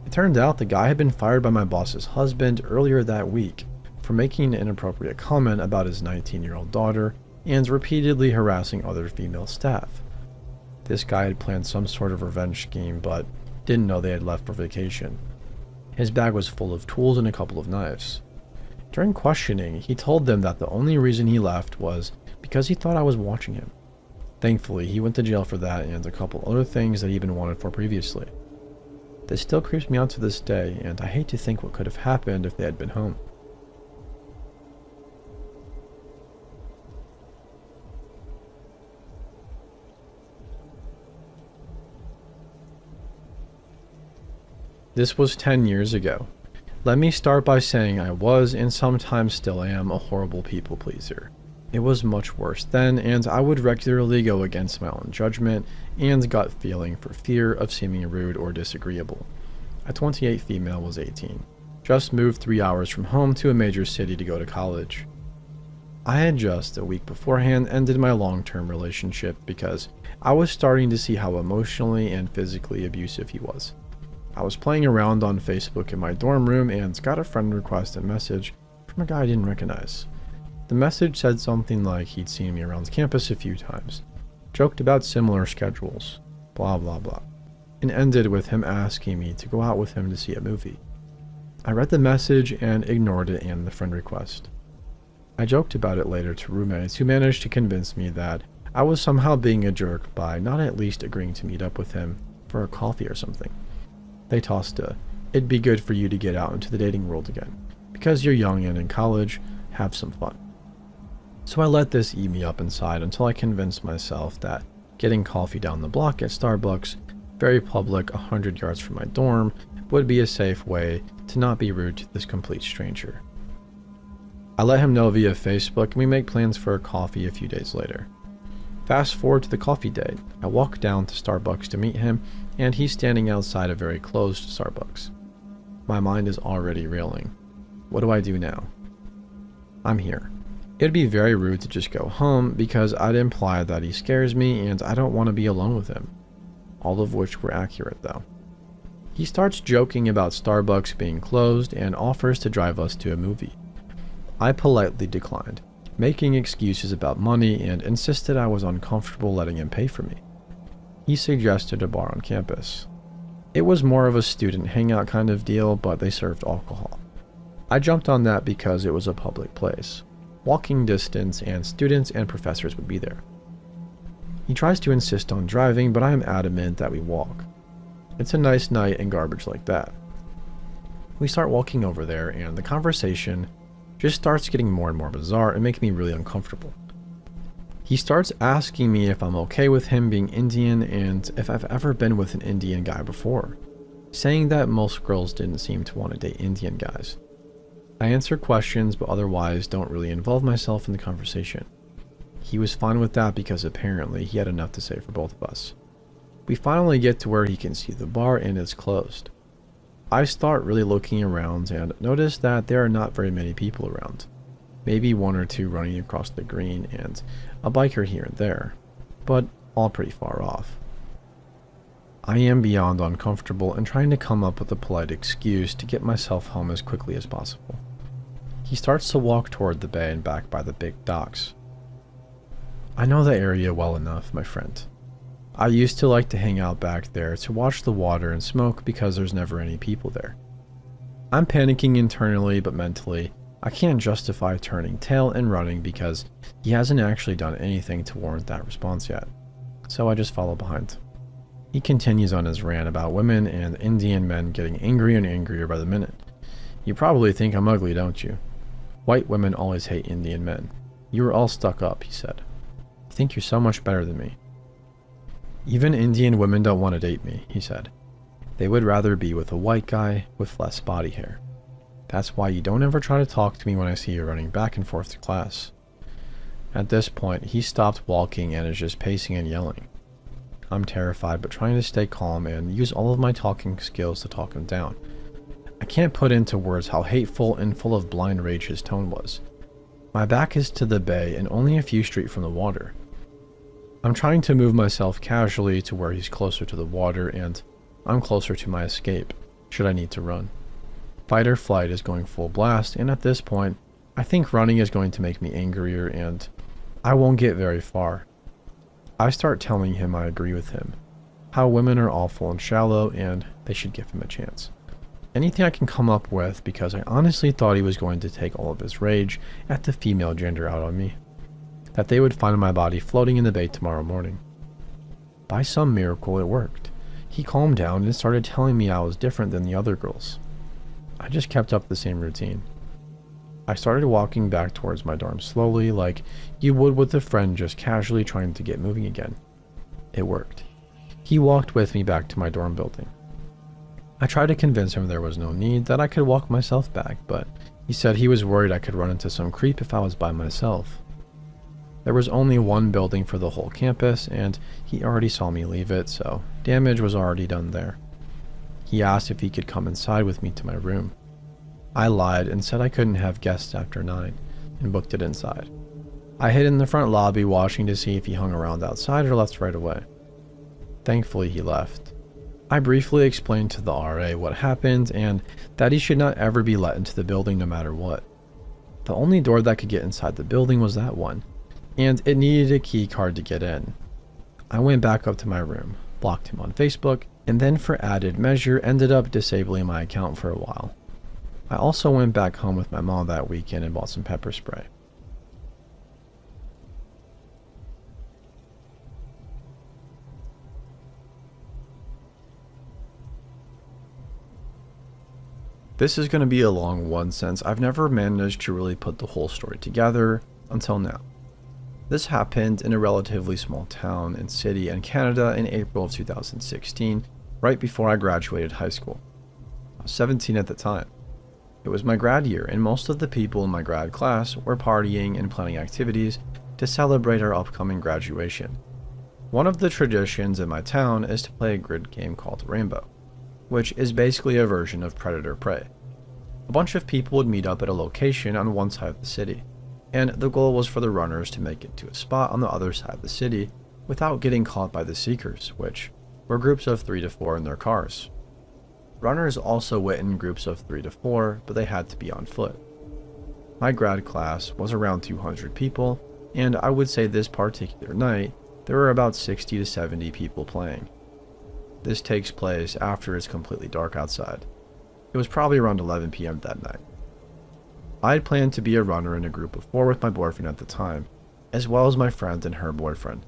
Speaker 1: It turned out the guy had been fired by my boss's husband earlier that week for making an inappropriate comment about his 19-year-old daughter and repeatedly harassing other female staff. This guy had planned some sort of revenge scheme, but didn't know they had left for vacation. His bag was full of tools and a couple of knives. During questioning, he told them that the only reason he left was because he thought I was watching him. Thankfully, he went to jail for that and a couple other things that he'd been wanted for previously. This still creeps me out to this day, and I hate to think what could have happened if they had been home. This was 10 years ago. Let me start by saying I was, and sometimes still am, a horrible people pleaser. It was much worse then, and I would regularly go against my own judgment and gut feeling for fear of seeming rude or disagreeable. A 28 female was 18. Just moved 3 hours from home to a major city to go to college. I had just, a week beforehand, ended my long-term relationship because I was starting to see how emotionally and physically abusive he was. I was playing around on Facebook in my dorm room and got a friend request and message from a guy I didn't recognize. The message said something like he'd seen me around campus a few times, joked about similar schedules, blah blah blah, and ended with him asking me to go out with him to see a movie. I read the message and ignored it and the friend request. I joked about it later to roommates who managed to convince me that I was somehow being a jerk by not at least agreeing to meet up with him for a coffee or something. They tossed "It'd be good for you to get out into the dating world again. Because you're young and in college, have some fun." So I let this eat me up inside until I convinced myself that getting coffee down the block at Starbucks, very public 100 yards from my dorm, would be a safe way to not be rude to this complete stranger. I let him know via Facebook and we make plans for a coffee a few days later. Fast forward to the coffee date. I walk down to Starbucks to meet him, and he's standing outside a very closed Starbucks. My mind is already reeling. What do I do now? I'm here. It'd be very rude to just go home because I'd imply that he scares me and I don't want to be alone with him. All of which were accurate though. He starts joking about Starbucks being closed and offers to drive us to a movie. I politely declined, making excuses about money and insisted I was uncomfortable letting him pay for me. He suggested a bar on campus. It was more of a student hangout kind of deal, but they served alcohol. I jumped on that because it was a public place. walking distance, and students and professors would be there. He tries to insist on driving, but I am adamant that we walk. It's a nice night and garbage like that. We start walking over there, and the conversation just starts getting more and more bizarre and making me really uncomfortable. He starts asking me if I'm okay with him being Indian and if I've ever been with an Indian guy before, saying that most girls didn't seem to want to date Indian guys. I answer questions, but otherwise don't really involve myself in the conversation. He was fine with that because apparently he had enough to say for both of us. We finally get to where he can see the bar and it's closed. I start really looking around and notice that there are not very many people around. Maybe one or two running across the green and a biker here and there, but all pretty far off. I am beyond uncomfortable and trying to come up with a polite excuse to get myself home as quickly as possible. He starts to walk toward the bay and back by the big docks. I know the area well enough, my friend. I used to like to hang out back there to watch the water and smoke because there's never any people there. I'm panicking internally, but mentally, I can't justify turning tail and running because he hasn't actually done anything to warrant that response yet. So I just follow behind. He continues on his rant about women and Indian men getting angrier and angrier by the minute. You probably think I'm ugly, don't you? White women always hate Indian men. You are all stuck up, he said. You think you're so much better than me. Even Indian women don't want to date me, he said. They would rather be with a white guy with less body hair. That's why you don't ever try to talk to me when I see you running back and forth to class. At this point, he stopped walking and is just pacing and yelling. I'm terrified but trying to stay calm and use all of my talking skills to talk him down. I can't put into words how hateful and full of blind rage his tone was. My back is to the bay and only a few feet from the water. I'm trying to move myself casually to where he's closer to the water and I'm closer to my escape, should I need to run. Fight or flight is going full blast, and at this point, I think running is going to make me angrier and I won't get very far. I start telling him I agree with him, how women are awful and shallow and they should give him a chance. Anything I can come up with because I honestly thought he was going to take all of his rage at the female gender out on me. That they would find my body floating in the bay tomorrow morning. By some miracle, it worked. He calmed down and started telling me I was different than the other girls. I just kept up the same routine. I started walking back towards my dorm slowly, like you would with a friend just casually trying to get moving again. It worked. He walked with me back to my dorm building. I tried to convince him there was no need, that I could walk myself back, but he said he was worried I could run into some creep if I was by myself. There was only one building for the whole campus, and he already saw me leave it, so damage was already done there. He asked if he could come inside with me to my room. I lied and said I couldn't have guests after 9, and booked it inside. I hid in the front lobby watching to see if he hung around outside or left right away. Thankfully, he left. I briefly explained to the RA what happened and that he should not ever be let into the building no matter what. The only door that could get inside the building was that one, and it needed a key card to get in. I went back up to my room, blocked him on Facebook, and then for added measure ended up disabling my account for a while. I also went back home with my mom that weekend and bought some pepper spray. This is going to be a long one since I've never managed to really put the whole story together until now. This happened in a relatively small town and city in Canada in April of 2016, right before I graduated high school. I was 17 at the time. It was my grad year, and most of the people in my grad class were partying and planning activities to celebrate our upcoming graduation. One of the traditions in my town is to play a grid game called Rainbow, which is basically a version of Predator-Prey. A bunch of people would meet up at a location on one side of the city, and the goal was for the runners to make it to a spot on the other side of the city without getting caught by the seekers, which were groups of 3 to 4 in their cars. Runners also went in groups of 3 to 4, but they had to be on foot. My grad class was around 200 people, and I would say this particular night, there were about 60 to 70 people playing. This takes place after it's completely dark outside. It was probably around 11 p.m. that night. I had planned to be a runner in a group of 4 with my boyfriend at the time, as well as my friend and her boyfriend.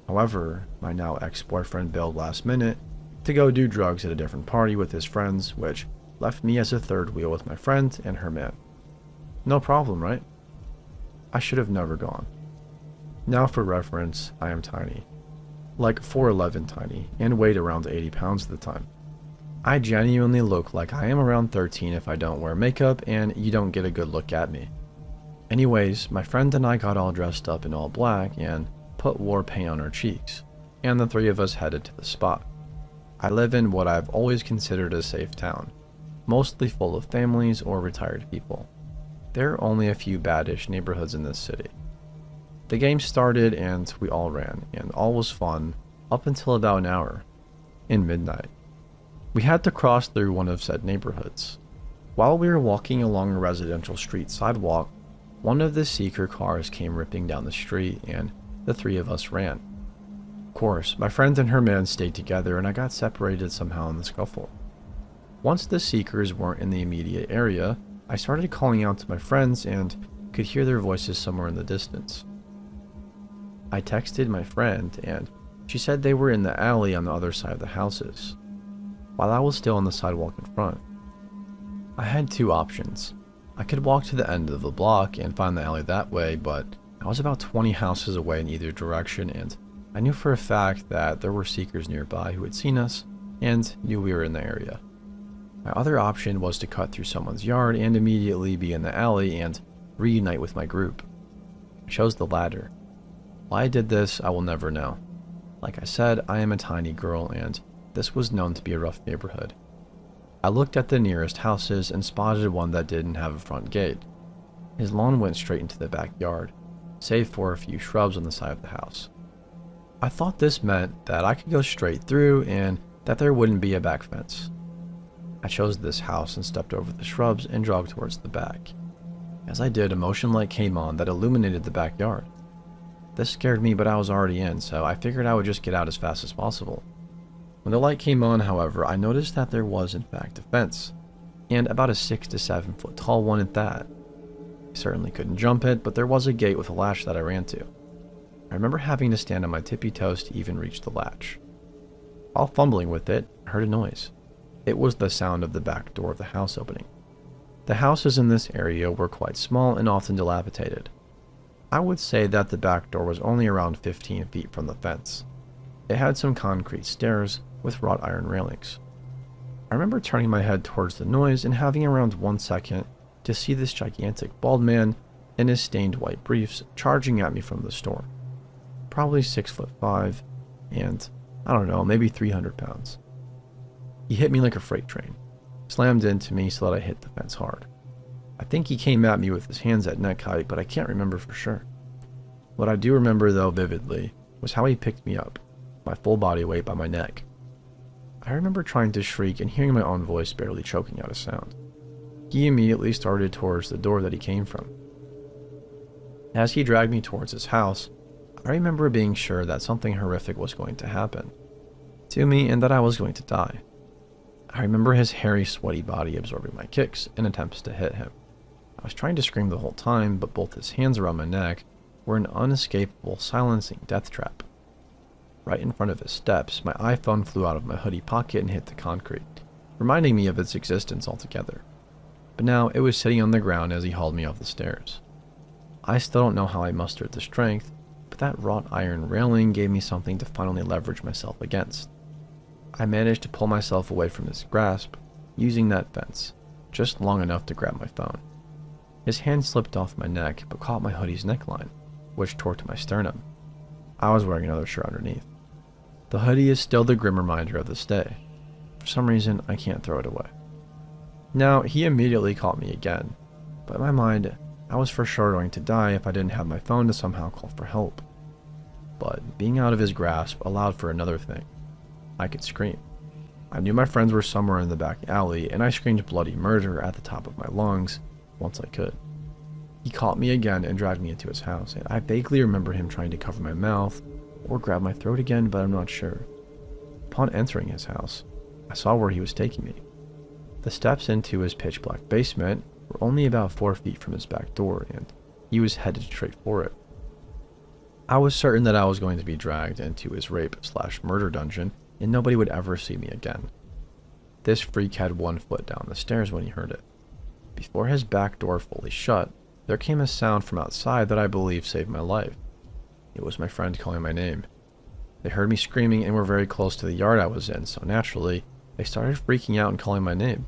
Speaker 1: However, my now ex-boyfriend bailed last minute to go do drugs at a different party with his friends, which left me as a third wheel with my friend and her man. No problem, right? I should have never gone. Now for reference, I am tiny. Like 4'11" tiny, and weighed around 80 pounds at the time. I genuinely look like I am around 13 if I don't wear makeup and you don't get a good look at me. Anyways, my friend and I got all dressed up in all black and put war paint on our cheeks, and the 3 of us headed to the spot. I live in what I've always considered a safe town, mostly full of families or retired people. There are only a few bad-ish neighborhoods in this city. The game started and we all ran, and all was fun up until about an hour, in midnight. We had to cross through one of said neighborhoods. While we were walking along a residential street sidewalk, one of the seeker cars came ripping down the street and the 3 of us ran. Of course, my friend and her man stayed together and I got separated somehow in the scuffle. Once the seekers weren't in the immediate area, I started calling out to my friends and could hear their voices somewhere in the distance. I texted my friend and she said they were in the alley on the other side of the houses, while I was still on the sidewalk in front. I had 2 options. I could walk to the end of the block and find the alley that way, but I was about 20 houses away in either direction and I knew for a fact that there were seekers nearby who had seen us and knew we were in the area. My other option was to cut through someone's yard and immediately be in the alley and reunite with my group. I chose the latter. Why I did this, I will never know. Like I said, I am a tiny girl and this was known to be a rough neighborhood. I looked at the nearest houses and spotted one that didn't have a front gate. His lawn went straight into the backyard, save for a few shrubs on the side of the house. I thought this meant that I could go straight through and that there wouldn't be a back fence. I chose this house and stepped over the shrubs and jogged towards the back. As I did, a motion light came on that illuminated the backyard. This scared me, but I was already in, so I figured I would just get out as fast as possible. When the light came on, however, I noticed that there was in fact a fence, and about a 6 to 7 foot tall one at that. I certainly couldn't jump it, but there was a gate with a latch that I ran to. I remember having to stand on my tippy toes to even reach the latch. While fumbling with it, I heard a noise. It was the sound of the back door of the house opening. The houses in this area were quite small and often dilapidated. I would say that the back door was only around 15 feet from the fence. It had some concrete stairs with wrought iron railings. I remember turning my head towards the noise and having around 1 second to see this gigantic bald man in his stained white briefs charging at me from the store. Probably 6'5" and, I don't know, maybe 300 pounds. He hit me like a freight train, slammed into me so that I hit the fence hard. I think he came at me with his hands at neck height, but I can't remember for sure. What I do remember though vividly was how he picked me up, my full body weight by my neck. I remember trying to shriek and hearing my own voice barely choking out a sound. He immediately started towards the door that he came from. As he dragged me towards his house, I remember being sure that something horrific was going to happen to me and that I was going to die. I remember his hairy, sweaty body absorbing my kicks in attempts to hit him. I was trying to scream the whole time, but both his hands around my neck were an unescapable, silencing death trap. Right in front of his steps, my iPhone flew out of my hoodie pocket and hit the concrete, reminding me of its existence altogether. But now it was sitting on the ground as he hauled me off the stairs. I still don't know how I mustered the strength, but that wrought iron railing gave me something to finally leverage myself against. I managed to pull myself away from his grasp, using that fence, just long enough to grab my phone. His hand slipped off my neck, but caught my hoodie's neckline, which tore to my sternum. I was wearing another shirt underneath. The hoodie is still the grim reminder of this day. For some reason, I can't throw it away. Now, he immediately caught me again, but in my mind, I was for sure going to die if I didn't have my phone to somehow call for help. But being out of his grasp allowed for another thing. I could scream. I knew my friends were somewhere in the back alley, and I screamed bloody murder at the top of my lungs once I could. He caught me again and dragged me into his house, and I vaguely remember him trying to cover my mouth or grab my throat again, but I'm not sure. Upon entering his house, I saw where he was taking me. The steps into his pitch-black basement were only about 4 feet from his back door, and he was headed straight for it. I was certain that I was going to be dragged into his rape/murder dungeon, and nobody would ever see me again. This freak had 1 foot down the stairs when he heard it. Before his back door fully shut, there came a sound from outside that I believe saved my life. It was my friend calling my name. They heard me screaming and were very close to the yard I was in, so naturally, they started freaking out and calling my name.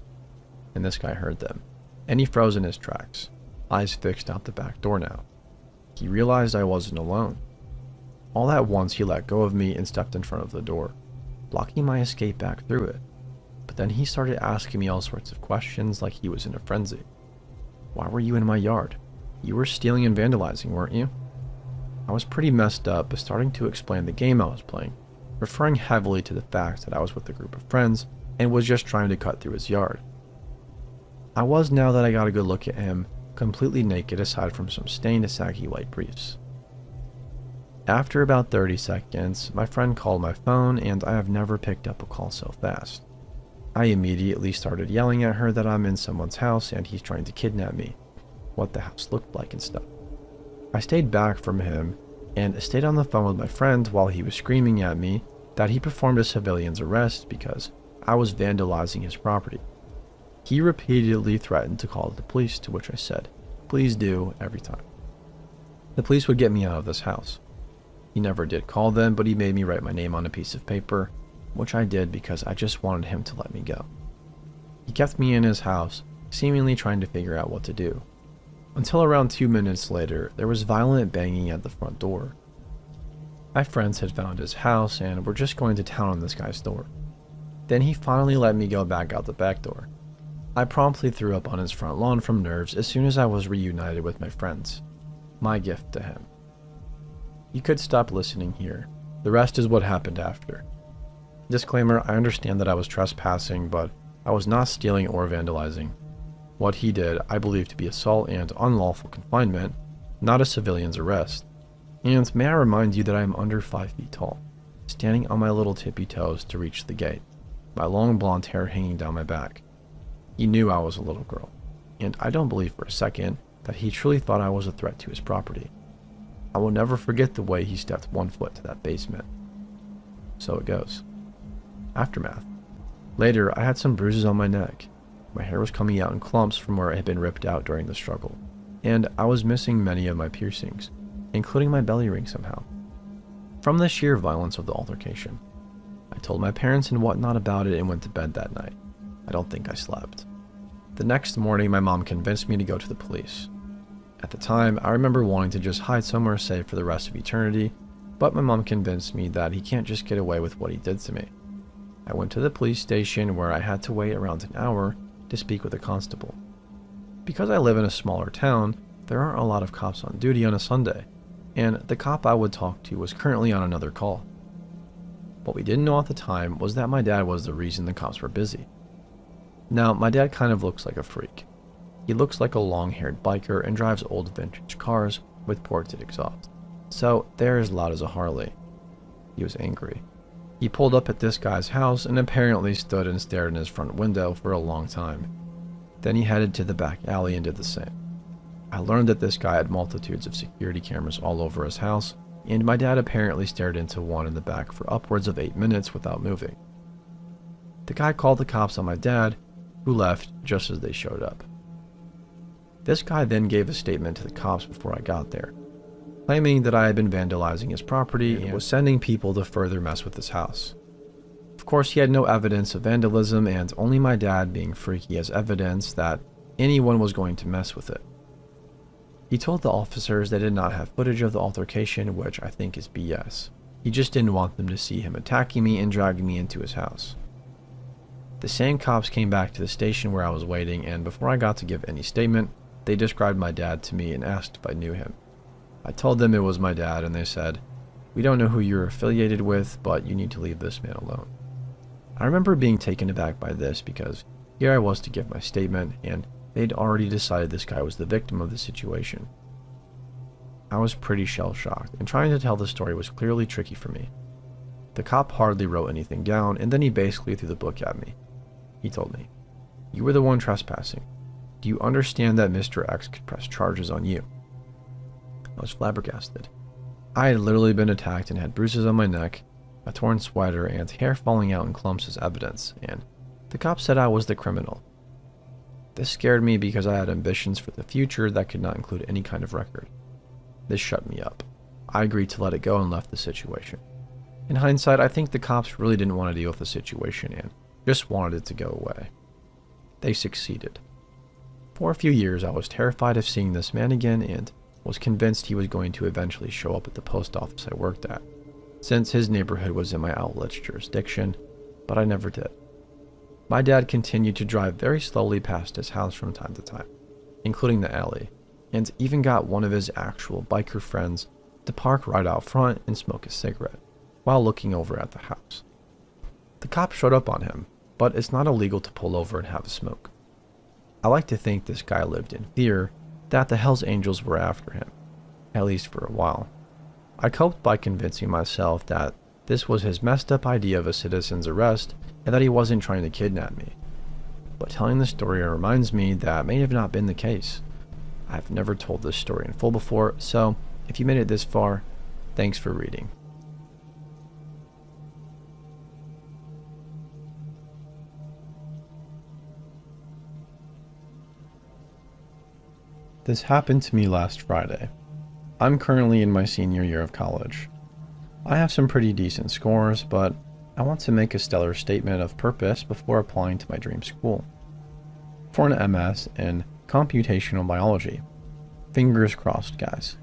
Speaker 1: And this guy heard them, and he froze in his tracks, eyes fixed out the back door now. He realized I wasn't alone. All at once, he let go of me and stepped in front of the door, blocking my escape back through it. But then he started asking me all sorts of questions like he was in a frenzy. Why were you in my yard? You were stealing and vandalizing, weren't you? I was pretty messed up, but starting to explain the game I was playing, referring heavily to the fact that I was with a group of friends and was just trying to cut through his yard. I was, now that I got a good look at him, completely naked aside from some stained saggy white briefs. After about 30 seconds, my friend called my phone, and I have never picked up a call so fast. I immediately started yelling at her that I'm in someone's house and he's trying to kidnap me, what the house looked like and stuff. I stayed back from him and stayed on the phone with my friend while he was screaming at me that he performed a civilian's arrest because I was vandalizing his property. He repeatedly threatened to call the police, to which I said, please do, every time. The police would get me out of this house. He never did call them, but he made me write my name on a piece of paper, which I did because I just wanted him to let me go. He kept me in his house, seemingly trying to figure out what to do. Until around 2 minutes later, there was violent banging at the front door. My friends had found his house and were just going to town on this guy's door. Then he finally let me go back out the back door. I promptly threw up on his front lawn from nerves as soon as I was reunited with my friends. My gift to him. You could stop listening here. The rest is what happened after. Disclaimer, I understand that I was trespassing, but I was not stealing or vandalizing. What he did, I believe to be assault and unlawful confinement, not a civilian's arrest. And may I remind you that I am under 5 feet tall, standing on my little tippy toes to reach the gate, my long blonde hair hanging down my back. He knew I was a little girl, and I don't believe for a second that he truly thought I was a threat to his property. I will never forget the way he stepped 1 foot to that basement. So it goes. Aftermath. Later, I had some bruises on my neck. My hair was coming out in clumps from where it had been ripped out during the struggle, and I was missing many of my piercings, including my belly ring somehow, from the sheer violence of the altercation. I told my parents and whatnot about it and went to bed that night. I don't think I slept. The next morning, my mom convinced me to go to the police. At the time, I remember wanting to just hide somewhere safe for the rest of eternity, but my mom convinced me that he can't just get away with what he did to me. I went to the police station where I had to wait around an hour to speak with a constable. Because I live in a smaller town, there aren't a lot of cops on duty on a Sunday, and the cop I would talk to was currently on another call. What we didn't know at the time was that my dad was the reason the cops were busy. Now, my dad kind of looks like a freak. He looks like a long-haired biker and drives old vintage cars with ported exhaust. So they're as loud as a Harley. He was angry. He pulled up at this guy's house and apparently stood and stared in his front window for a long time. Then he headed to the back alley and did the same. I learned that this guy had multitudes of security cameras all over his house, and my dad apparently stared into one in the back for upwards of 8 minutes without moving. The guy called the cops on my dad, who left just as they showed up. This guy then gave a statement to the cops before I got there, claiming that I had been vandalizing his property and was sending people to further mess with his house. Of course, he had no evidence of vandalism, and only my dad being freaky as evidence that anyone was going to mess with it. He told the officers they did not have footage of the altercation, which I think is BS. He just didn't want them to see him attacking me and dragging me into his house. The same cops came back to the station where I was waiting, and before I got to give any statement, they described my dad to me and asked if I knew him. I told them it was my dad, and they said, "We don't know who you're affiliated with, but you need to leave this man alone." I remember being taken aback by this because here I was to give my statement, and they'd already decided this guy was the victim of the situation. I was pretty shell-shocked, and trying to tell the story was clearly tricky for me. The cop hardly wrote anything down, and then he basically threw the book at me. He told me, "You were the one trespassing. Do Do you understand that Mr. X could press charges on you? I was flabbergasted. I had literally been attacked and had bruises on my neck, a torn sweater, and hair falling out in clumps as evidence, and the cop said I was the criminal. This scared me because I had ambitions for the future that could not include any kind of record. This shut me up. I agreed to let it go and left the situation. In hindsight, I think the cops really didn't want to deal with the situation and just wanted it to go away. They succeeded. For a few years, I was terrified of seeing this man again and was convinced he was going to eventually show up at the post office I worked at, since his neighborhood was in my outlet's jurisdiction, but I never did. My dad continued to drive very slowly past his house from time to time, including the alley, and even got one of his actual biker friends to park right out front and smoke a cigarette while looking over at the house. The cop showed up on him, but it's not illegal to pull over and have a smoke. I like to think this guy lived in fear that the Hells Angels were after him, at least for a while. I coped by convincing myself that this was his messed up idea of a citizen's arrest and that he wasn't trying to kidnap me. But telling the story reminds me that may have not been the case. I've never told this story in full before, so if you made it this far, thanks for reading. This happened to me last Friday. I'm currently in my senior year of college. I have some pretty decent scores, but I want to make a stellar statement of purpose before applying to my dream school. For an MS in computational biology. Fingers crossed, guys.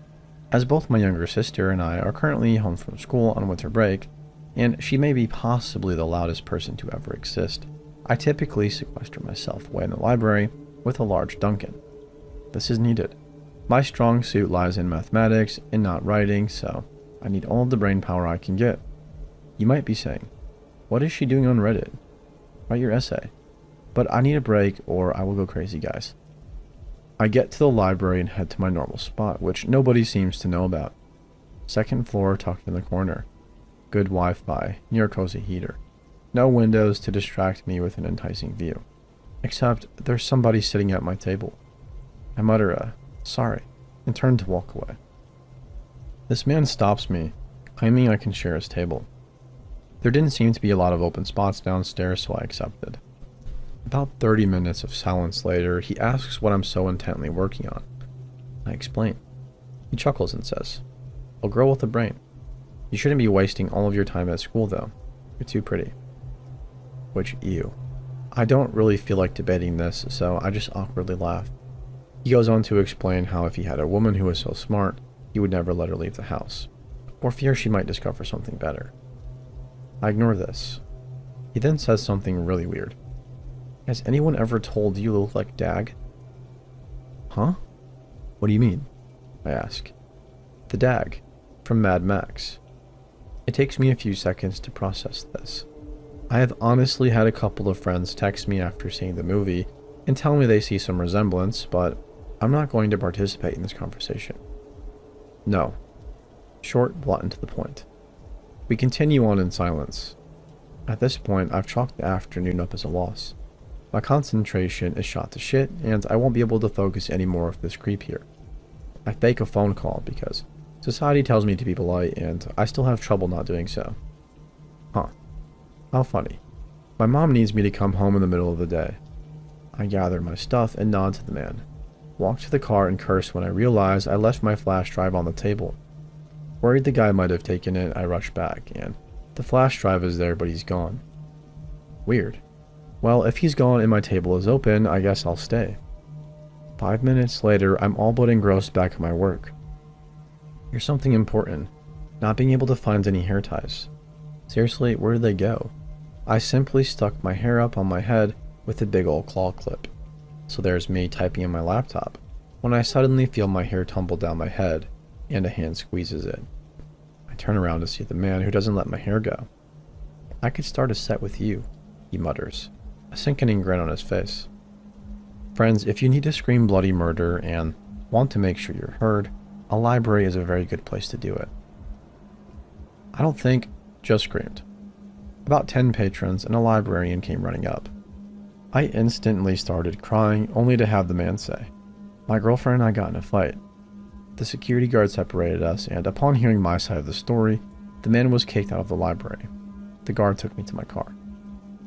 Speaker 1: As both my younger sister and I are currently home from school on winter break, and she may be possibly the loudest person to ever exist, I typically sequester myself away in the library with a large Duncan. This is needed. My strong suit lies in mathematics and not writing, so I need all of the brain power I can get. You might be saying, what is she doing on Reddit? Write your essay. But I need a break or I will go crazy, guys. I get to the library and head to my normal spot, which nobody seems to know about. Second floor tucked in the corner. Good Wi-Fi, near a cozy heater. No windows to distract me with an enticing view. Except there's somebody sitting at my table. I mutter a sorry and turn to walk away. This man stops me, claiming I can share his table. There didn't seem to be a lot of open spots downstairs, so I accepted. About 30 minutes of silence later, he asks what I'm so intently working on. I explain. He chuckles and says, "A girl with a brain. You shouldn't be wasting all of your time at school, though. You're too pretty." Which, ew. I don't really feel like debating this, so I just awkwardly laugh. He goes on to explain how if he had a woman who was so smart, he would never let her leave the house, or fear she might discover something better. I ignore this. He then says something really weird. Has anyone ever told you look like Dag? Huh? What do you mean? I ask. The Dag, from Mad Max. It takes me a few seconds to process this. I have honestly had a couple of friends text me after seeing the movie and tell me they see some resemblance, but I'm not going to participate in this conversation. No. Short, blunt, and to the point. We continue on in silence. At this point, I've chalked the afternoon up as a loss. My concentration is shot to shit, and I won't be able to focus anymore with this creep here. I fake a phone call because society tells me to be polite, and I still have trouble not doing so. Huh. How funny. My mom needs me to come home in the middle of the day. I gather my stuff and nod to the man. Walk to the car and curse when I realize I left my flash drive on the table. Worried the guy might have taken it, I rush back, and the flash drive is there, but he's gone. Weird. Well, if he's gone and my table is open, I guess I'll stay. 5 minutes later, I'm all but engrossed back at my work. Here's something important. Not being able to find any hair ties. Seriously, where did they go? I simply stuck my hair up on my head with a big old claw clip. So there's me typing on my laptop, when I suddenly feel my hair tumble down my head, and a hand squeezes it. I turn around to see the man who doesn't let my hair go. I could start a set with you, he mutters, a sickening grin on his face. Friends, if you need to scream bloody murder and want to make sure you're heard, a library is a very good place to do it. I don't think, just screamed. About 10 patrons and a librarian came running up. I instantly started crying, only to have the man say, "My girlfriend and I got in a fight." The security guard separated us, and upon hearing my side of the story, the man was kicked out of the library. The guard took me to my car.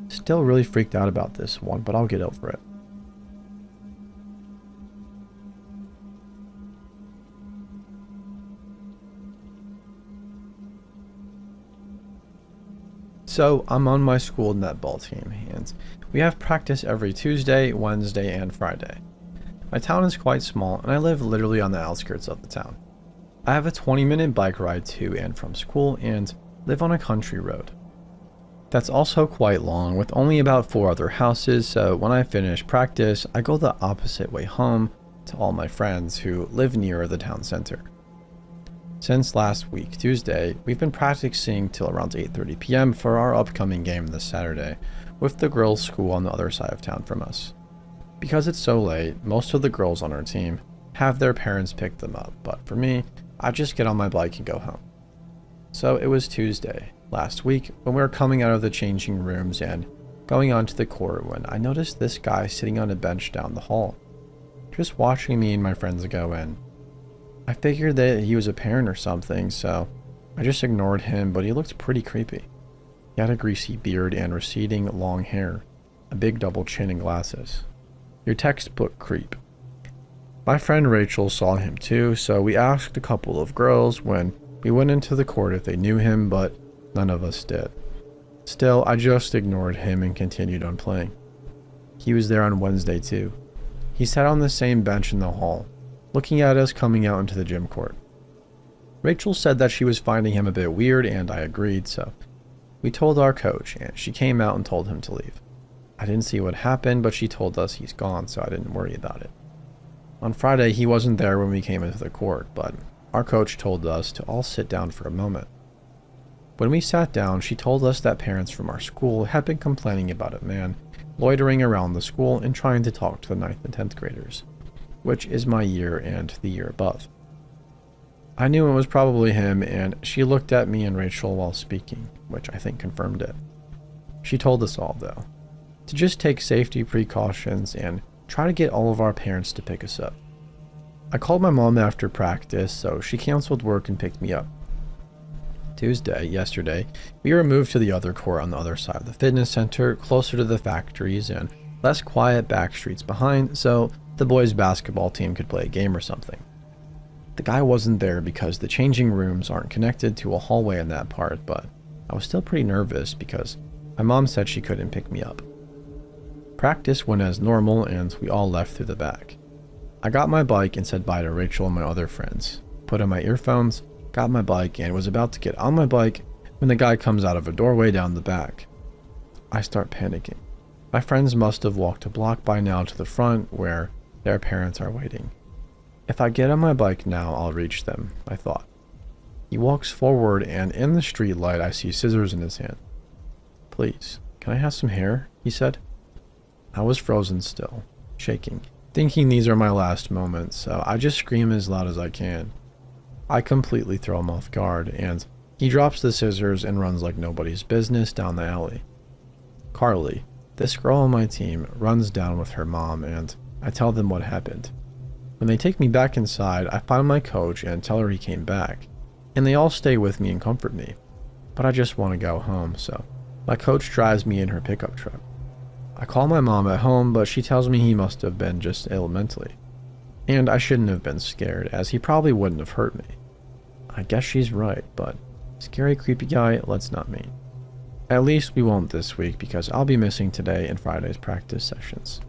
Speaker 1: Still really freaked out about this one, but I'll get over it. So I'm on my school netball team, and we have practice every Tuesday, Wednesday, and Friday. My town is quite small, and I live literally on the outskirts of the town. I have a 20-minute bike ride to and from school, and live on a country road. That's also quite long, with only about 4 other houses, so when I finish practice, I go the opposite way home to all my friends who live near the town center. Since last week, Tuesday, we've been practicing till around 8:30 p.m. for our upcoming game this Saturday, with the girls' school on the other side of town from us. Because it's so late, most of the girls on our team have their parents pick them up, but for me, I just get on my bike and go home. So it was Tuesday, last week, when we were coming out of the changing rooms and going onto the court when I noticed this guy sitting on a bench down the hall, just watching me and my friends go in. I figured that he was a parent or something, so I just ignored him, but he looked pretty creepy. He had a greasy beard and receding long hair, a big double chin and glasses. Your textbook creep. My friend Rachel saw him too, so we asked a couple of girls when we went into the court if they knew him, but none of us did. Still, I just ignored him and continued on playing. He was there on Wednesday too. He sat on the same bench in the hall, looking at us coming out into the gym court. Rachel said that she was finding him a bit weird, and I agreed, so we told our coach, and she came out and told him to leave. I didn't see what happened, but she told us he's gone, so I didn't worry about it. On Friday, he wasn't there when we came into the court, but our coach told us to all sit down for a moment. When we sat down, she told us that parents from our school had been complaining about a man loitering around the school and trying to talk to the 9th and 10th graders, which is my year and the year above. I knew it was probably him, and she looked at me and Rachel while speaking, which I think confirmed it. She told us all, though, to just take safety precautions and try to get all of our parents to pick us up. I called my mom after practice, so she canceled work and picked me up. Yesterday, we were moved to the other court on the other side of the fitness center, closer to the factories and less quiet back streets behind, so the boys' basketball team could play a game or something. The guy wasn't there because the changing rooms aren't connected to a hallway in that part, but I was still pretty nervous because my mom said she couldn't pick me up. Practice went as normal and we all left through the back. I got my bike and said bye to Rachel and my other friends, put on my earphones, got my bike, and was about to get on my bike when the guy comes out of a doorway down the back. I start panicking. My friends must have walked a block by now to the front where their parents are waiting. If I get on my bike now, I'll reach them, I thought. He walks forward, and in the street light, I see scissors in his hand. "Please, can I have some hair?" he said. I was frozen still, shaking, thinking these are my last moments, so I just scream as loud as I can. I completely throw him off guard, and he drops the scissors and runs like nobody's business down the alley. Carly, this girl on my team, runs down with her mom, and I tell them what happened. When they take me back inside, I find my coach and tell her he came back, and they all stay with me and comfort me. But I just want to go home, so my coach drives me in her pickup truck. I call my mom at home, but she tells me he must have been just ill mentally. And I shouldn't have been scared, as he probably wouldn't have hurt me. I guess she's right, but scary creepy guy, let's not meet. At least we won't this week, because I'll be missing today and Friday's practice sessions.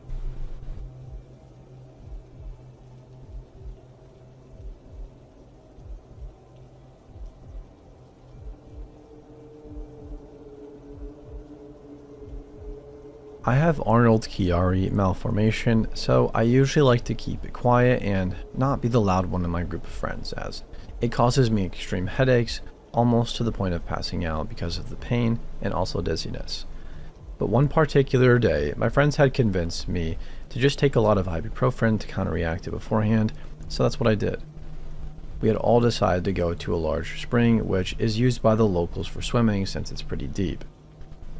Speaker 1: I have Arnold-Chiari malformation, so I usually like to keep it quiet and not be the loud one in my group of friends, as it causes me extreme headaches, almost to the point of passing out because of the pain and also dizziness. But one particular day, my friends had convinced me to just take a lot of ibuprofen to counteract it beforehand, so that's what I did. We had all decided to go to a large spring, which is used by the locals for swimming since it's pretty deep.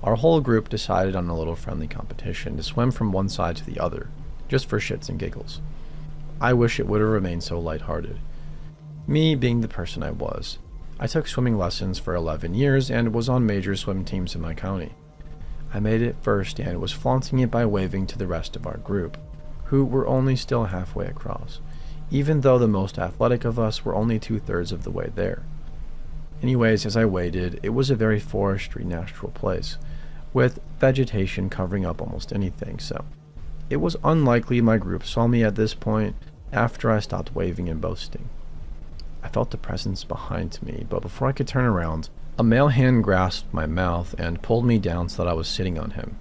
Speaker 1: Our whole group decided on a little friendly competition to swim from one side to the other, just for shits and giggles. I wish it would have remained so lighthearted. Me being the person I was, I took swimming lessons for 11 years and was on major swim teams in my county. I made it first and was flaunting it by waving to the rest of our group, who were only still halfway across, even though the most athletic of us were only 2/3 of the way there. Anyways, as I waded, it was a very forestry natural place, with vegetation covering up almost anything, so it was unlikely my group saw me at this point after I stopped waving and boasting. I felt a presence behind me, but before I could turn around, a male hand grasped my mouth and pulled me down so that I was sitting on him.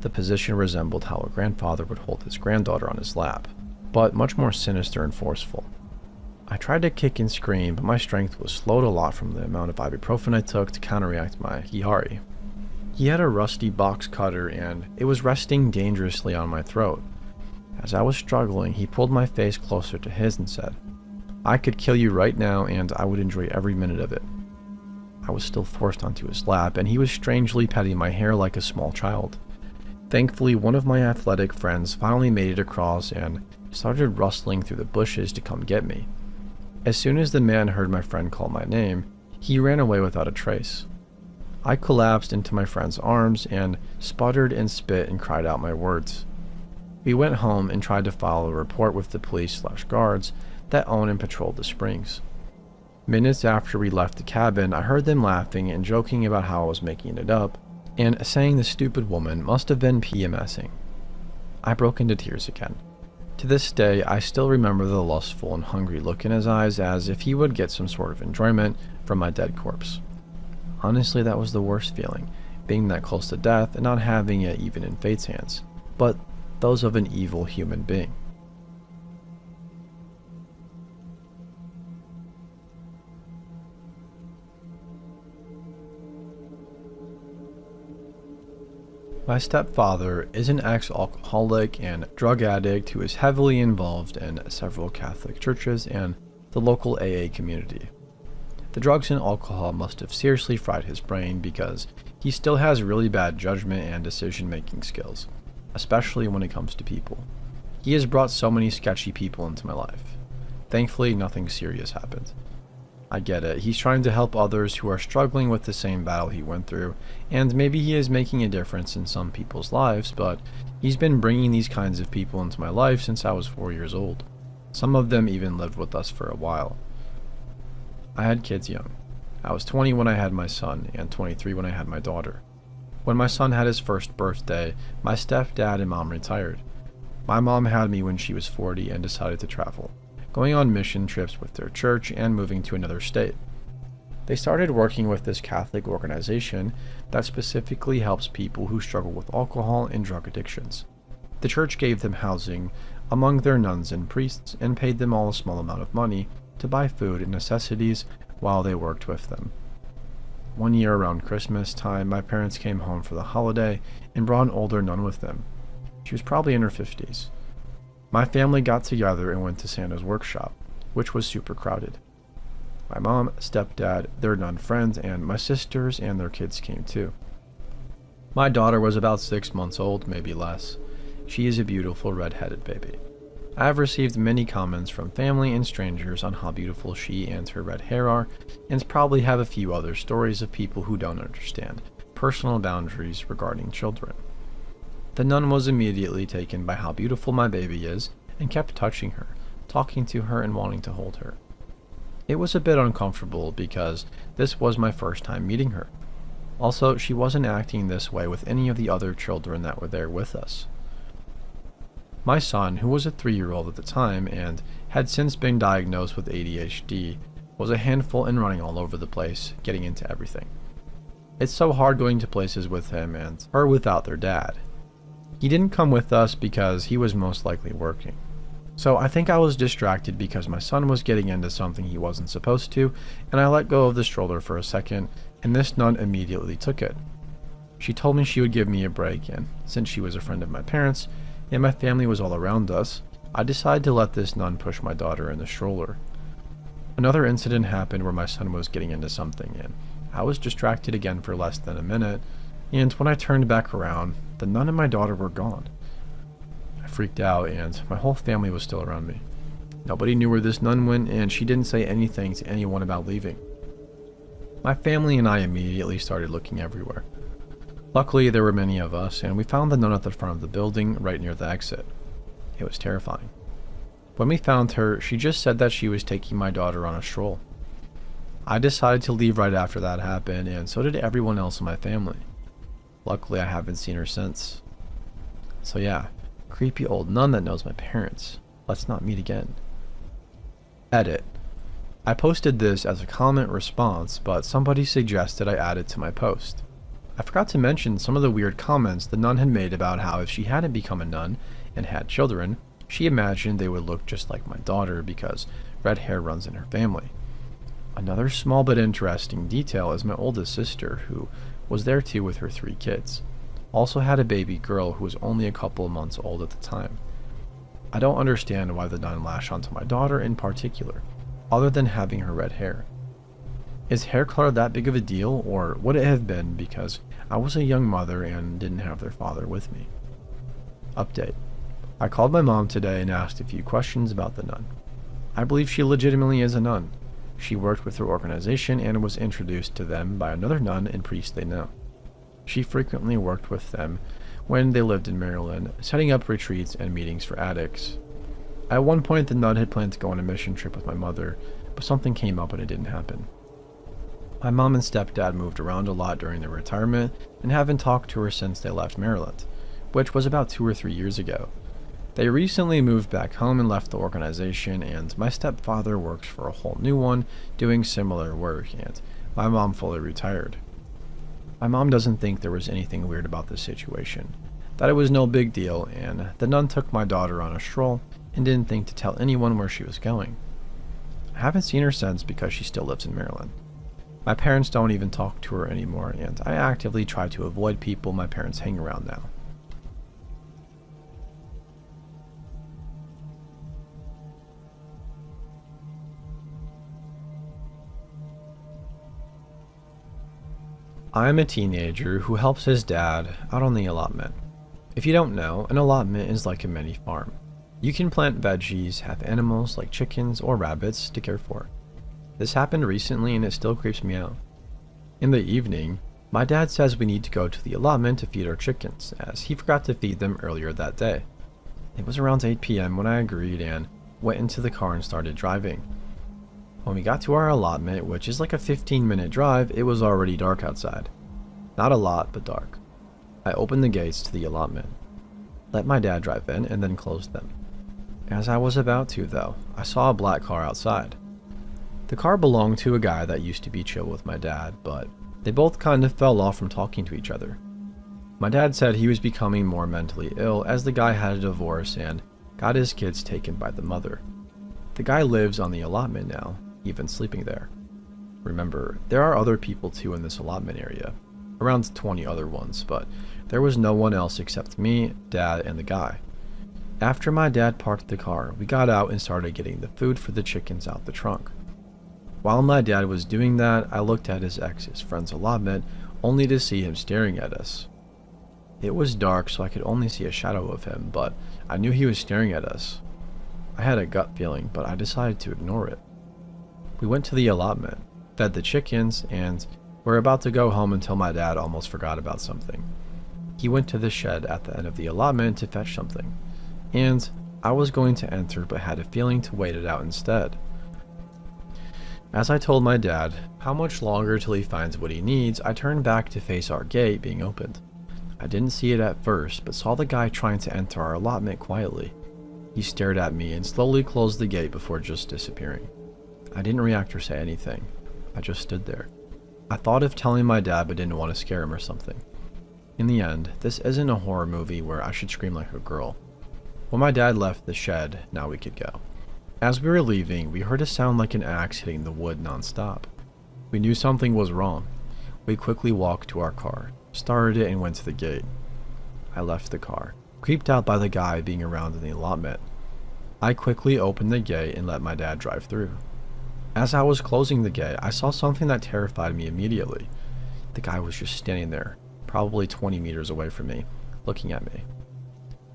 Speaker 1: The position resembled how a grandfather would hold his granddaughter on his lap, but much more sinister and forceful. I tried to kick and scream, but my strength was slowed a lot from the amount of ibuprofen I took to counteract my hihari. He had a rusty box cutter and it was resting dangerously on my throat. As I was struggling, he pulled my face closer to his and said, "I could kill you right now and I would enjoy every minute of it." I was still forced onto his lap and he was strangely petting my hair like a small child. Thankfully, one of my athletic friends finally made it across and started rustling through the bushes to come get me. As soon as the man heard my friend call my name, he ran away without a trace. I collapsed into my friend's arms and sputtered and spit and cried out my words. We went home and tried to file a report with the police/guards that own and patrol the springs. Minutes after we left the cabin, I heard them laughing and joking about how I was making it up, and saying the stupid woman must have been PMSing. I broke into tears again. To this day, I still remember the lustful and hungry look in his eyes as if he would get some sort of enjoyment from my dead corpse. Honestly, that was the worst feeling, being that close to death and not having it even in fate's hands, but those of an evil human being. My stepfather is an ex-alcoholic and drug addict who is heavily involved in several Catholic churches and the local AA community. The drugs and alcohol must have seriously fried his brain because he still has really bad judgment and decision-making skills, especially when it comes to people. He has brought so many sketchy people into my life. Thankfully, nothing serious happened. I get it, he's trying to help others who are struggling with the same battle he went through, and maybe he is making a difference in some people's lives, but he's been bringing these kinds of people into my life since I was 4 years old. Some of them even lived with us for a while. I had kids young. I was 20 when I had my son, and 23 when I had my daughter. When my son had his first birthday, my stepdad and mom retired. My mom had me when she was 40 and decided to travel, going on mission trips with their church and moving to another state. They started working with this Catholic organization that specifically helps people who struggle with alcohol and drug addictions. The church gave them housing among their nuns and priests and paid them all a small amount of money to buy food and necessities while they worked with them. One year around Christmas time, my parents came home for the holiday and brought an older nun with them. She was probably in her 50s. My family got together and went to Santa's workshop, which was super crowded. My mom, stepdad, their nun friends, and my sisters and their kids came too. My daughter was about 6 months old, maybe less. She is a beautiful red-headed baby. I have received many comments from family and strangers on how beautiful she and her red hair are, and probably have a few other stories of people who don't understand personal boundaries regarding children. The nun was immediately taken by how beautiful my baby is and kept touching her, talking to her and wanting to hold her. It was a bit uncomfortable because this was my first time meeting her. Also, she wasn't acting this way with any of the other children that were there with us. My son, who was a 3-year-old at the time and had since been diagnosed with ADHD, was a handful and running all over the place, getting into everything. It's so hard going to places with him and her without their dad. He didn't come with us because he was most likely working. So I think I was distracted because my son was getting into something he wasn't supposed to, and I let go of the stroller for a second, and this nun immediately took it. She told me she would give me a break, and since she was a friend of my parents, and my family was all around us, I decided to let this nun push my daughter in the stroller. Another incident happened where my son was getting into something, and I was distracted again for less than a minute, And when I turned back around, the nun and my daughter were gone. I freaked out, and my whole family was still around me. Nobody knew where this nun went, and she didn't say anything to anyone about leaving. My family and I immediately started looking everywhere. Luckily, there were many of us, and we found the nun at the front of the building, right near the exit. It was terrifying. When we found her, she just said that she was taking my daughter on a stroll. I decided to leave right after that happened, and so did everyone else in my family. Luckily, I haven't seen her since. So yeah, creepy old nun that knows my parents. Let's not meet again. Edit. I posted this as a comment response, but somebody suggested I add it to my post. I forgot to mention some of the weird comments the nun had made about how if she hadn't become a nun and had children, she imagined they would look just like my daughter because red hair runs in her family. Another small but interesting detail is my oldest sister, who was there too with her 3 kids, also had a baby girl who was only a couple of months old at the time. I don't understand why the nun lashed onto my daughter in particular, other than having her red hair. Is hair color that big of a deal, or would it have been because I was a young mother and didn't have their father with me? Update. I called my mom today and asked a few questions about the nun. I believe she legitimately is a nun. She worked with her organization and was introduced to them by another nun and priest they know. She frequently worked with them when they lived in Maryland, setting up retreats and meetings for addicts. At one point, the nun had planned to go on a mission trip with my mother, but something came up and it didn't happen. My mom and stepdad moved around a lot during their retirement and haven't talked to her since they left Maryland, which was about 2 or 3 years ago. They recently moved back home and left the organization, and my stepfather works for a whole new one doing similar work, and my mom fully retired. My mom doesn't think there was anything weird about this situation, that it was no big deal, and the nun took my daughter on a stroll and didn't think to tell anyone where she was going. I haven't seen her since because she still lives in Maryland. My parents don't even talk to her anymore, and I actively try to avoid people my parents hang around now. I'm a teenager who helps his dad out on the allotment. If you don't know, an allotment is like a mini farm. You can plant veggies, have animals like chickens or rabbits to care for. This happened recently and it still creeps me out. In the evening, my dad says we need to go to the allotment to feed our chickens, as he forgot to feed them earlier that day. It was around 8 p.m. when I agreed and went into the car and started driving. When we got to our allotment, which is like a 15-minute drive, it was already dark outside. Not a lot, but dark. I opened the gates to the allotment, let my dad drive in, and then closed them. As I was about to, though, I saw a black car outside. The car belonged to a guy that used to be chill with my dad, but they both kind of fell off from talking to each other. My dad said he was becoming more mentally ill as the guy had a divorce and got his kids taken by the mother. The guy lives on the allotment now, even sleeping there. Remember, there are other people too in this allotment area, around 20 other ones, but there was no one else except me, dad, and the guy. After my dad parked the car, we got out and started getting the food for the chickens out the trunk. While my dad was doing that, I looked at his ex's friend's allotment, only to see him staring at us. It was dark, so I could only see a shadow of him, but I knew he was staring at us. I had a gut feeling, but I decided to ignore it. We went to the allotment, fed the chickens, and were about to go home until my dad almost forgot about something. He went to the shed at the end of the allotment to fetch something, and I was going to enter but had a feeling to wait it out instead. As I told my dad how much longer till he finds what he needs, I turned back to face our gate being opened. I didn't see it at first, but saw the guy trying to enter our allotment quietly. He stared at me and slowly closed the gate before just disappearing. I didn't react or say anything. I just stood there. I thought of telling my dad but didn't want to scare him or something. In the end, this isn't a horror movie where I should scream like a girl. When my dad left the shed, now we could go. As we were leaving, we heard a sound like an axe hitting the wood non-stop. We knew something was wrong. We quickly walked to our car, started it, and went to the gate. I left the car, creeped out by the guy being around in the allotment. I quickly opened the gate and let my dad drive through. As I was closing the gate, I saw something that terrified me immediately. The guy was just standing there, probably 20 meters away from me, looking at me.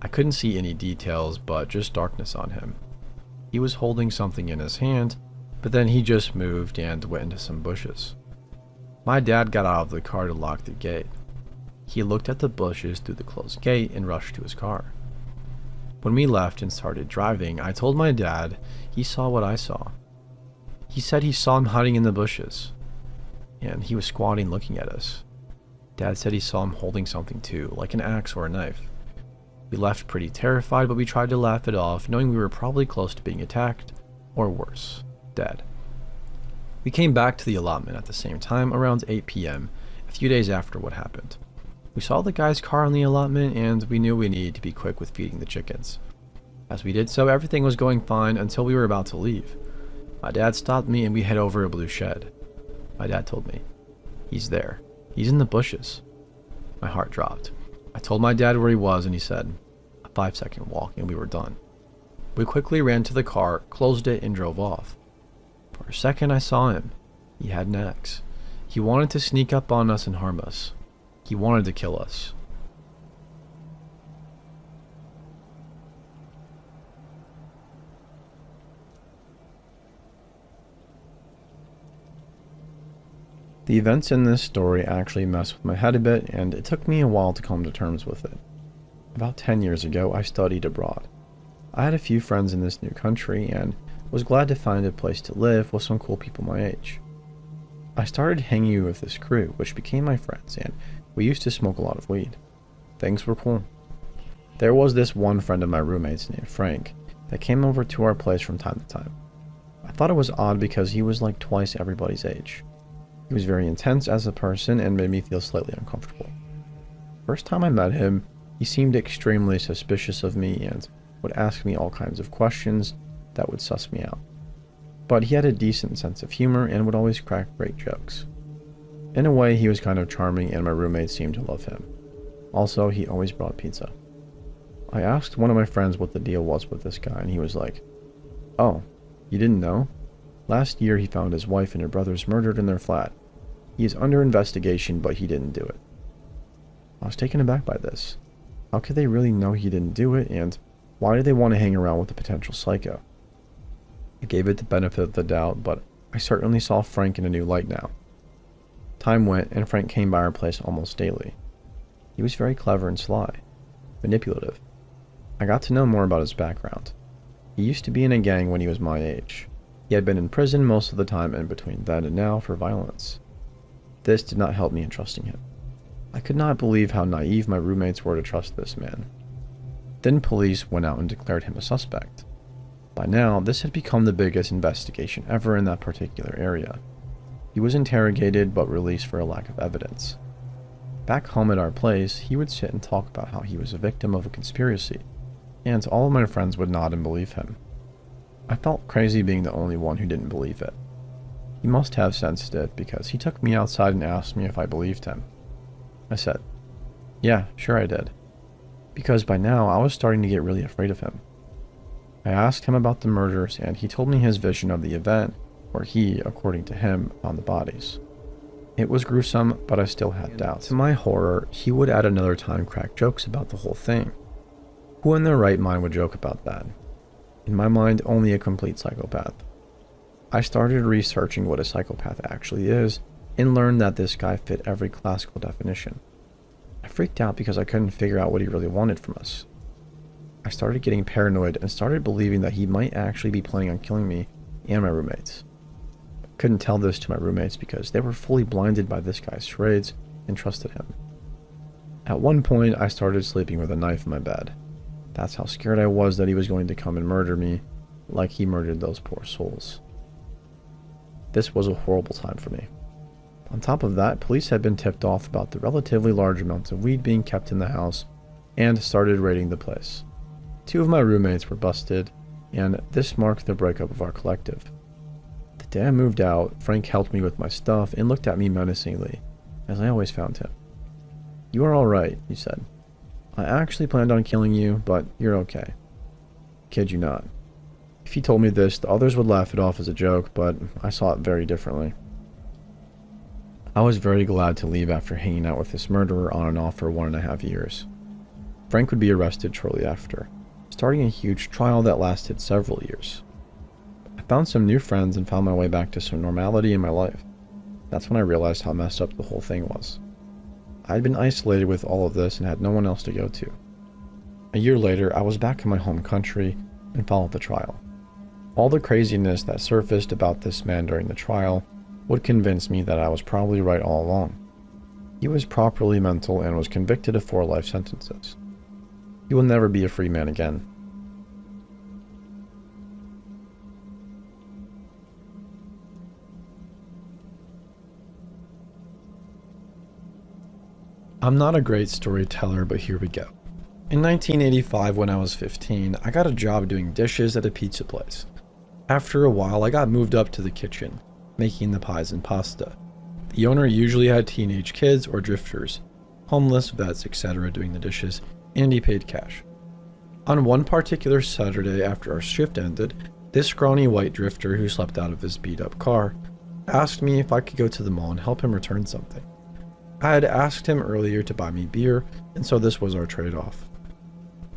Speaker 1: I couldn't see any details, but just darkness on him. He was holding something in his hand, but then he just moved and went into some bushes. My dad got out of the car to lock the gate. He looked at the bushes through the closed gate and rushed to his car. When we left and started driving, I told my dad he saw what I saw. He said he saw him hiding in the bushes, and he was squatting looking at us. Dad said he saw him holding something too, like an axe or a knife. We left pretty terrified, but we tried to laugh it off, knowing we were probably close to being attacked, or worse, dead. We came back to the allotment at the same time, around 8 p.m., a few days after what happened. We saw the guy's car on the allotment, and we knew we needed to be quick with feeding the chickens. As we did so, everything was going fine until we were about to leave. My dad stopped me and we head over a blue shed. My dad told me, "He's there. He's in the bushes." My heart dropped. I told my dad where he was and he said, "A 5-second walk," and we were done. We quickly ran to the car, closed it, and drove off. For a second I saw him. He had an axe. He wanted to sneak up on us and harm us. He wanted to kill us. The events in this story actually messed with my head a bit, and it took me a while to come to terms with it. About 10 years ago, I studied abroad. I had a few friends in this new country, and was glad to find a place to live with some cool people my age. I started hanging with this crew, which became my friends, and we used to smoke a lot of weed. Things were cool. There was this one friend of my roommates named Frank that came over to our place from time to time. I thought it was odd because he was like twice everybody's age. He was very intense as a person and made me feel slightly uncomfortable. First time I met him, he seemed extremely suspicious of me and would ask me all kinds of questions that would suss me out. But he had a decent sense of humor and would always crack great jokes. In a way, he was kind of charming and my roommates seemed to love him. Also, he always brought pizza. I asked one of my friends what the deal was with this guy and he was like, "Oh, you didn't know? Last year he found his wife and her brothers murdered in their flat. He is under investigation, but he didn't do it." I was taken aback by this. How could they really know he didn't do it, and why do they want to hang around with a potential psycho? I gave it the benefit of the doubt, but I certainly saw Frank in a new light now. Time went, and Frank came by our place almost daily. He was very clever and sly, manipulative. I got to know more about his background. He used to be in a gang when he was my age. He had been in prison most of the time in between then and now for violence. This did not help me in trusting him. I could not believe how naive my roommates were to trust this man. Then police went out and declared him a suspect. By now, this had become the biggest investigation ever in that particular area. He was interrogated but released for a lack of evidence. Back home at our place, he would sit and talk about how he was a victim of a conspiracy, and all of my friends would nod and believe him. I felt crazy being the only one who didn't believe it. He must have sensed it because he took me outside and asked me if I believed him. I said, "Yeah, sure I did," because by now I was starting to get really afraid of him. I asked him about the murders and he told me his vision of the event where he, according to him, found the bodies. It was gruesome, but I still had doubts. To my horror, he would at another time crack jokes about the whole thing. Who in their right mind would joke about that? In my mind, only a complete psychopath. I started researching what a psychopath actually is and learned that this guy fit every classical definition. I freaked out because I couldn't figure out what he really wanted from us. I started getting paranoid and started believing that he might actually be planning on killing me and my roommates. I couldn't tell this to my roommates because they were fully blinded by this guy's charades and trusted him. At one point, I started sleeping with a knife in my bed. That's how scared I was that he was going to come and murder me, like he murdered those poor souls. This was a horrible time for me. On top of that, police had been tipped off about the relatively large amounts of weed being kept in the house and started raiding the place. 2 of my roommates were busted, and this marked the breakup of our collective. The day I moved out, Frank helped me with my stuff and looked at me menacingly, as I always found him. "You are alright," he said. "I actually planned on killing you, but you're okay." Kid you not. If he told me this, the others would laugh it off as a joke, but I saw it very differently. I was very glad to leave after hanging out with this murderer on and off for 1.5 years. Frank would be arrested shortly after, starting a huge trial that lasted several years. I found some new friends and found my way back to some normality in my life. That's when I realized how messed up the whole thing was. I had been isolated with all of this and had no one else to go to. A year later, I was back in my home country and followed the trial. All the craziness that surfaced about this man during the trial would convince me that I was probably right all along. He was properly mental and was convicted of 4 life sentences. He will never be a free man again. I'm not a great storyteller, but here we go. In 1985, when I was 15, I got a job doing dishes at a pizza place. After a while, I got moved up to the kitchen, making the pies and pasta. The owner usually had teenage kids or drifters, homeless vets, etc. doing the dishes, and he paid cash. On one particular Saturday after our shift ended, this scrawny white drifter who slept out of his beat-up car asked me if I could go to the mall and help him return something. I had asked him earlier to buy me beer, and so this was our trade-off.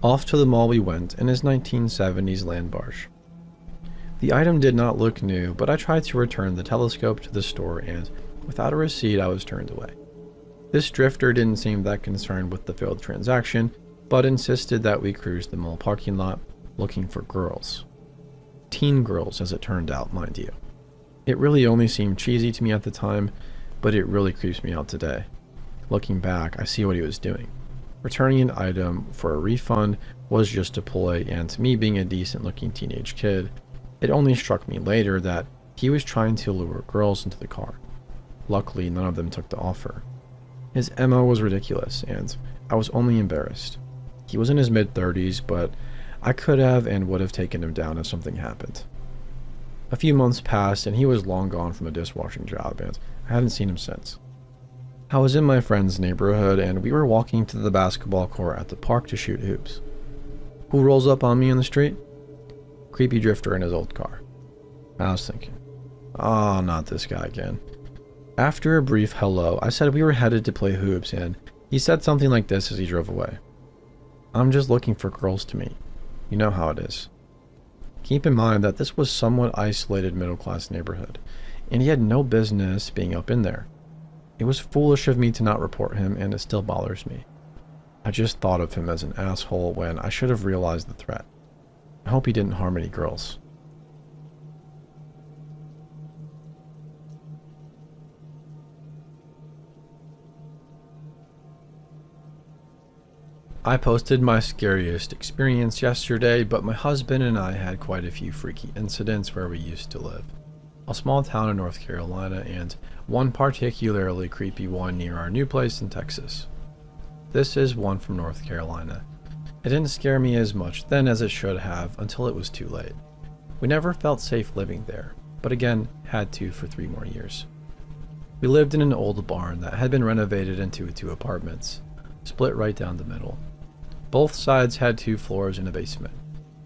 Speaker 1: Off to the mall we went in his 1970s land barge. The item did not look new, but I tried to return the telescope to the store and, without a receipt, I was turned away. This drifter didn't seem that concerned with the failed transaction, but insisted that we cruise the mall parking lot looking for girls. Teen girls, as it turned out, mind you. It really only seemed cheesy to me at the time, but it really creeps me out today. Looking back, I see what he was doing. Returning an item for a refund was just a ploy, and to me being a decent-looking teenage kid, it only struck me later that he was trying to lure girls into the car. Luckily, none of them took the offer. His MO was ridiculous, and I was only embarrassed. He was in his mid-30s, but I could have and would have taken him down if something happened. A few months passed, and he was long gone from a dishwashing job, and I hadn't seen him since. I was in my friend's neighborhood, and we were walking to the basketball court at the park to shoot hoops. Who rolls up on me in the street? Creepy drifter in his old car. I was thinking, oh, not this guy again. After a brief hello, I said we were headed to play hoops, and he said something like this as he drove away. I'm just looking for girls to meet. You know how it is. Keep in mind that this was somewhat isolated middle-class neighborhood, and he had no business being up in there. It was foolish of me to not report him, and it still bothers me. I just thought of him as an asshole when I should have realized the threat. I hope he didn't harm any girls. I posted my scariest experience yesterday, but my husband and I had quite a few freaky incidents where we used to live. A small town in North Carolina, and one particularly creepy one near our new place in Texas. This is one from North Carolina. It didn't scare me as much then as it should have until it was too late. We never felt safe living there, but again, had to for 3 more years. We lived in an old barn that had been renovated into 2 apartments, split right down the middle. Both sides had 2 floors and a basement.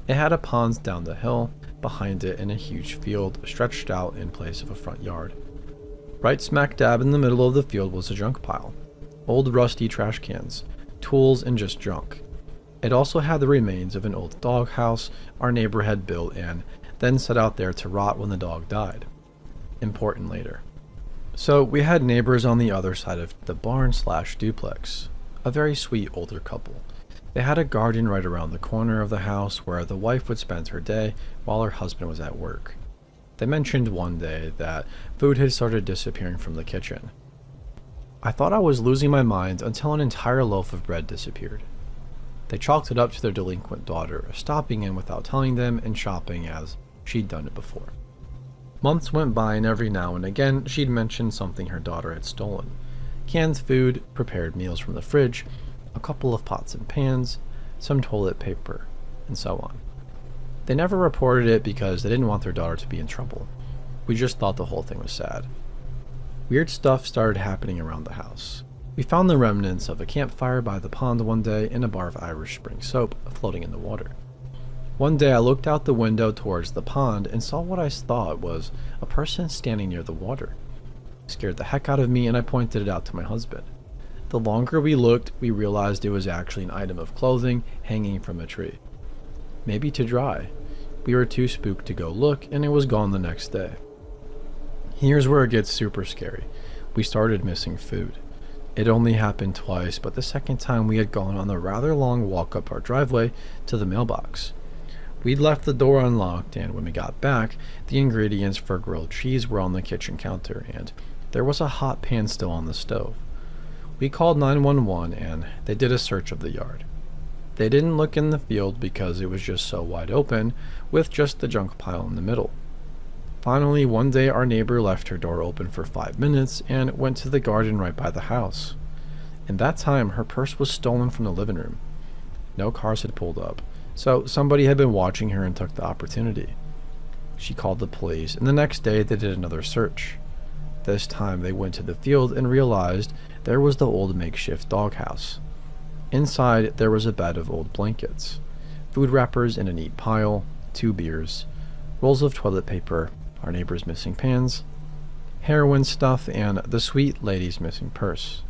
Speaker 1: It had a pond down the hill, behind it in a huge field stretched out in place of a front yard. Right smack dab in the middle of the field was a junk pile. Old rusty trash cans, tools, and just junk. It also had the remains of an old doghouse our neighbor had built and then set out there to rot when the dog died. Important later. So we had neighbors on the other side of the barn/duplex, a very sweet older couple. They had a garden right around the corner of the house where the wife would spend her day while her husband was at work. They mentioned one day that food had started disappearing from the kitchen. I thought I was losing my mind until an entire loaf of bread disappeared. They chalked it up to their delinquent daughter, stopping in without telling them and shopping as she'd done it before. Months went by, and every now and again she'd mention something her daughter had stolen. Canned food, prepared meals from the fridge, a couple of pots and pans, some toilet paper, and so on. They never reported it because they didn't want their daughter to be in trouble. We just thought the whole thing was sad. Weird stuff started happening around the house. We found the remnants of a campfire by the pond one day and a bar of Irish Spring soap floating in the water. One day I looked out the window towards the pond and saw what I thought was a person standing near the water. Scared the heck out of me, and I pointed it out to my husband. The longer we looked, we realized it was actually an item of clothing hanging from a tree. Maybe to dry. We were too spooked to go look, and it was gone the next day. Here's where it gets super scary. We started missing food. It only happened twice, but the second time we had gone on a rather long walk up our driveway to the mailbox. We'd left the door unlocked, and when we got back, the ingredients for grilled cheese were on the kitchen counter, and there was a hot pan still on the stove. We called 911, and they did a search of the yard. They didn't look in the field because it was just so wide open, with just the junk pile in the middle. Finally, one day our neighbor left her door open for 5 minutes and went to the garden right by the house. In that time, her purse was stolen from the living room. No cars had pulled up, so somebody had been watching her and took the opportunity. She called the police, and the next day they did another search. This time they went to the field and realized there was the old makeshift doghouse. Inside there was a bed of old blankets, food wrappers in a neat pile, 2 beers, rolls of toilet paper, our neighbor's missing pans, heroin stuff, and the sweet lady's missing purse.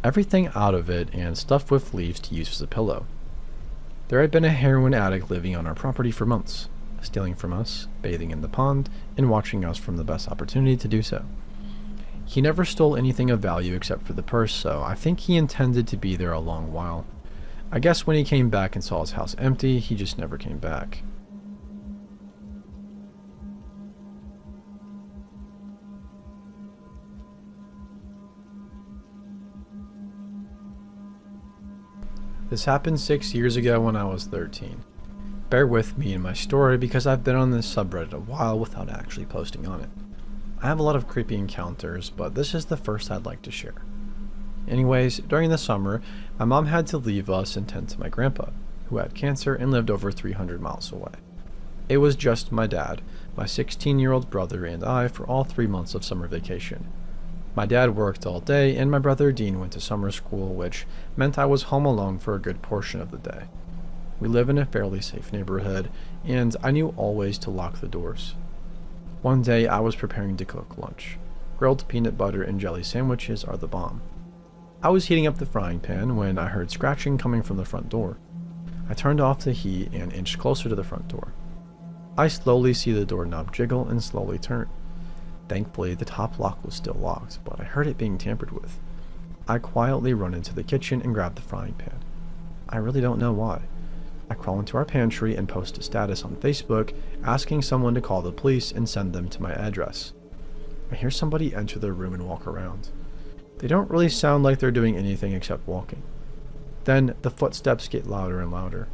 Speaker 1: Everything out of it and stuffed with leaves to use as a pillow. There had been a heroin addict living on our property for months, stealing from us, bathing in the pond, and watching us from the best opportunity to do so. He never stole anything of value except for the purse, so I think he intended to be there a long while. I guess when he came back and saw his house empty, he just never came back. This happened 6 years ago when I was 13. Bear with me in my story because I've been on this subreddit a while without actually posting on it. I have a lot of creepy encounters, but this is the first I'd like to share. Anyways, during the summer, my mom had to leave us and tend to my grandpa, who had cancer and lived over 300 miles away. It was just my dad, my 16-year-old brother, and I for all 3 months of summer vacation. My dad worked all day, and my brother Dean went to summer school, which meant I was home alone for a good portion of the day. We live in a fairly safe neighborhood, and I knew always to lock the doors. One day I was preparing to cook lunch. Grilled peanut butter and jelly sandwiches are the bomb. I was heating up the frying pan when I heard scratching coming from the front door. I turned off the heat and inched closer to the front door. I slowly see the doorknob jiggle and slowly turn. Thankfully, the top lock was still locked, but I heard it being tampered with. I quietly run into the kitchen and grab the frying pan. I really don't know why. I crawl into our pantry and post a status on Facebook asking someone to call the police and send them to my address. I hear somebody enter the room and walk around. They don't really sound like they're doing anything except walking. Then the footsteps get louder and louder.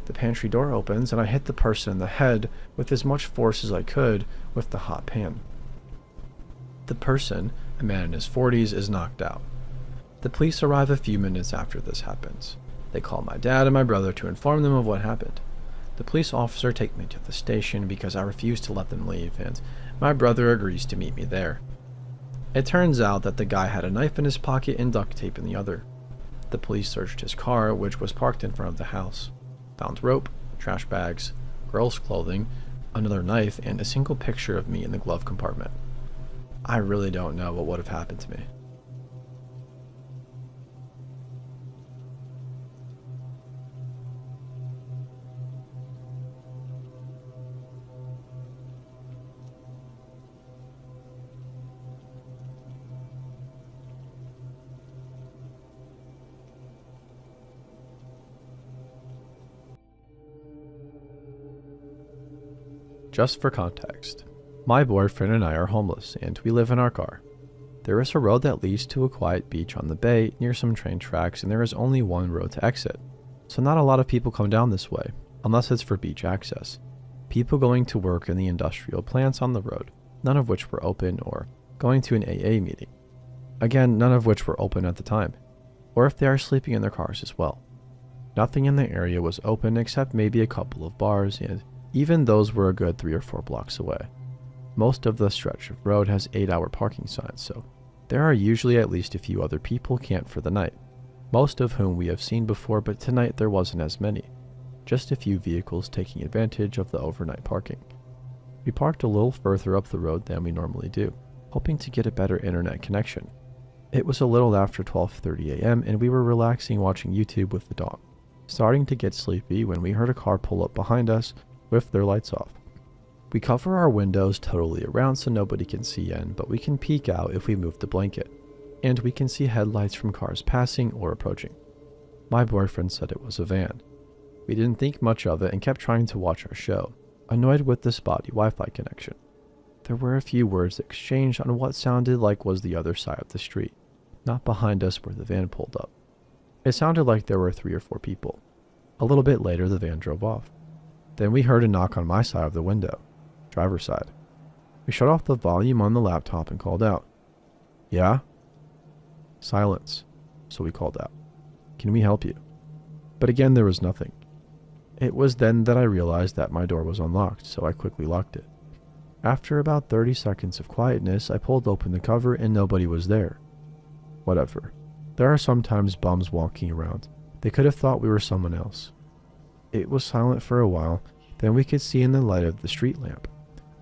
Speaker 1: The pantry door opens and I hit the person in the head with as much force as I could with the hot pan. The person, a man in his 40s, is knocked out. The police arrive a few minutes after this happens. They call my dad and my brother to inform them of what happened. The police officer takes me to the station because I refuse to let them leave, and my brother agrees to meet me there. It turns out that the guy had a knife in his pocket and duct tape in the other. The police searched his car, which was parked in front of the house, found rope, trash bags, girls' clothing, another knife, and a single picture of me in the glove compartment. I really don't know what would have happened to me. Just for context, my boyfriend and I are homeless, and we live in our car. There is a road that leads to a quiet beach on the bay near some train tracks, and there is only one road to exit. So not a lot of people come down this way, unless it's for beach access. People going to work in the industrial plants on the road, none of which were open, or going to an AA meeting. Again, none of which were open at the time, or if they are sleeping in their cars as well. Nothing in the area was open except maybe a couple of bars, and even those were a good 3 or 4 blocks away. Most of the stretch of road has 8-hour parking signs, so there are usually at least a few other people camped for the night, most of whom we have seen before, but tonight there wasn't as many, just a few vehicles taking advantage of the overnight parking. We parked a little further up the road than we normally do, hoping to get a better internet connection. It was a little after 12:30 a.m. and we were relaxing watching YouTube with the dog, starting to get sleepy when we heard a car pull up behind us with their lights off. We cover our windows totally around so nobody can see in, but we can peek out if we move the blanket, and we can see headlights from cars passing or approaching. My boyfriend said it was a van. We didn't think much of it and kept trying to watch our show, annoyed with the spotty Wi-Fi connection. There were a few words exchanged on what sounded like was the other side of the street, not behind us where the van pulled up. It sounded like there were 3 or 4 people. A little bit later, the van drove off. Then we heard a knock on my side of the window, driver's side. We shut off the volume on the laptop and called out. Yeah? Silence. So we called out. Can we help you? But again, there was nothing. It was then that I realized that my door was unlocked, so I quickly locked it. After about 30 seconds of quietness, I pulled open the cover and nobody was there. Whatever. There are sometimes bums walking around. They could have thought we were someone else. It was silent for a while, then we could see in the light of the street lamp,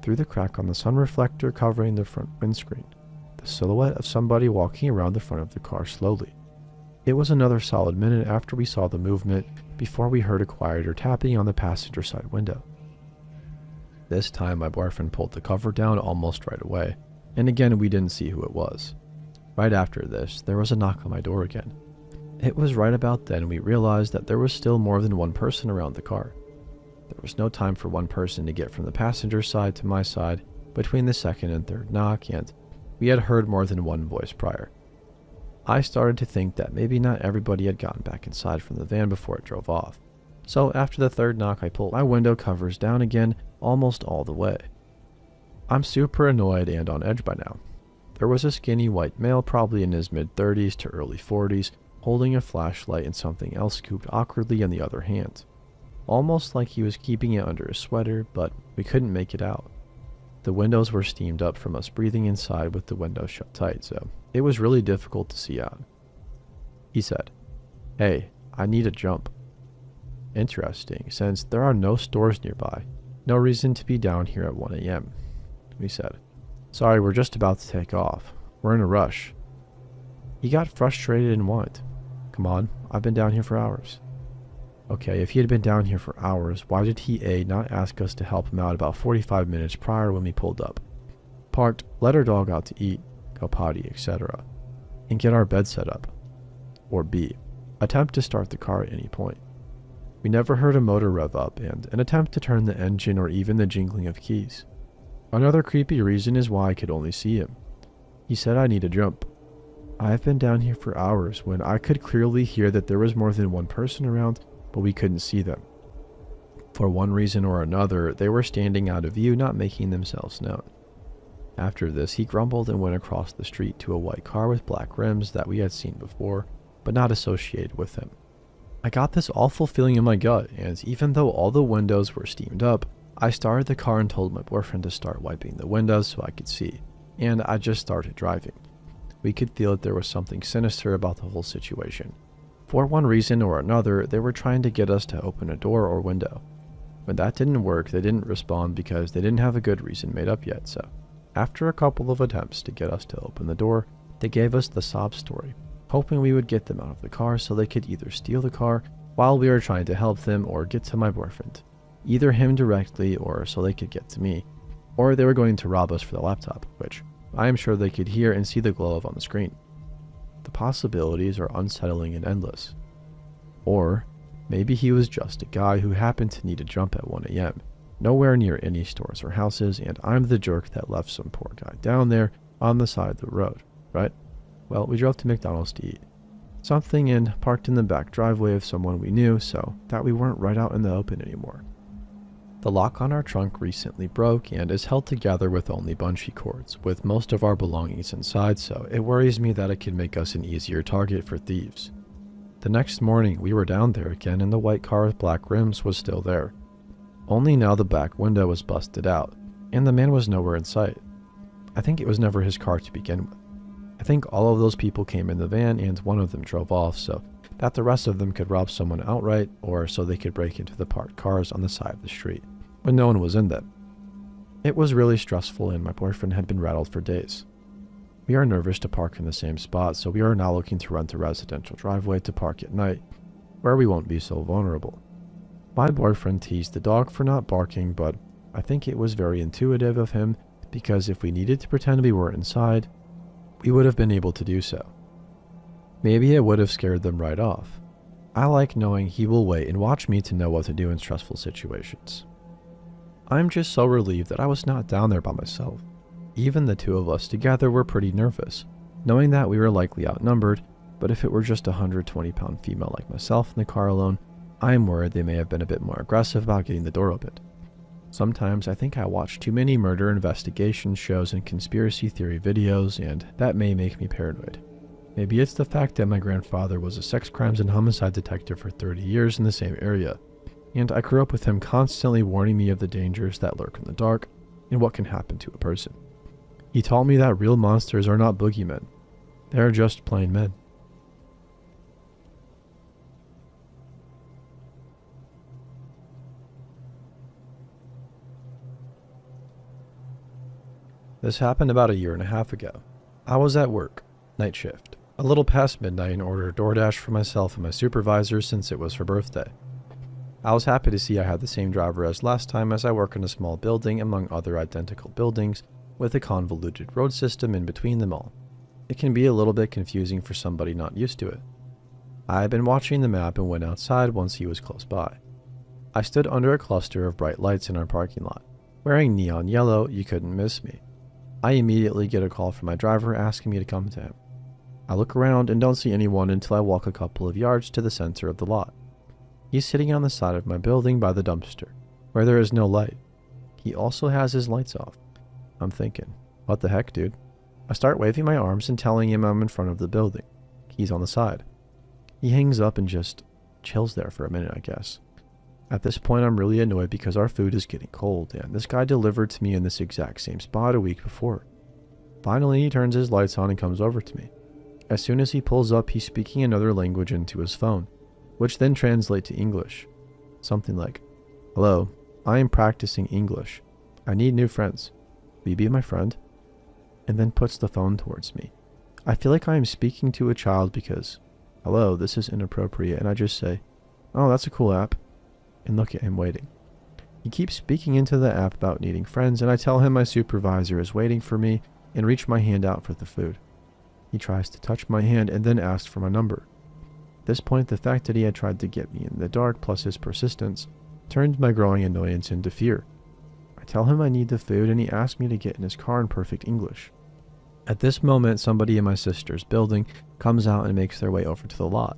Speaker 1: through the crack on the sun reflector covering the front windscreen, the silhouette of somebody walking around the front of the car slowly. It was another solid minute after we saw the movement before we heard a quieter tapping on the passenger side window. This time my boyfriend pulled the cover down almost right away, and again we didn't see who it was. Right after this, there was a knock on my door again. It was right about then we realized that there was still more than one person around the car. There was no time for one person to get from the passenger side to my side between the second and third knock, and we had heard more than one voice prior. I started to think that maybe not everybody had gotten back inside from the van before it drove off. So after the third knock, I pulled my window covers down again almost all the way. I'm super annoyed and on edge by now. There was a skinny white male, probably in his mid-30s to early 40s, holding a flashlight and something else scooped awkwardly in the other hand. Almost like he was keeping it under his sweater, but we couldn't make it out. The windows were steamed up from us breathing inside with the windows shut tight, so it was really difficult to see out. He said, "Hey, I need a jump." Interesting, since there are no stores nearby. No reason to be down here at 1 a.m. We said, "Sorry, we're just about to take off. We're in a rush." He got frustrated and whined. "Come on, I've been down here for hours." Okay, if he had been down here for hours, why did he A, not ask us to help him out about 45 minutes prior when we pulled up, parked, let our dog out to eat, go potty, etc., and get our bed set up? Or B, attempt to start the car at any point. We never heard a motor rev up and an attempt to turn the engine or even the jingling of keys. Another creepy reason is why I could only see him. He said I need a jump. I've been down here for hours when I could clearly hear that there was more than one person around, but we couldn't see them. For one reason or another, they were standing out of view, not making themselves known. After this, he grumbled and went across the street to a white car with black rims that we had seen before, but not associated with him. I got this awful feeling in my gut, and even though all the windows were steamed up, I started the car and told my boyfriend to start wiping the windows so I could see, and I just started driving. We could feel that there was something sinister about the whole situation. For one reason or another, they were trying to get us to open a door or window. When that didn't work, they didn't respond because they didn't have a good reason made up yet, so after a couple of attempts to get us to open the door, they gave us the sob story, hoping we would get them out of the car so they could either steal the car while we were trying to help them or get to my boyfriend, either him directly or so they could get to me, or they were going to rob us for the laptop, which I am sure they could hear and see the glow of on the screen. The possibilities are unsettling and endless. Or maybe he was just a guy who happened to need a jump at 1 a.m., nowhere near any stores or houses, and I'm the jerk that left some poor guy down there on the side of the road, right? Well, we drove to McDonald's to eat something and parked in the back driveway of someone we knew so that we weren't right out in the open anymore. The lock on our trunk recently broke and is held together with only bungee cords, with most of our belongings inside, so it worries me that it could make us an easier target for thieves. The next morning, we were down there again and the white car with black rims was still there. Only now the back window was busted out, and the man was nowhere in sight. I think it was never his car to begin with. I think all of those people came in the van and one of them drove off so that the rest of them could rob someone outright or so they could break into the parked cars on the side of the street when no one was in them. It was really stressful and my boyfriend had been rattled for days. We are nervous to park in the same spot, so we are now looking to rent a residential driveway to park at night, where we won't be so vulnerable. My boyfriend teased the dog for not barking, but I think it was very intuitive of him because if we needed to pretend we weren't inside, we would have been able to do so. Maybe it would have scared them right off. I like knowing he will wait and watch me to know what to do in stressful situations. I'm just so relieved that I was not down there by myself. Even the two of us together were pretty nervous, knowing that we were likely outnumbered, but if it were just a 120-pound female like myself in the car alone, I am worried they may have been a bit more aggressive about getting the door opened. Sometimes I think I watch too many murder investigation shows and conspiracy theory videos, and that may make me paranoid. Maybe it's the fact that my grandfather was a sex crimes and homicide detective for 30 years in the same area, and I grew up with him constantly warning me of the dangers that lurk in the dark and what can happen to a person. He taught me that real monsters are not boogeymen. They are just plain men. This happened about a year and a half ago. I was at work, night shift, a little past midnight and ordered DoorDash for myself and my supervisor since it was her birthday. I was happy to see I had the same driver as last time as I work in a small building among other identical buildings with a convoluted road system in between them all. It can be a little bit confusing for somebody not used to it. I had been watching the map and went outside once he was close by. I stood under a cluster of bright lights in our parking lot. Wearing neon yellow, you couldn't miss me. I immediately get a call from my driver asking me to come to him. I look around and don't see anyone until I walk a couple of yards to the center of the lot. He's sitting on the side of my building by the dumpster, where there is no light. He also has his lights off. I'm thinking, what the heck, dude? I start waving my arms and telling him I'm in front of the building. He's on the side. He hangs up and just chills there for a minute, I guess. At this point, I'm really annoyed because our food is getting cold, and this guy delivered to me in this exact same spot a week before. Finally, he turns his lights on and comes over to me. As soon as he pulls up, he's speaking another language into his phone, which then translates to English. Something like, "Hello, I am practicing English. I need new friends. Will you be my friend?" And then puts the phone towards me. I feel like I am speaking to a child because, hello, this is inappropriate, and I just say, "Oh, that's a cool app," and look at him waiting. He keeps speaking into the app about needing friends, and I tell him my supervisor is waiting for me and reach my hand out for the food. He tries to touch my hand and then asks for my number. At this point, the fact that he had tried to get me in the dark plus his persistence turned my growing annoyance into fear. I tell him I need the food and he asks me to get in his car in perfect English. At this moment, somebody in my sister's building comes out and makes their way over to the lot.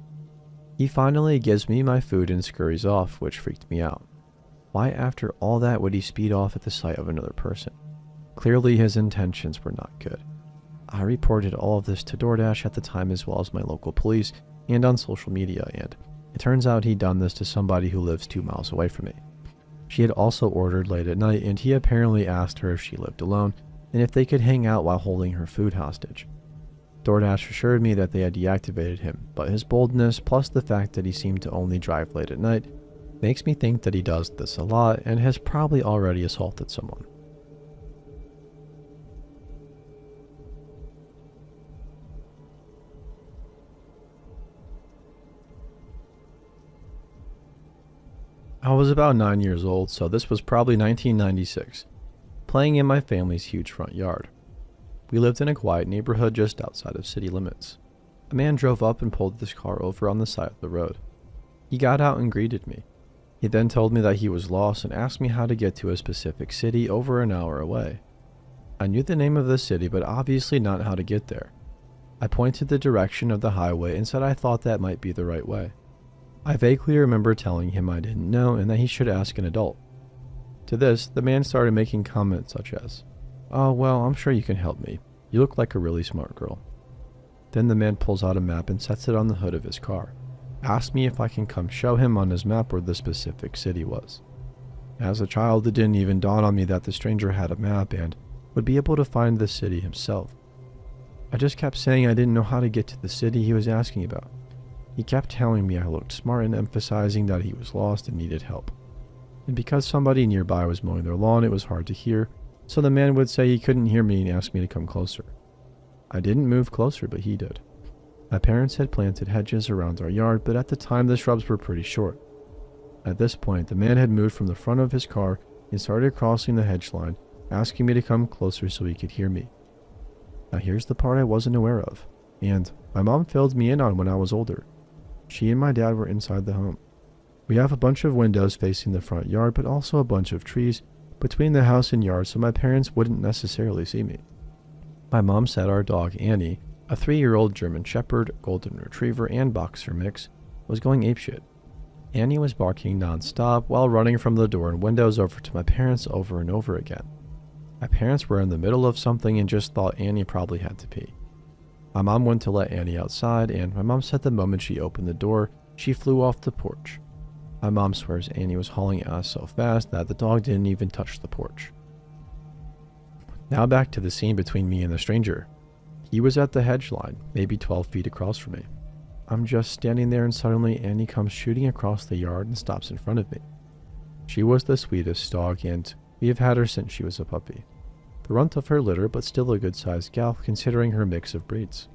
Speaker 1: He finally gives me my food and scurries off, which freaked me out. Why after all that would he speed off at the sight of another person? Clearly his intentions were not good. I reported all of this to DoorDash at the time as well as my local police and on social media, and it turns out he'd done this to somebody who lives 2 miles away from me. She had also ordered late at night, and he apparently asked her if she lived alone and if they could hang out while holding her food hostage. DoorDash assured me that they had deactivated him, but his boldness plus the fact that he seemed to only drive late at night makes me think that he does this a lot and has probably already assaulted someone. I was about 9 years old, so this was probably 1996, playing in my family's huge front yard. We lived in a quiet neighborhood just outside of city limits. A man drove up and pulled this car over on the side of the road. He got out and greeted me. He then told me that he was lost and asked me how to get to a specific city over an hour away. I knew the name of the city, but obviously not how to get there. I pointed the direction of the highway and said I thought that might be the right way. I vaguely remember telling him I didn't know and that he should ask an adult. To this, the man started making comments such as, "Oh, well, I'm sure you can help me. You look like a really smart girl." Then the man pulls out a map and sets it on the hood of his car, asks me if I can come show him on his map where the specific city was. As a child, it didn't even dawn on me that the stranger had a map and would be able to find the city himself. I just kept saying I didn't know how to get to the city he was asking about. He kept telling me I looked smart and emphasizing that he was lost and needed help. And because somebody nearby was mowing their lawn, it was hard to hear, so the man would say he couldn't hear me and ask me to come closer. I didn't move closer, but he did. My parents had planted hedges around our yard, but at the time the shrubs were pretty short. At this point, the man had moved from the front of his car and started crossing the hedge line, asking me to come closer so he could hear me. Now here's the part I wasn't aware of, and my mom filled me in on when I was older. She and my dad were inside the home. We have a bunch of windows facing the front yard, but also a bunch of trees between the house and yard, so my parents wouldn't necessarily see me. My mom said our dog Annie, a 3-year-old German Shepherd, Golden Retriever, and Boxer mix, was going apeshit. Annie was barking non-stop while running from the door and windows over to my parents over and over again. My parents were in the middle of something and just thought Annie probably had to pee. My mom went to let Annie outside, and my mom said the moment she opened the door, she flew off the porch. My mom swears Annie was hauling ass so fast that the dog didn't even touch the porch. Now back to the scene between me and the stranger. He was at the hedge line, maybe 12 feet across from me. I'm just standing there and suddenly Annie comes shooting across the yard and stops in front of me. She was the sweetest dog, and we have had her since she was a puppy. The runt of her litter, but still a good-sized gal considering her mix of breeds.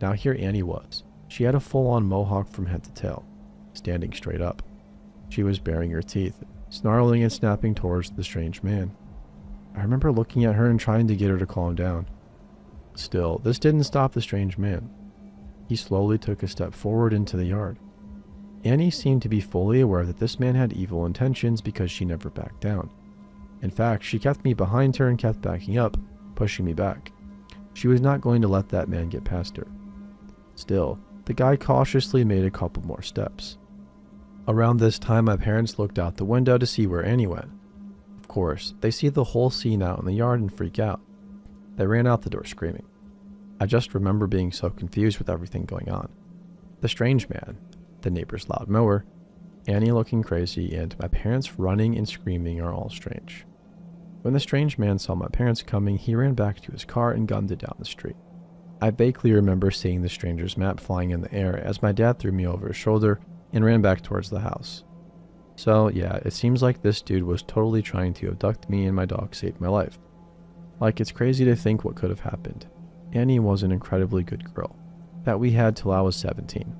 Speaker 1: Now here Annie was. She had a full-on mohawk from head to tail, standing straight up. She was baring her teeth, snarling and snapping towards the strange man. I remember looking at her and trying to get her to calm down. Still, this didn't stop the strange man. He slowly took a step forward into the yard. Annie seemed to be fully aware that this man had evil intentions because she never backed down. In fact, she kept me behind her and kept backing up, pushing me back. She was not going to let that man get past her. Still, the guy cautiously made a couple more steps. Around this time, my parents looked out the window to see where Annie went. Of course, they see the whole scene out in the yard and freak out. They ran out the door screaming. I just remember being so confused with everything going on. The strange man, the neighbor's loud mower, Annie looking crazy, and my parents running and screaming are all strange. When the strange man saw my parents coming, he ran back to his car and gunned it down the street. I vaguely remember seeing the stranger's map flying in the air as my dad threw me over his shoulder and ran back towards the house. So yeah, it seems like this dude was totally trying to abduct me and my dog saved my life. Like, it's crazy to think what could have happened. Annie was an incredibly good girl that we had till I was 17.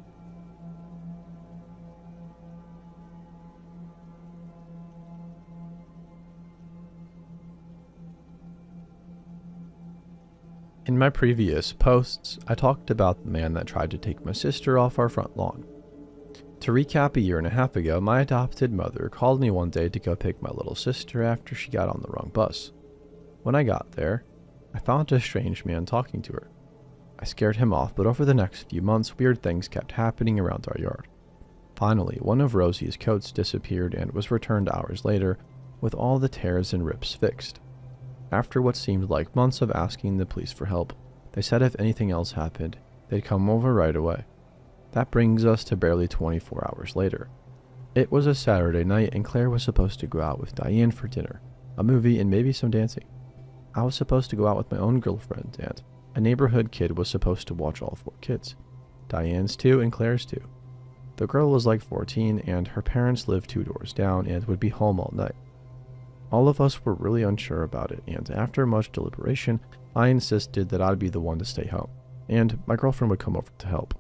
Speaker 1: In my previous posts, I talked about the man that tried to take my sister off our front lawn. To recap, a year and a half ago, my adopted mother called me one day to go pick my little sister after she got on the wrong bus. When I got there, I found a strange man talking to her. I scared him off, but over the next few months, weird things kept happening around our yard. Finally, one of Rosie's coats disappeared and was returned hours later, with all the tears and rips fixed. After what seemed like months of asking the police for help, they said if anything else happened, they'd come over right away. That brings us to barely 24 hours later. It was a Saturday night and Claire was supposed to go out with Diane for dinner, a movie, and maybe some dancing. I was supposed to go out with my own girlfriend, and a neighborhood kid was supposed to watch all 4 kids. Diane's 2 and Claire's 2. The girl was like 14 and her parents lived 2 doors down and would be home all night. All of us were really unsure about it, and after much deliberation, I insisted that I'd be the one to stay home, and my girlfriend would come over to help.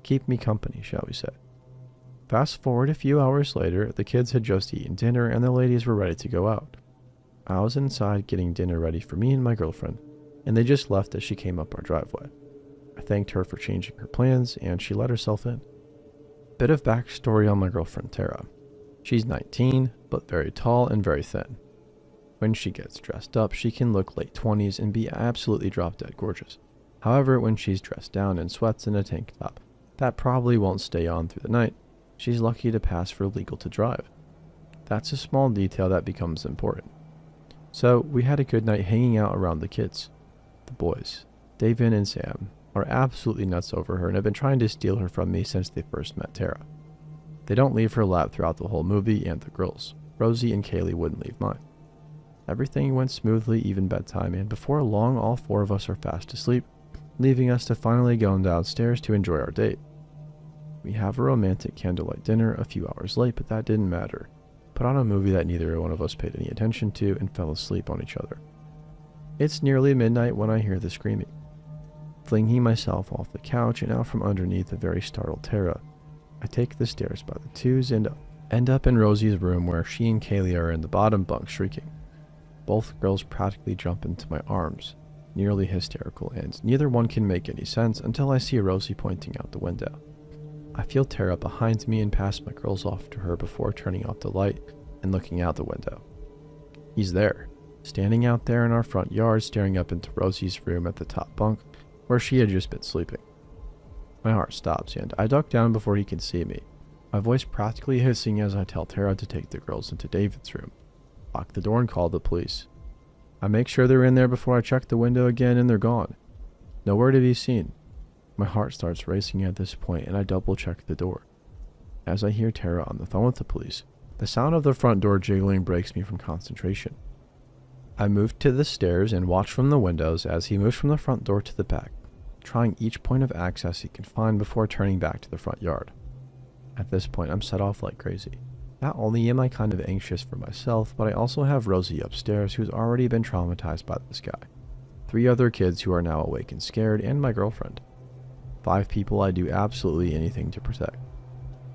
Speaker 1: Keep me company, shall we say. Fast forward a few hours later, the kids had just eaten dinner and the ladies were ready to go out. I was inside getting dinner ready for me and my girlfriend, and they just left as she came up our driveway. I thanked her for changing her plans, and she let herself in. Bit of backstory on my girlfriend Tara. She's 19, but very tall and very thin. When she gets dressed up, she can look late 20s and be absolutely drop-dead gorgeous. However, when she's dressed down in sweats and a tank top, that probably won't stay on through the night. She's lucky to pass for legal to drive. That's a small detail that becomes important. So, we had a good night hanging out around the kids. The boys, David and Sam, are absolutely nuts over her and have been trying to steal her from me since they first met Tara. They don't leave her lap throughout the whole movie, and the girls, Rosie and Kaylee, wouldn't leave mine. Everything went smoothly, even bedtime, and before long all 4 of us are fast asleep, leaving us to finally go downstairs to enjoy our date. We have a romantic candlelight dinner a few hours late, but that didn't matter. Put on a movie that neither one of us paid any attention to and fell asleep on each other. It's nearly midnight when I hear the screaming. Flinging myself off the couch and out from underneath a very startled Tara, I take the stairs by the twos and end up in Rosie's room where she and Kaylee are in the bottom bunk shrieking. Both girls practically jump into my arms, nearly hysterical, and neither one can make any sense until I see Rosie pointing out the window. I feel Tara behind me and pass my girls off to her before turning off the light and looking out the window. He's there, standing out there in our front yard, staring up into Rosie's room at the top bunk where she had just been sleeping. My heart stops and I duck down before he can see me, my voice practically hissing as I tell Tara to take the girls into David's room, lock the door and call the police. I make sure they're in there before I check the window again and they're gone. Nowhere to be seen. My heart starts racing at this point and I double check the door. As I hear Tara on the phone with the police, the sound of the front door jiggling breaks me from concentration. I move to the stairs and watch from the windows as he moves from the front door to the back, trying each point of access he can find before turning back to the front yard. At this point, I'm set off like crazy. Not only am I kind of anxious for myself, but I also have Rosie upstairs who's already been traumatized by this guy. 3 other kids who are now awake and scared, and my girlfriend. 5 people I do absolutely anything to protect.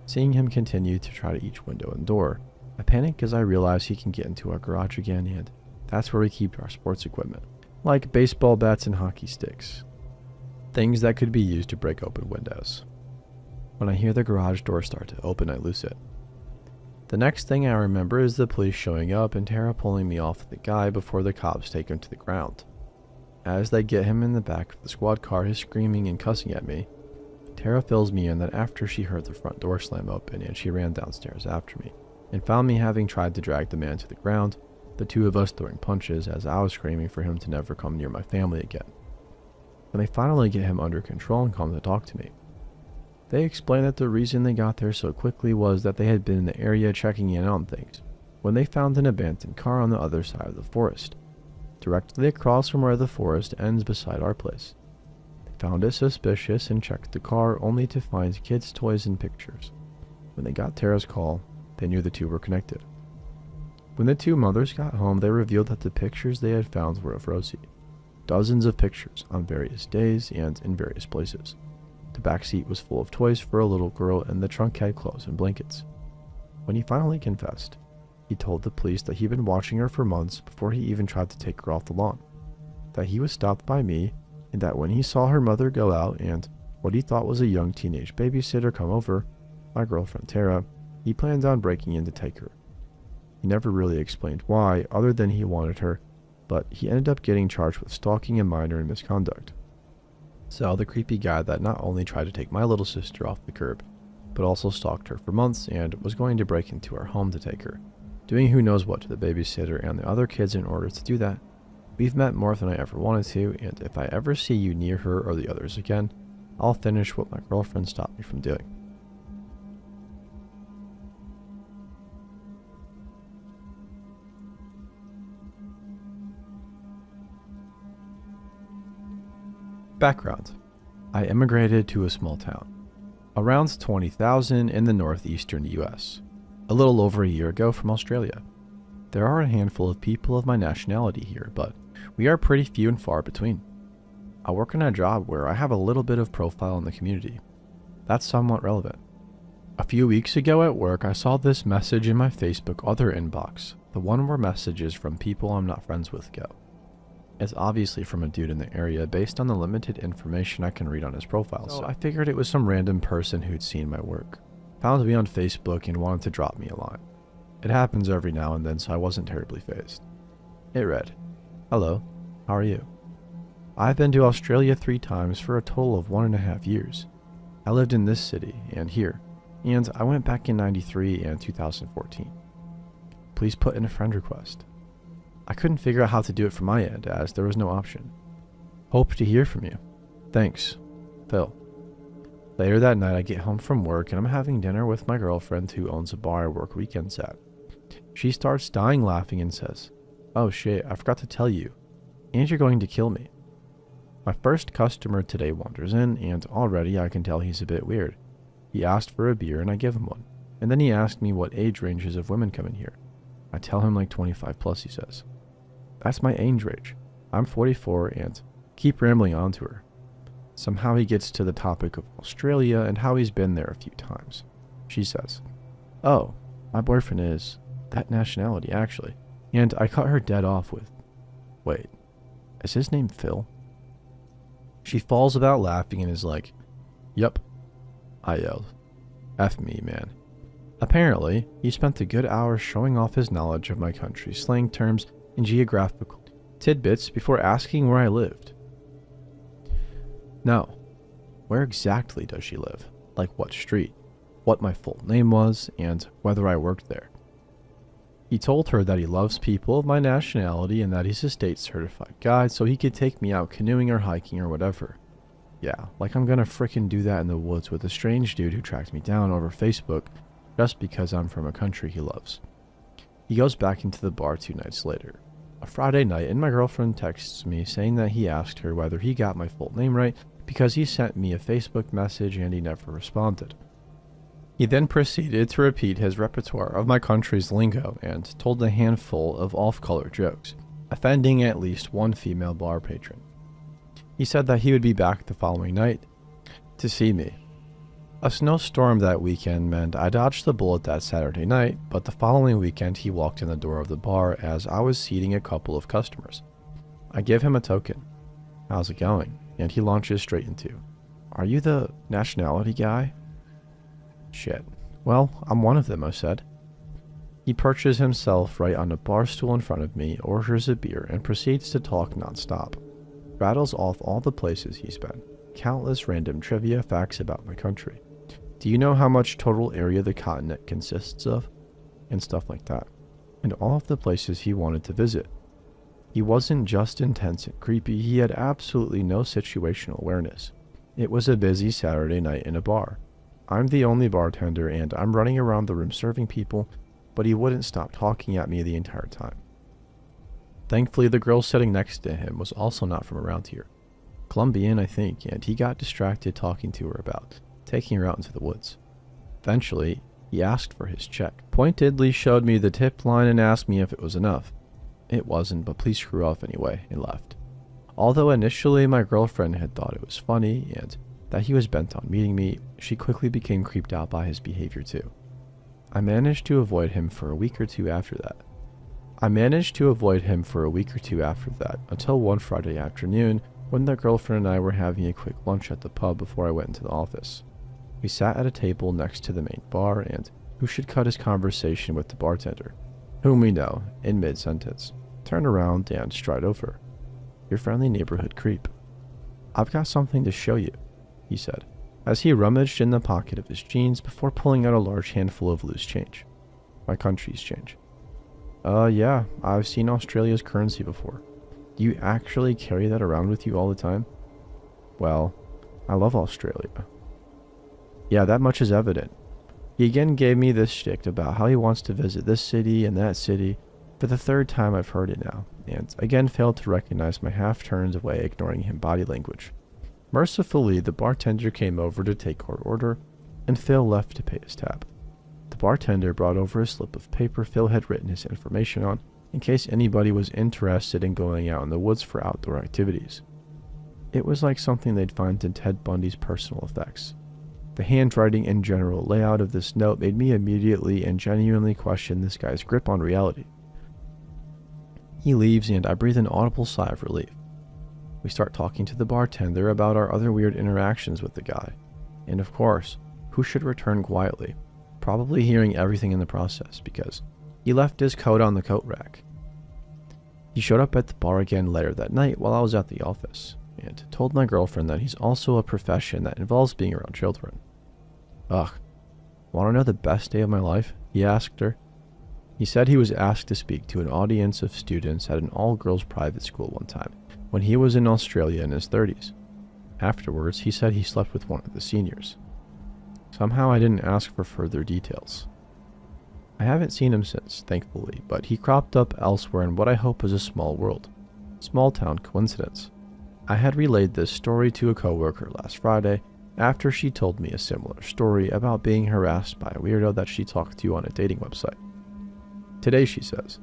Speaker 1: Seeing him continue to try to each window and door, I panic as I realize he can get into our garage again, and that's where we keep our sports equipment, like baseball bats and hockey sticks. Things that could be used to break open windows. When I hear the garage door start to open, I lose it. The next thing I remember is the police showing up and Tara pulling me off the guy before the cops take him to the ground. As they get him in the back of the squad car, he's screaming and cussing at me. Tara fills me in that after she heard the front door slam open and she ran downstairs after me, and found me having tried to drag the man to the ground, the 2 of us throwing punches as I was screaming for him to never come near my family again. When they finally get him under control and come to talk to me, they explain that the reason they got there so quickly was that they had been in the area checking in on things when they found an abandoned car on the other side of the forest, directly across from where the forest ends beside our place. They found it suspicious and checked the car only to find kids' toys and pictures. When they got Tara's call, they knew the 2 were connected. When the 2 mothers got home, they revealed that the pictures they had found were of Rosie. Dozens of pictures on various days and in various places. The back seat was full of toys for a little girl and the trunk had clothes and blankets. When he finally confessed, he told the police that he'd been watching her for months before he even tried to take her off the lawn, that he was stopped by me, and that when he saw her mother go out and what he thought was a young teenage babysitter come over, my girlfriend Tara, he planned on breaking in to take her. He never really explained why, other than he wanted her, but he ended up getting charged with stalking a minor and misconduct. So the creepy guy that not only tried to take my little sister off the curb, but also stalked her for months and was going to break into our home to take her, doing who knows what to the babysitter and the other kids in order to do that. We've met more than I ever wanted to, and if I ever see you near her or the others again, I'll finish what my girlfriend stopped me from doing. Background. I immigrated to a small town, around 20,000 in the northeastern US, a little over a year ago from Australia. There are a handful of people of my nationality here, but we are pretty few and far between. I work in a job where I have a little bit of profile in the community. That's somewhat relevant. A few weeks ago at work, I saw this message in my Facebook other inbox, the one where messages from people I'm not friends with go. It's obviously from a dude in the area based on the limited information I can read on his profile, so I figured it was some random person who'd seen my work, found me on Facebook and wanted to drop me a line. It happens every now and then, so I wasn't terribly fazed. It read, "Hello, how are you? I've been to Australia 3 times for a total of 1.5 years. I lived in this city and here, and I went back in 93 and 2014. Please put in a friend request." I couldn't figure out how to do it from my end, as there was no option. Hope to hear from you. Thanks, Phil. Later that night, I get home from work and I'm having dinner with my girlfriend who owns a bar I work weekends at. She starts dying laughing and says, "Oh shit, I forgot to tell you. And you're going to kill me." My first customer today wanders in, and already I can tell he's a bit weird. He asked for a beer and I give him one, and then he asked me what age ranges of women come in here. I tell him like 25 plus, he says. That's my age range. I'm 44 and keep rambling on to her. Somehow he gets to the topic of Australia and how he's been there a few times. She says, "Oh, my boyfriend is that nationality, actually." And I cut her dead off with, "Wait, is his name Phil?" She falls about laughing and is like, "Yup." I yelled, "F me, man." Apparently, he spent a good hour showing off his knowledge of my country's slang terms and geographical tidbits before asking where I lived. No, where exactly does she live? Like what street? What my full name was, and whether I worked there. He told her that he loves people of my nationality and that he's a state-certified guide so he could take me out canoeing or hiking or whatever. Yeah, like I'm gonna frickin' do that in the woods with a strange dude who tracked me down over Facebook just because I'm from a country he loves. He goes back into the bar 2 nights later, a Friday night, and my girlfriend texts me saying that he asked her whether he got my full name right because he sent me a Facebook message and he never responded. He then proceeded to repeat his repertoire of my country's lingo and told a handful of off-color jokes, offending at least one female bar patron. He said that he would be back the following night to see me. A snowstorm that weekend meant I dodged the bullet that Saturday night, but the following weekend he walked in the door of the bar as I was seating a couple of customers. I give him a token. "How's it going?" And he launches straight into, "Are you the nationality guy?" "Shit. Well, I'm one of them," I said. He perches himself right on a bar stool in front of me, orders a beer, and proceeds to talk nonstop. Rattles off all the places he's been, countless random trivia facts about my country. Do you know how much total area the continent consists of? And stuff like that. And all of the places he wanted to visit. He wasn't just intense and creepy, he had absolutely no situational awareness. It was a busy Saturday night in a bar. I'm the only bartender and I'm running around the room serving people, but he wouldn't stop talking at me the entire time. Thankfully, the girl sitting next to him was also not from around here. Colombian, I think, and he got distracted talking to her about taking her out into the woods. Eventually, he asked for his check, pointedly showed me the tip line and asked me if it was enough. It wasn't, but please screw off anyway, and left. Although initially my girlfriend had thought it was funny and that he was bent on meeting me, she quickly became creeped out by his behavior too. I managed to avoid him for a week or two after that. Until one Friday afternoon when the girlfriend and I were having a quick lunch at the pub before I went into the office. We sat at a table next to the main bar, and who should cut his conversation with the bartender, whom we know, in mid-sentence, turn around and stride over. "Your friendly neighborhood creep. I've got something to show you," he said, as he rummaged in the pocket of his jeans before pulling out a large handful of loose change. My country's change. Yeah, I've seen Australia's currency before. Do you actually carry that around with you all the time?" "Well, I love Australia." Yeah, that much is evident. He again gave me this shtick about how he wants to visit this city and that city for the 3rd time I've heard it now, and again failed to recognize my half-turns away, ignoring him body language. Mercifully, the bartender came over to take our order, and Phil left to pay his tab. The bartender brought over a slip of paper Phil had written his information on, in case anybody was interested in going out in the woods for outdoor activities. It was like something they'd find in Ted Bundy's Personal Effects. The handwriting and general layout of this note made me immediately and genuinely question this guy's grip on reality. He leaves and I breathe an audible sigh of relief. We start talking to the bartender about our other weird interactions with the guy. And of course, who should return quietly, probably hearing everything in the process because he left his coat on the coat rack. He showed up at the bar again later that night while I was at the office, and told my girlfriend that he's also a profession that involves being around children. Ugh, want to know the best day of my life? He asked her. He said he was asked to speak to an audience of students at an all-girls private school one time, when he was in Australia in his 30s. Afterwards, he said he slept with one of the seniors. Somehow I didn't ask for further details. I haven't seen him since, thankfully, but he cropped up elsewhere in what I hope is a small world. Small-town coincidence. I had relayed this story to a coworker last Friday, after she told me a similar story about being harassed by a weirdo that she talked to on a dating website. Today, she says,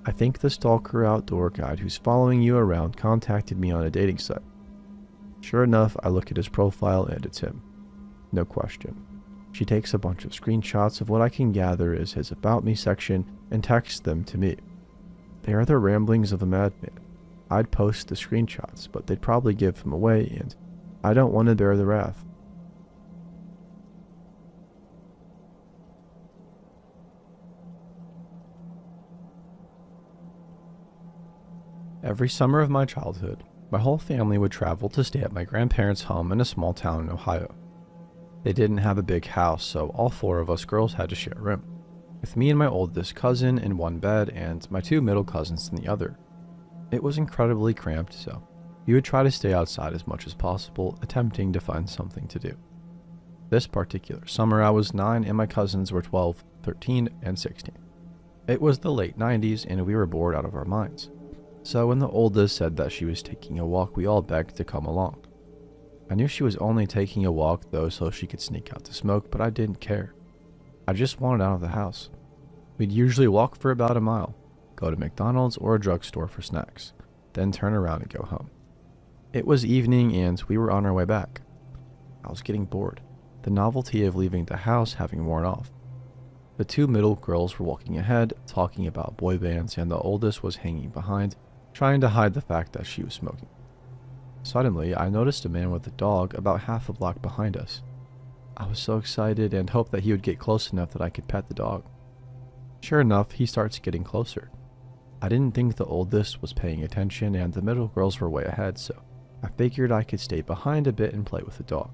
Speaker 1: "I think the stalker outdoor guide who's following you around contacted me on a dating site." Sure enough, I look at his profile and it's him. No question. She takes a bunch of screenshots of what I can gather is his About Me section and texts them to me. They are the ramblings of a madman. I'd post the screenshots, but they'd probably give him away, and I don't want to bear the wrath. Every summer of my childhood, my whole family would travel to stay at my grandparents' home in a small town in Ohio. They didn't have a big house, so all 4 of us girls had to share a room, with me and my oldest cousin in one bed and my 2 middle cousins in the other. It was incredibly cramped, so we would try to stay outside as much as possible, attempting to find something to do. This particular summer, I was 9 and my cousins were 12, 13, and 16. It was the late 90s and we were bored out of our minds. So when the oldest said that she was taking a walk, we all begged to come along. I knew she was only taking a walk though so she could sneak out to smoke, but I didn't care. I just wanted out of the house. We'd usually walk for about a mile, go to McDonald's or a drugstore for snacks, then turn around and go home. It was evening and we were on our way back. I was getting bored, the novelty of leaving the house having worn off. The 2 middle girls were walking ahead, talking about boy bands, and the oldest was hanging behind, trying to hide the fact that she was smoking. Suddenly, I noticed a man with a dog about half a block behind us. I was so excited and hoped that he would get close enough that I could pet the dog. Sure enough, he starts getting closer. I didn't think the oldest was paying attention and the middle girls were way ahead, so I figured I could stay behind a bit and play with the dog.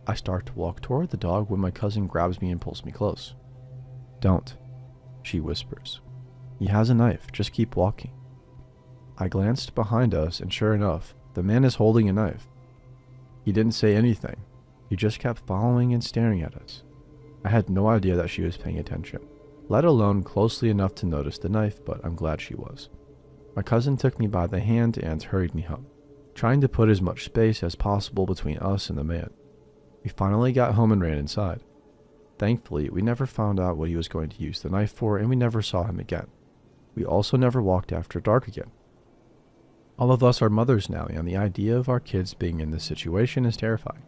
Speaker 1: I start to walk toward the dog when my cousin grabs me and pulls me close. "Don't," she whispers. "He has a knife, just keep walking." I glanced behind us and sure enough, the man is holding a knife. He didn't say anything. He just kept following and staring at us. I had no idea that she was paying attention, let alone closely enough to notice the knife, but I'm glad she was. My cousin took me by the hand and hurried me home, trying to put as much space as possible between us and the man. We finally got home and ran inside. Thankfully, we never found out what he was going to use the knife for and we never saw him again. We also never walked after dark again. All of us are mothers now, and the idea of our kids being in this situation is terrifying.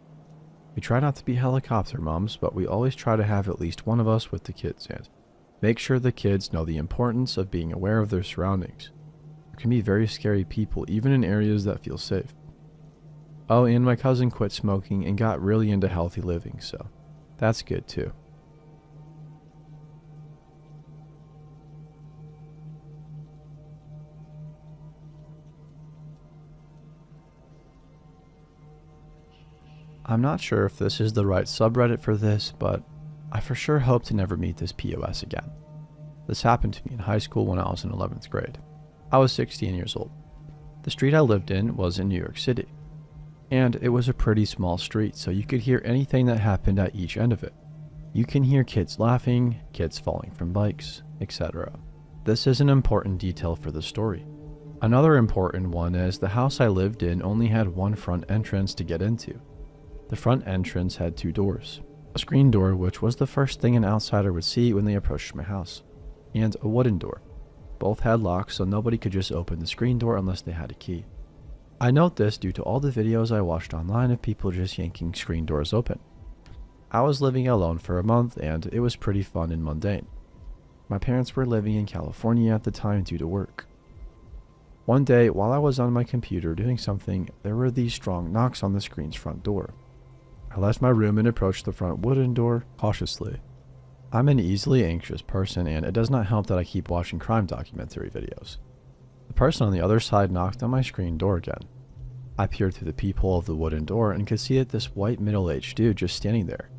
Speaker 1: We try not to be helicopter moms, but we always try to have at least one of us with the kids and make sure the kids know the importance of being aware of their surroundings. There can be very scary people even in areas that feel safe. Oh, and my cousin quit smoking and got really into healthy living, so that's good too. I'm not sure if this is the right subreddit for this, but I for sure hope to never meet this POS again. This happened to me in high school when I was in 11th grade. I was 16 years old. The street I lived in was in New York City, and it was a pretty small street, so you could hear anything that happened at each end of it. You can hear kids laughing, kids falling from bikes, etc. This is an important detail for the story. Another important one is the house I lived in only had one front entrance to get into. The front entrance had 2 doors, a screen door, which was the first thing an outsider would see when they approached my house, and a wooden door. Both had locks, so nobody could just open the screen door unless they had a key. I note this due to all the videos I watched online of people just yanking screen doors open. I was living alone for a month, and it was pretty fun and mundane. My parents were living in California at the time due to work. One day, while I was on my computer doing something, there were these strong knocks on the screen's front door. I left my room and approached the front wooden door cautiously. I'm an easily anxious person, and it does not help that I keep watching crime documentary videos. The person on the other side knocked on my screen door again. I peered through the peephole of the wooden door and could see that this white middle-aged dude just standing there,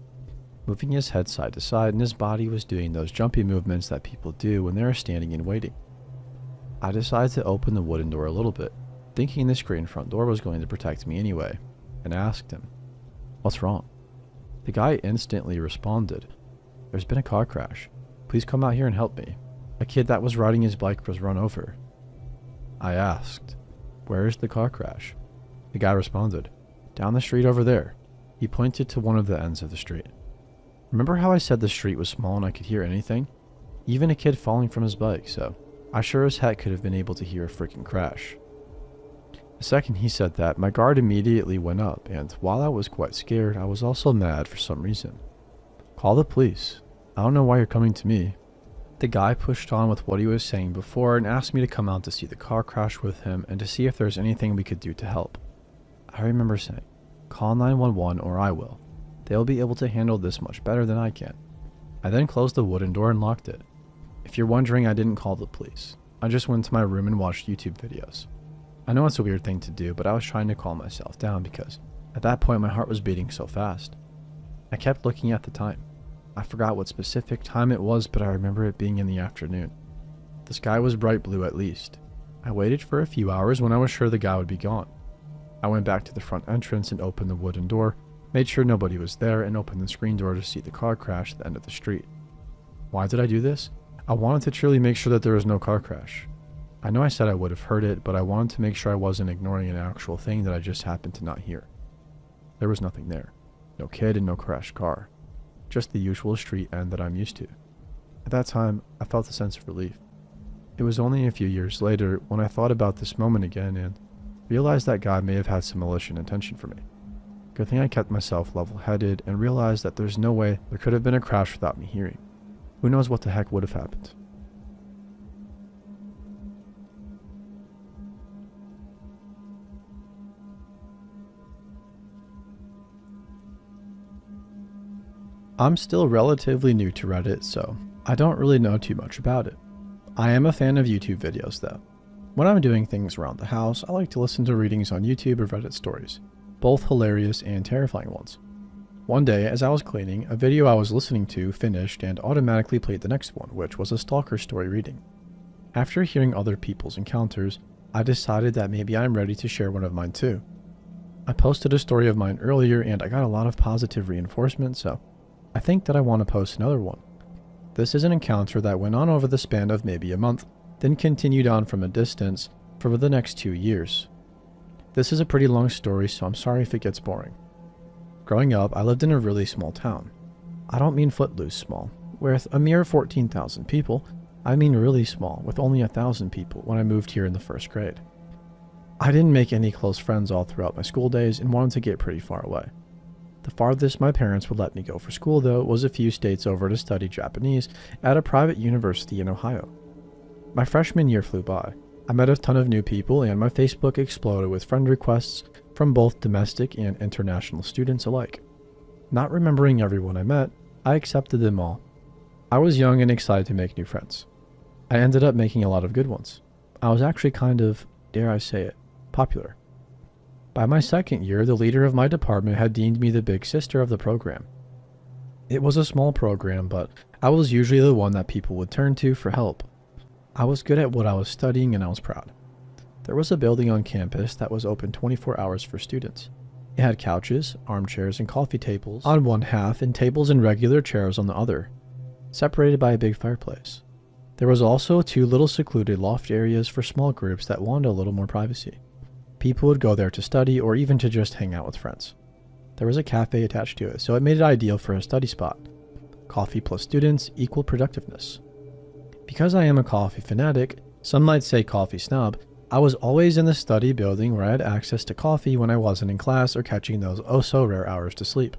Speaker 1: moving his head side to side, and his body was doing those jumpy movements that people do when they are standing and waiting. I decided to open the wooden door a little bit, thinking the screen front door was going to protect me anyway, and asked him, "What's wrong?" The guy instantly responded, "There's been a car crash. Please come out here and help me. A kid that was riding his bike was run over." I asked, "Where is the car crash?" The guy responded, "Down the street over there." He pointed to one of the ends of the street. Remember how I said the street was small and I could hear anything? Even a kid falling from his bike, so I sure as heck could have been able to hear a freaking crash. The second he said that, my guard immediately went up, and while I was quite scared, I was also mad for some reason. Call the police. I don't know why you're coming to me. The guy pushed on with what he was saying before and asked me to come out to see the car crash with him and to see if there's anything we could do to help. I remember saying, call 911 or I will. They'll be able to handle this much better than I can. I then closed the wooden door and locked it. If you're wondering, I didn't call the police. I just went to my room and watched YouTube videos. I know it's a weird thing to do, but I was trying to calm myself down because at that point my heart was beating so fast. I kept looking at the time. I forgot what specific time it was, but I remember it being in the afternoon. The sky was bright blue at least. I waited for a few hours when I was sure the guy would be gone. I went back to the front entrance and opened the wooden door, made sure nobody was there, and opened the screen door to see the car crash at the end of the street. Why did I do this? I wanted to truly make sure that there was no car crash. I know I said I would have heard it, but I wanted to make sure I wasn't ignoring an actual thing that I just happened to not hear. There was nothing there. No kid and no crashed car. Just the usual street end that I'm used to. At that time, I felt a sense of relief. It was only a few years later when I thought about this moment again and realized that God may have had some malicious intention for me. Good thing I kept myself level-headed and realized that there's no way there could have been a crash without me hearing. Who knows what the heck would have happened? I'm still relatively new to Reddit, so I don't really know too much about it. I am a fan of YouTube videos though. When I'm doing things around the house, I like to listen to readings on YouTube of Reddit stories, both hilarious and terrifying ones. One day, as I was cleaning, a video I was listening to finished and automatically played the next one, which was a stalker story reading. After hearing other people's encounters, I decided that maybe I'm ready to share one of mine too. I posted a story of mine earlier and I got a lot of positive reinforcement, so I think that I want to post another one. This is an encounter that went on over the span of maybe a month, then continued on from a distance for the next 2 years. This is a pretty long story, so I'm sorry if it gets boring. Growing up, I lived in a really small town. I don't mean footloose small. With a mere 14,000 people, I mean really small, with only 1,000 people when I moved here in the first grade. I didn't make any close friends all throughout my school days and wanted to get pretty far away. The farthest my parents would let me go for school, though, was a few states over to study Japanese at a private university in Ohio. My freshman year flew by. I met a ton of new people, and my Facebook exploded with friend requests from both domestic and international students alike. Not remembering everyone I met, I accepted them all. I was young and excited to make new friends. I ended up making a lot of good ones. I was actually kind of, dare I say it, popular. By my second year, the leader of my department had deemed me the big sister of the program. It was a small program, but I was usually the one that people would turn to for help. I was good at what I was studying and I was proud. There was a building on campus that was open 24 hours for students. It had couches, armchairs, and coffee tables on one half and tables and regular chairs on the other, separated by a big fireplace. There was also 2 little secluded loft areas for small groups that wanted a little more privacy. People would go there to study or even to just hang out with friends. There was a cafe attached to it, so it made it ideal for a study spot. Coffee plus students equal productiveness. Because I am a coffee fanatic, some might say coffee snob, I was always in the study building where I had access to coffee when I wasn't in class or catching those oh-so-rare hours to sleep.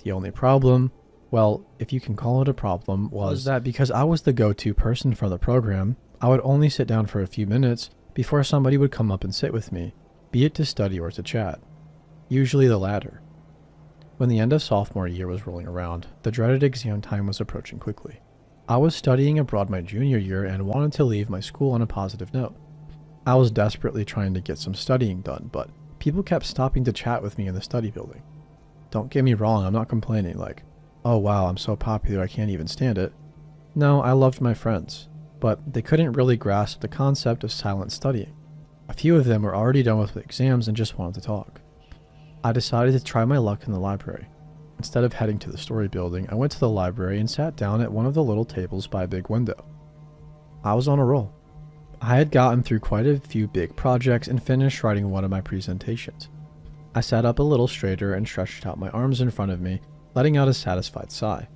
Speaker 1: The only problem, well, if you can call it a problem, was that because I was the go-to person for the program, I would only sit down for a few minutes before somebody would come up and sit with me, be it to study or to chat. Usually the latter. When the end of sophomore year was rolling around, the dreaded exam time was approaching quickly. I was studying abroad my junior year and wanted to leave my school on a positive note. I was desperately trying to get some studying done, but people kept stopping to chat with me in the study building. Don't get me wrong, I'm not complaining like, oh wow, I'm so popular I can't even stand it. No, I loved my friends, but they couldn't really grasp the concept of silent studying. A few of them were already done with exams and just wanted to talk. I decided to try my luck in the library. Instead of heading to the story building, I went to the library and sat down at one of the little tables by a big window. I was on a roll. I had gotten through quite a few big projects and finished writing one of my presentations. I sat up a little straighter and stretched out my arms in front of me, letting out a satisfied sigh.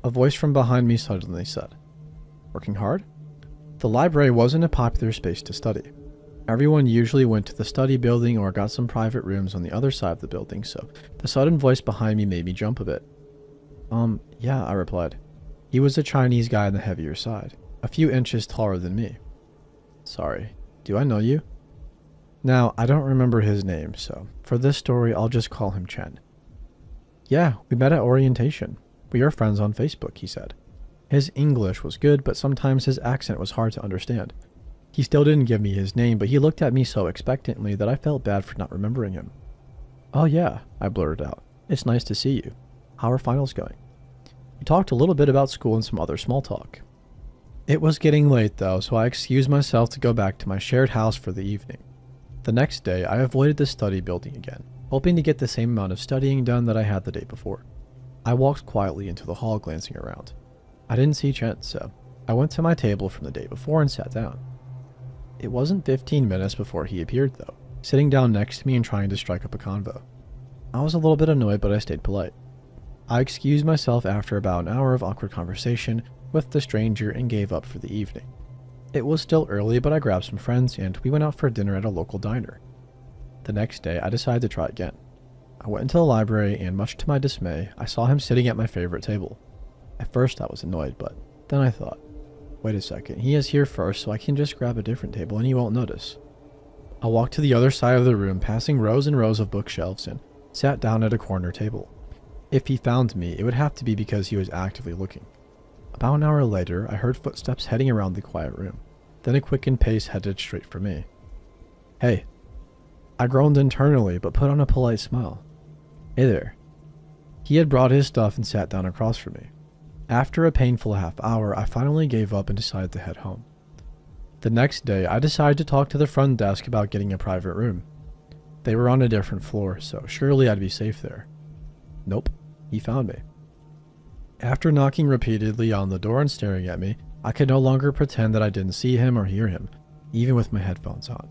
Speaker 1: A voice from behind me suddenly said, "Working hard?" The library wasn't a popular space to study. Everyone usually went to the study building or got some private rooms on the other side of the building, so the sudden voice behind me made me jump a bit. Yeah, I replied. He was a Chinese guy on the heavier side, a few inches taller than me. Sorry, do I know you? Now, I don't remember his name, so for this story, I'll just call him Chen. Yeah, we met at orientation. We are friends on Facebook, he said. His English was good, but sometimes his accent was hard to understand. He still didn't give me his name, but he looked at me so expectantly that I felt bad for not remembering him. Oh yeah, I blurted out. It's nice to see you. How are finals going? We talked a little bit about school and some other small talk. It was getting late though, so I excused myself to go back to my shared house for the evening. The next day, I avoided the study building again, hoping to get the same amount of studying done that I had the day before. I walked quietly into the hall, glancing around. I didn't see Chen, so I went to my table from the day before and sat down. It wasn't 15 minutes before he appeared though, sitting down next to me and trying to strike up a convo. I was a little bit annoyed, but I stayed polite. I excused myself after about an hour of awkward conversation with the stranger and gave up for the evening. It was still early, but I grabbed some friends and we went out for dinner at a local diner. The next day, I decided to try again. I went into the library and much to my dismay, I saw him sitting at my favorite table. At first I was annoyed, but then I thought, wait a second, he is here first, so I can just grab a different table and he won't notice. I walked to the other side of the room, passing rows and rows of bookshelves, and sat down at a corner table. If he found me, it would have to be because he was actively looking. About an hour later, I heard footsteps heading around the quiet room. Then a quickened pace headed straight for me. Hey. I groaned internally, but put on a polite smile. Hey there. He had brought his stuff and sat down across from me. After a painful half hour, I finally gave up and decided to head home. The next day, I decided to talk to the front desk about getting a private room. They were on a different floor, so surely I'd be safe there. Nope, he found me. After knocking repeatedly on the door and staring at me, I could no longer pretend that I didn't see him or hear him, even with my headphones on.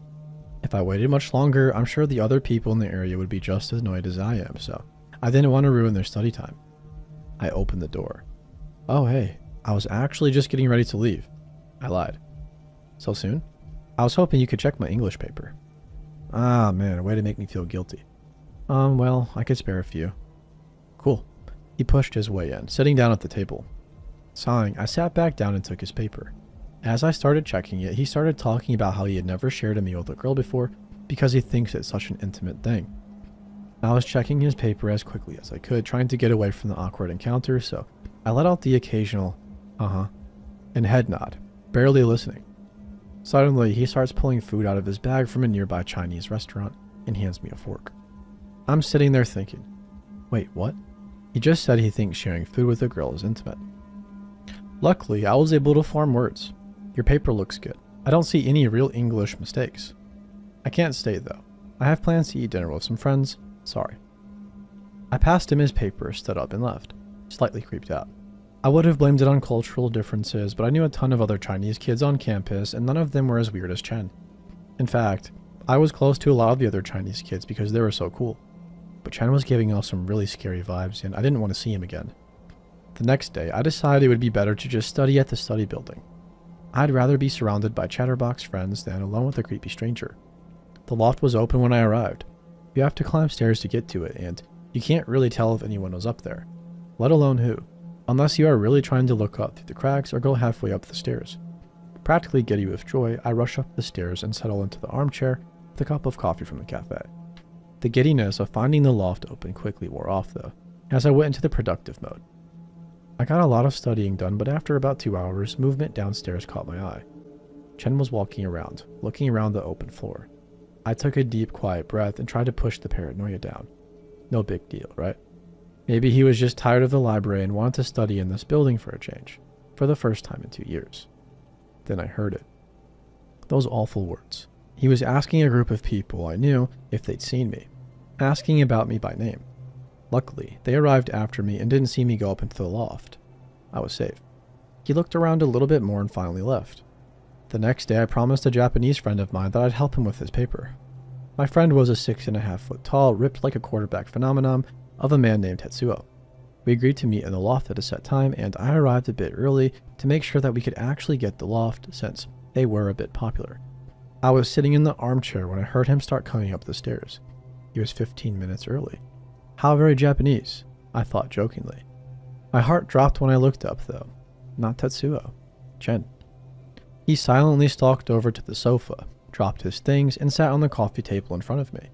Speaker 1: If I waited much longer, I'm sure the other people in the area would be just as annoyed as I am, so I didn't want to ruin their study time. I opened the door. Oh hey, I was actually just getting ready to leave. I lied. So soon? I was hoping you could check my English paper. Ah man, way to make me feel guilty. Well, I could spare a few. Cool. He pushed his way in, sitting down at the table. Sighing, I sat back down and took his paper. As I started checking it, he started talking about how he had never shared a meal with a girl before because he thinks it's such an intimate thing. I was checking his paper as quickly as I could, trying to get away from the awkward encounter, so I let out the occasional, and head nod, barely listening. Suddenly, he starts pulling food out of his bag from a nearby Chinese restaurant and hands me a fork. I'm sitting there thinking, wait, what? He just said he thinks sharing food with a girl is intimate. Luckily, I was able to form words. Your paper looks good. I don't see any real English mistakes. I can't stay though. I have plans to eat dinner with some friends. Sorry. I passed him his paper, stood up and left, slightly creeped out. I would have blamed it on cultural differences, but I knew a ton of other Chinese kids on campus and none of them were as weird as Chen. In fact, I was close to a lot of the other Chinese kids because they were so cool. But Chen was giving off some really scary vibes and I didn't want to see him again. The next day, I decided it would be better to just study at the study building. I'd rather be surrounded by chatterbox friends than alone with a creepy stranger. The loft was open when I arrived. You have to climb stairs to get to it, and you can't really tell if anyone was up there, let alone who, unless you are really trying to look up through the cracks or go halfway up the stairs. Practically giddy with joy, I rush up the stairs and settle into the armchair with a cup of coffee from the cafe. The giddiness of finding the loft open quickly wore off though, as I went into the productive mode. I got a lot of studying done, but after about 2 hours, movement downstairs caught my eye. Chen was walking around, looking around the open floor. I took a deep, quiet breath and tried to push the paranoia down. No big deal, right? Maybe he was just tired of the library and wanted to study in this building for a change, for the first time in 2 years. Then I heard it. Those awful words. He was asking a group of people I knew if they'd seen me, asking about me by name. Luckily, they arrived after me and didn't see me go up into the loft. I was safe. He looked around a little bit more and finally left. The next day, I promised a Japanese friend of mine that I'd help him with his paper. My friend was a 6.5 foot tall, ripped like a quarterback phenomenon of a man named Tetsuo. We agreed to meet in the loft at a set time, and I arrived a bit early to make sure that we could actually get the loft since they were a bit popular. I was sitting in the armchair when I heard him start coming up the stairs. He was 15 minutes early. How very Japanese, I thought jokingly. My heart dropped when I looked up, though. Not Tetsuo. Chen. He silently stalked over to the sofa, dropped his things, and sat on the coffee table in front of me.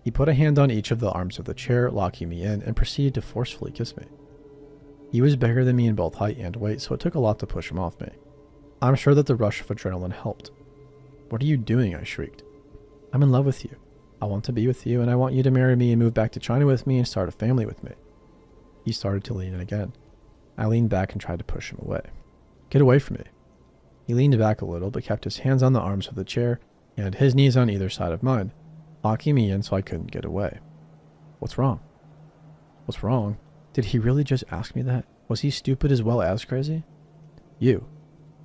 Speaker 1: He put a hand on each of the arms of the chair, locking me in, and proceeded to forcefully kiss me. He was bigger than me in both height and weight, so it took a lot to push him off me. I'm sure that the rush of adrenaline helped. What are you doing? I shrieked. I'm in love with you. I want to be with you, and I want you to marry me and move back to China with me and start a family with me. He started to lean in again. I leaned back and tried to push him away. Get away from me. He leaned back a little, but kept his hands on the arms of the chair and his knees on either side of mine, locking me in so I couldn't get away. What's wrong? What's wrong? Did he really just ask me that? Was he stupid as well as crazy? You.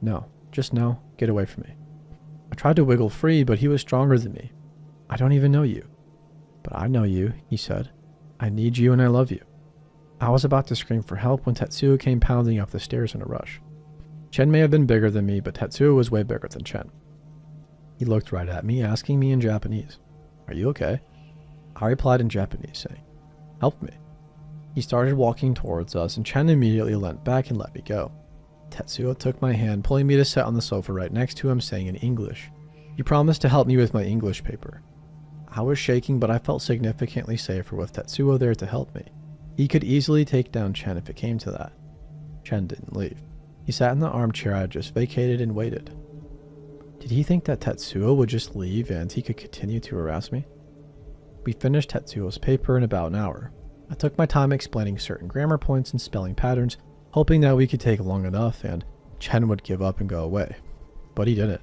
Speaker 1: No. Just no. Get away from me. I tried to wiggle free, but he was stronger than me. I don't even know you. But I know you, he said. I need you and I love you. I was about to scream for help when Tetsuo came pounding up the stairs in a rush. Chen may have been bigger than me, but Tetsuo was way bigger than Chen. He looked right at me, asking me in Japanese, "Are you okay?" I replied in Japanese, saying, "Help me." He started walking towards us, and Chen immediately leant back and let me go. Tetsuo took my hand, pulling me to sit on the sofa right next to him, saying in English, "You promised to help me with my English paper." I was shaking, but I felt significantly safer with Tetsuo there to help me. He could easily take down Chen if it came to that. Chen didn't leave. He sat in the armchair I had just vacated and waited. Did he think that Tetsuo would just leave and he could continue to harass me? We finished Tetsuo's paper in about an hour. I took my time explaining certain grammar points and spelling patterns, hoping that we could take long enough and Chen would give up and go away. But he didn't.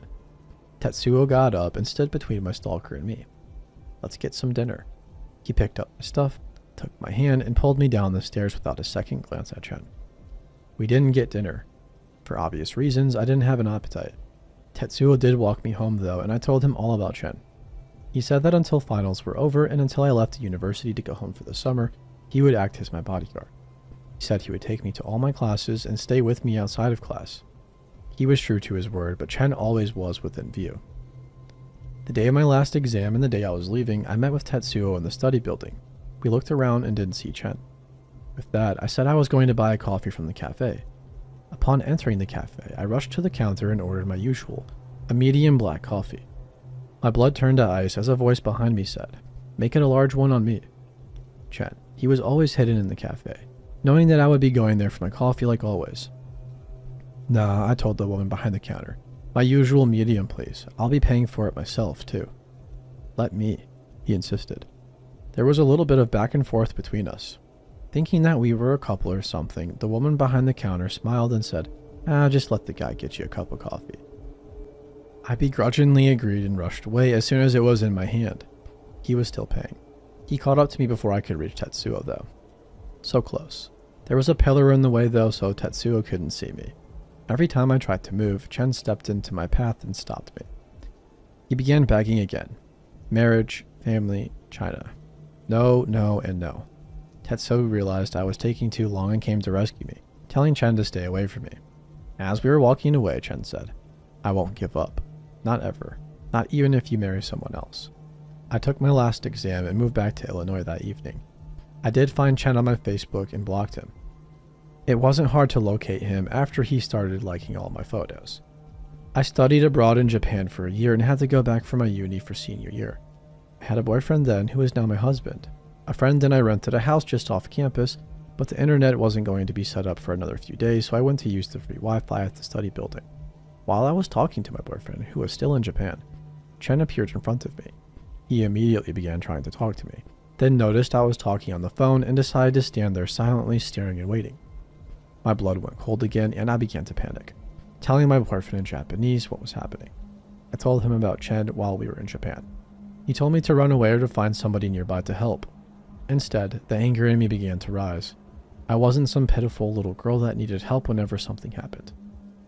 Speaker 1: Tetsuo got up and stood between my stalker and me. Let's get some dinner. He picked up my stuff, took my hand, and pulled me down the stairs without a second glance at Chen. We didn't get dinner. For obvious reasons, I didn't have an appetite. Tetsuo did walk me home though, and I told him all about Chen. He said that until finals were over and until I left the university to go home for the summer, he would act as my bodyguard. He said he would take me to all my classes and stay with me outside of class. He was true to his word, but Chen always was within view. The day of my last exam and the day I was leaving, I met with Tetsuo in the study building. We looked around and didn't see Chen. With that, I said I was going to buy a coffee from the cafe. Upon entering the cafe, I rushed to the counter and ordered my usual, a medium black coffee. My blood turned to ice as a voice behind me said, "Make it a large one on me." Chen. He was always hidden in the cafe, knowing that I would be going there for my coffee like always. Nah, I told the woman behind the counter. My usual medium, please. I'll be paying for it myself, too. Let me, he insisted. There was a little bit of back and forth between us. Thinking that we were a couple or something, the woman behind the counter smiled and said, just let the guy get you a cup of coffee. I begrudgingly agreed and rushed away as soon as it was in my hand. He was still paying. He caught up to me before I could reach Tetsuo, though. So close. There was a pillar in the way, though, so Tetsuo couldn't see me. Every time I tried to move, Chen stepped into my path and stopped me. He began begging again. Marriage, family, China. No, no, and no. Tetsuo realized I was taking too long and came to rescue me, telling Chen to stay away from me. As we were walking away, Chen said, "I won't give up. Not ever. Not even if you marry someone else." I took my last exam and moved back to Illinois that evening. I did find Chen on my Facebook and blocked him. It wasn't hard to locate him after he started liking all my photos. I studied abroad in Japan for a year and had to go back for my uni for senior year. I had a boyfriend then who is now my husband. A friend and I rented a house just off campus, but the internet wasn't going to be set up for another few days, so I went to use the free Wi-Fi at the study building. While I was talking to my boyfriend, who was still in Japan, Chen appeared in front of me. He immediately began trying to talk to me, then noticed I was talking on the phone and decided to stand there silently staring and waiting. My blood went cold again and I began to panic, telling my boyfriend in Japanese what was happening. I told him about Chen while we were in Japan. He told me to run away or to find somebody nearby to help. Instead, the anger in me began to rise. I wasn't some pitiful little girl that needed help whenever something happened.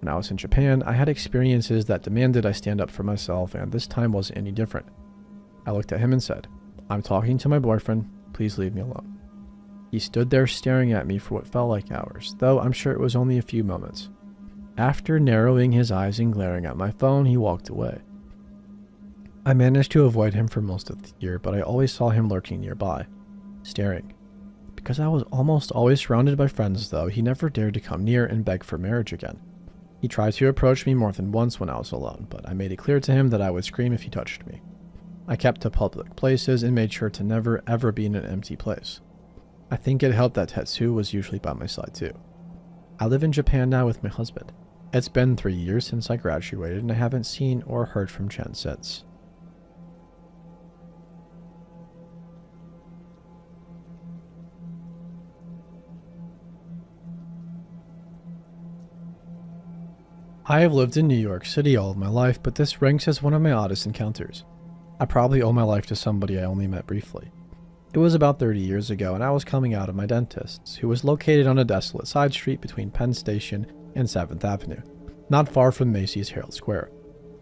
Speaker 1: When I was in Japan, I had experiences that demanded I stand up for myself, and this time wasn't any different. I looked at him and said, "I'm talking to my boyfriend, please leave me alone." He stood there staring at me for what felt like hours, though I'm sure it was only a few moments. After narrowing his eyes and glaring at my phone, he walked away. I managed to avoid him for most of the year, but I always saw him lurking nearby, staring. Because I was almost always surrounded by friends, though, he never dared to come near and beg for marriage again. He tried to approach me more than once when I was alone, but I made it clear to him that I would scream if he touched me. I kept to public places and made sure to never ever be in an empty place. I think it helped that Tetsu was usually by my side too. I live in Japan now with my husband. It's been 3 years since I graduated and I haven't seen or heard from Chen since. I have lived in New York City all of my life, but this ranks as one of my oddest encounters. I probably owe my life to somebody I only met briefly. It was about 30 years ago and I was coming out of my dentist's, who was located on a desolate side street between Penn Station and 7th Avenue, not far from Macy's Herald Square.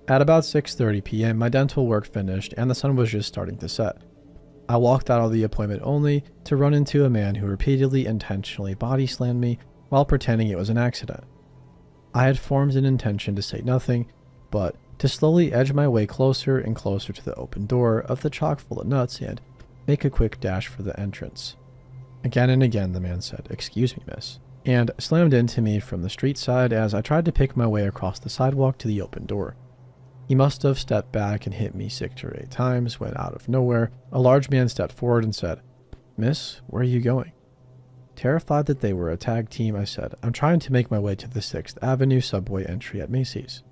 Speaker 1: At about 6:30 p.m. my dental work finished and the sun was just starting to set. I walked out of the appointment only to run into a man who repeatedly intentionally body slammed me while pretending it was an accident. I had formed an intention to say nothing, but to slowly edge my way closer and closer to the open door of the chock full of nuts and make a quick dash for the entrance. Again and again the man said, "Excuse me, miss," and slammed into me from the street side as I tried to pick my way across the sidewalk to the open door. He must have stepped back and hit me 6 or 8 times when out of nowhere, a large man stepped forward and said, "Miss, where are you going?" Terrified that they were a tag team, I said, "I'm trying to make my way to the 6th Avenue subway entry at Macy's."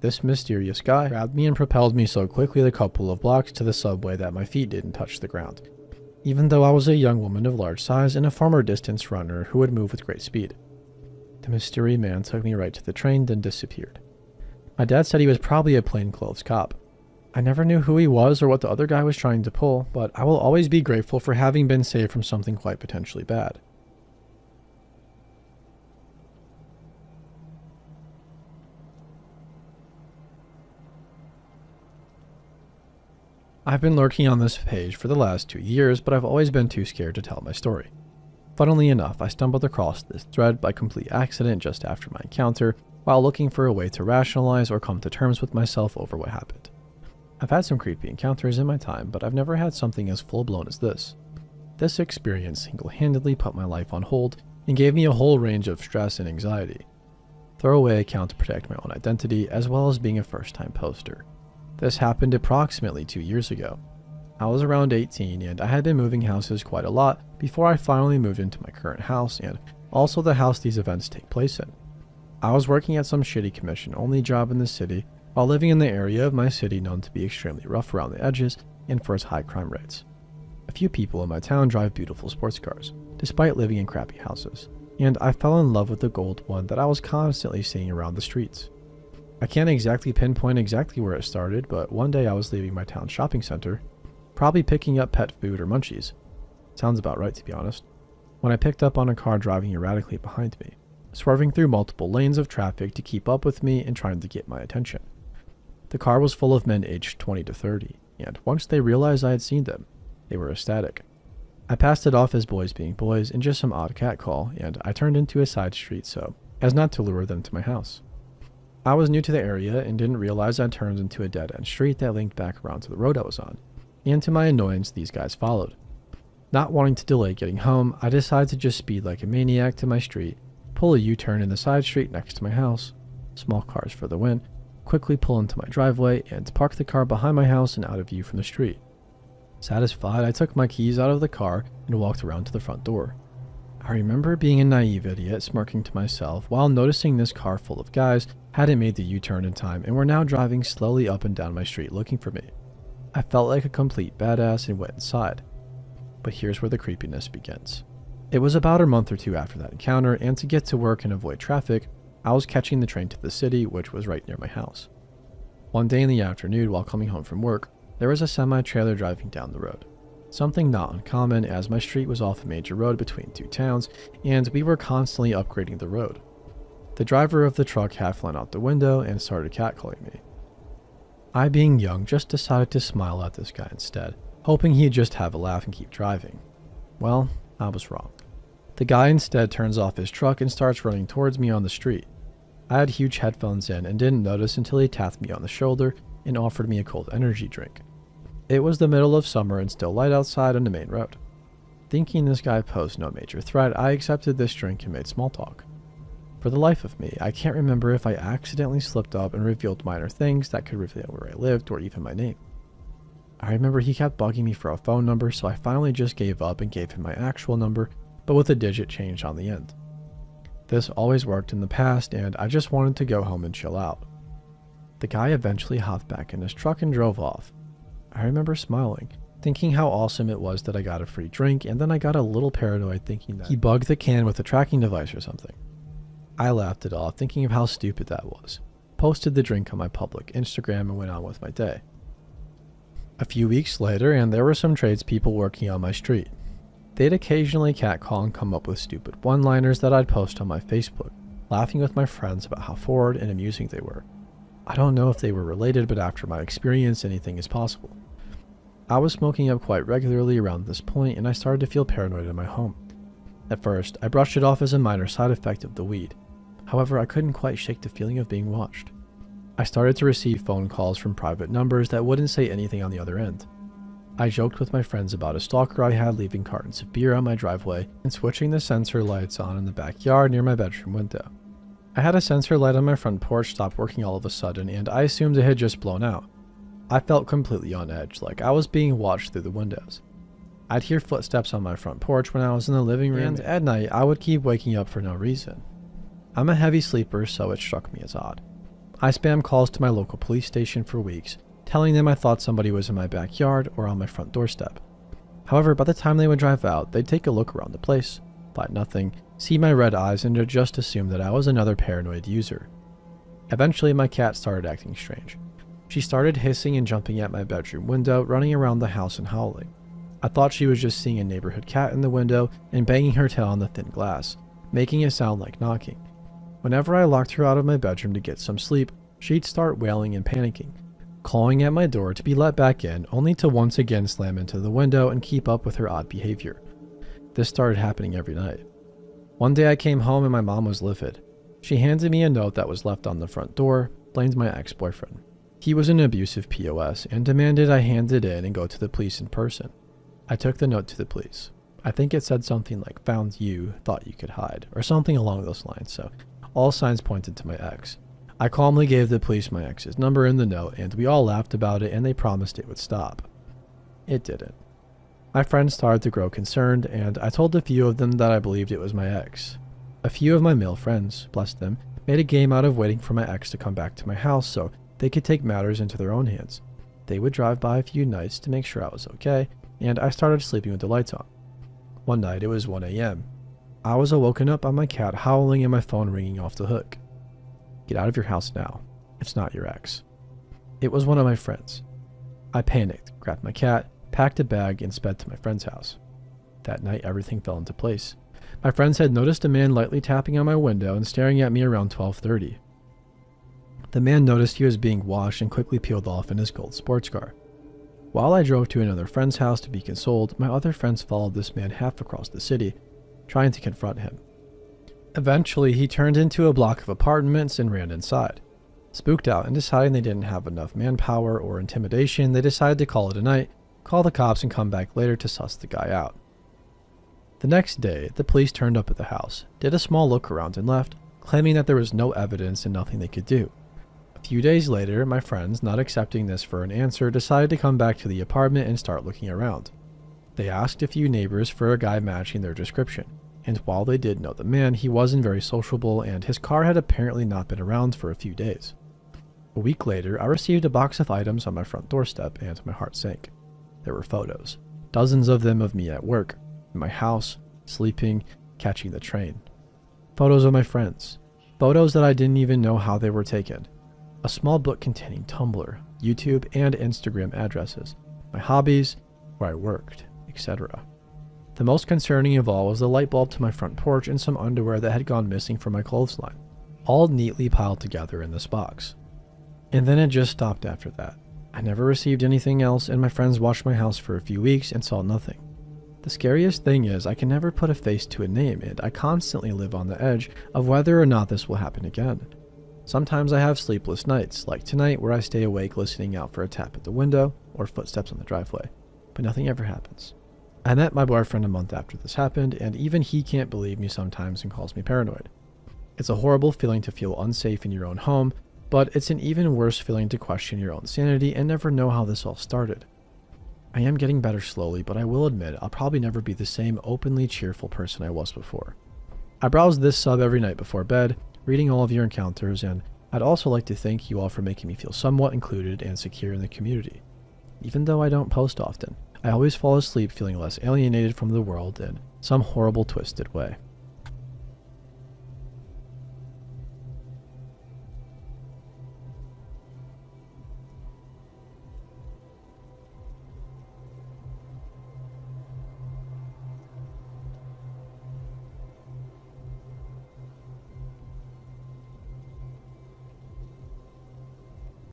Speaker 1: This mysterious guy grabbed me and propelled me so quickly the couple of blocks to the subway that my feet didn't touch the ground, even though I was a young woman of large size and a former distance runner who would move with great speed. The mysterious man took me right to the train, then disappeared. My dad said he was probably a plainclothes cop. I never knew who he was or what the other guy was trying to pull, but I will always be grateful for having been saved from something quite potentially bad. I've been lurking on this page for the last 2 years, but I've always been too scared to tell my story. Funnily enough, I stumbled across this thread by complete accident just after my encounter, while looking for a way to rationalize or come to terms with myself over what happened. I've had some creepy encounters in my time, but I've never had something as full-blown as this. This experience single-handedly put my life on hold and gave me a whole range of stress and anxiety. Throwaway account to protect my own identity, as well as being a first-time poster. This happened approximately 2 years ago. I was around 18 and I had been moving houses quite a lot before I finally moved into my current house and also the house these events take place in. I was working at some shitty commission-only job in the city while living in the area of my city known to be extremely rough around the edges and for its high crime rates. A few people in my town drive beautiful sports cars, despite living in crappy houses, and I fell in love with the gold one that I was constantly seeing around the streets. I can't exactly pinpoint exactly where it started, but one day I was leaving my town shopping center, probably picking up pet food or munchies. Sounds about right, to be honest, when I picked up on a car driving erratically behind me, swerving through multiple lanes of traffic to keep up with me and trying to get my attention. The car was full of men aged 20 to 30, and once they realized I had seen them, they were ecstatic. I passed it off as boys being boys and just some odd catcall, and I turned into a side street so as not to lure them to my house. I was new to the area and didn't realize I turned into a dead-end street that linked back around to the road I was on, and to my annoyance these guys followed. Not wanting to delay getting home, I decided to just speed like a maniac to my street, pull a U-turn in the side street next to my house, small cars for the win, quickly pull into my driveway and park the car behind my house and out of view from the street. Satisfied, I took my keys out of the car and walked around to the front door. I remember being a naive idiot smirking to myself while noticing this car full of guys hadn't made the U-turn in time and were now driving slowly up and down my street looking for me. I felt like a complete badass and went inside. But here's where the creepiness begins. It was about a month or 2 after that encounter, and to get to work and avoid traffic, I was catching the train to the city, which was right near my house. One day in the afternoon while coming home from work, there was a semi-trailer driving down the road. Something not uncommon as my street was off a major road between 2 towns, and we were constantly upgrading the road. The driver of the truck half leaned out the window and started catcalling me. I, being young, just decided to smile at this guy instead, hoping he'd just have a laugh and keep driving. Well, I was wrong. The guy instead turns off his truck and starts running towards me on the street. I had huge headphones in and didn't notice until he tapped me on the shoulder and offered me a cold energy drink. It was the middle of summer and still light outside on the main road. Thinking this guy posed no major threat, I accepted this drink and made small talk. For the life of me, I can't remember if I accidentally slipped up and revealed minor things that could reveal where I lived or even my name. I remember he kept bugging me for a phone number, so I finally just gave up and gave him my actual number, but with a digit changed on the end. This always worked in the past, and I just wanted to go home and chill out. The guy eventually hopped back in his truck and drove off. I remember smiling, thinking how awesome it was that I got a free drink, and then I got a little paranoid thinking that he bugged the can with a tracking device or something. I laughed it off, thinking of how stupid that was, posted the drink on my public Instagram, and went on with my day. A few weeks later, and there were some tradespeople working on my street. They'd occasionally catcall and come up with stupid one-liners that I'd post on my Facebook, laughing with my friends about how forward and amusing they were. I don't know if they were related, but after my experience, anything is possible. I was smoking up quite regularly around this point, and I started to feel paranoid in my home. At first, I brushed it off as a minor side effect of the weed. However, I couldn't quite shake the feeling of being watched. I started to receive phone calls from private numbers that wouldn't say anything on the other end. I joked with my friends about a stalker I had leaving cartons of beer on my driveway and switching the sensor lights on in the backyard near my bedroom window. I had a sensor light on my front porch stop working all of a sudden, and I assumed it had just blown out. I felt completely on edge, like I was being watched through the windows. I'd hear footsteps on my front porch when I was in the living room, and at night I would keep waking up for no reason. I'm a heavy sleeper, so it struck me as odd. I spammed calls to my local police station for weeks, telling them I thought somebody was in my backyard or on my front doorstep. However, by the time they would drive out, they'd take a look around the place, find nothing, see my red eyes, and just assume that I was another paranoid user. Eventually, my cat started acting strange. She started hissing and jumping at my bedroom window, running around the house and howling. I thought she was just seeing a neighborhood cat in the window and banging her tail on the thin glass, making it sound like knocking. Whenever I locked her out of my bedroom to get some sleep, she'd start wailing and panicking, clawing at my door to be let back in, only to once again slam into the window and keep up with her odd behavior. This started happening every night. One day I came home and my mom was livid. She handed me a note that was left on the front door, blamed my ex-boyfriend. He was an abusive POS and demanded I hand it in and go to the police in person. I took the note to the police. I think it said something like "found you, thought you could hide," or something along those lines, so all signs pointed to my ex. I calmly gave the police my ex's number in the note, and we all laughed about it, and they promised it would stop. It didn't. My friends started to grow concerned, and I told a few of them that I believed it was my ex. A few of my male friends, bless them, made a game out of waiting for my ex to come back to my house so they could take matters into their own hands. They would drive by a few nights to make sure I was okay, and I started sleeping with the lights on. One night, it was 1 a.m. I was awoken up by my cat howling and my phone ringing off the hook. "Get out of your house now. It's not your ex." It was one of my friends. I panicked, grabbed my cat, packed a bag, and sped to my friend's house. That night, everything fell into place. My friends had noticed a man lightly tapping on my window and staring at me around 12:30. The man noticed he was being washed and quickly peeled off in his gold sports car. While I drove to another friend's house to be consoled, my other friends followed this man half across the city, trying to confront him. Eventually, he turned into a block of apartments and ran inside. Spooked out and deciding they didn't have enough manpower or intimidation, they decided to call it a night, call the cops, and come back later to suss the guy out. The next day, the police turned up at the house, did a small look around, and left, claiming that there was no evidence and nothing they could do. A few days later, my friends, not accepting this for an answer, decided to come back to the apartment and start looking around. They asked a few neighbors for a guy matching their description, and while they did know the man, he wasn't very sociable and his car had apparently not been around for a few days. A week later, I received a box of items on my front doorstep and my heart sank. There were photos, dozens of them of me at work, in my house, sleeping, catching the train. Photos of my friends, photos that I didn't even know how they were taken. A small book containing Tumblr, YouTube, and Instagram addresses, my hobbies, where I worked, etc. The most concerning of all was the light bulb to my front porch and some underwear that had gone missing from my clothesline, all neatly piled together in this box. And then it just stopped after that. I never received anything else, and my friends watched my house for a few weeks and saw nothing. The scariest thing is I can never put a face to a name, and I constantly live on the edge of whether or not this will happen again. Sometimes I have sleepless nights, like tonight where I stay awake listening out for a tap at the window or footsteps on the driveway, but nothing ever happens. I met my boyfriend a month after this happened, and even he can't believe me sometimes and calls me paranoid. It's a horrible feeling to feel unsafe in your own home, but it's an even worse feeling to question your own sanity and never know how this all started. I am getting better slowly, but I will admit I'll probably never be the same openly cheerful person I was before. I browse this sub every night before bed, reading all of your encounters, and I'd also like to thank you all for making me feel somewhat included and secure in the community. Even though I don't post often, I always fall asleep feeling less alienated from the world in some horrible twisted way.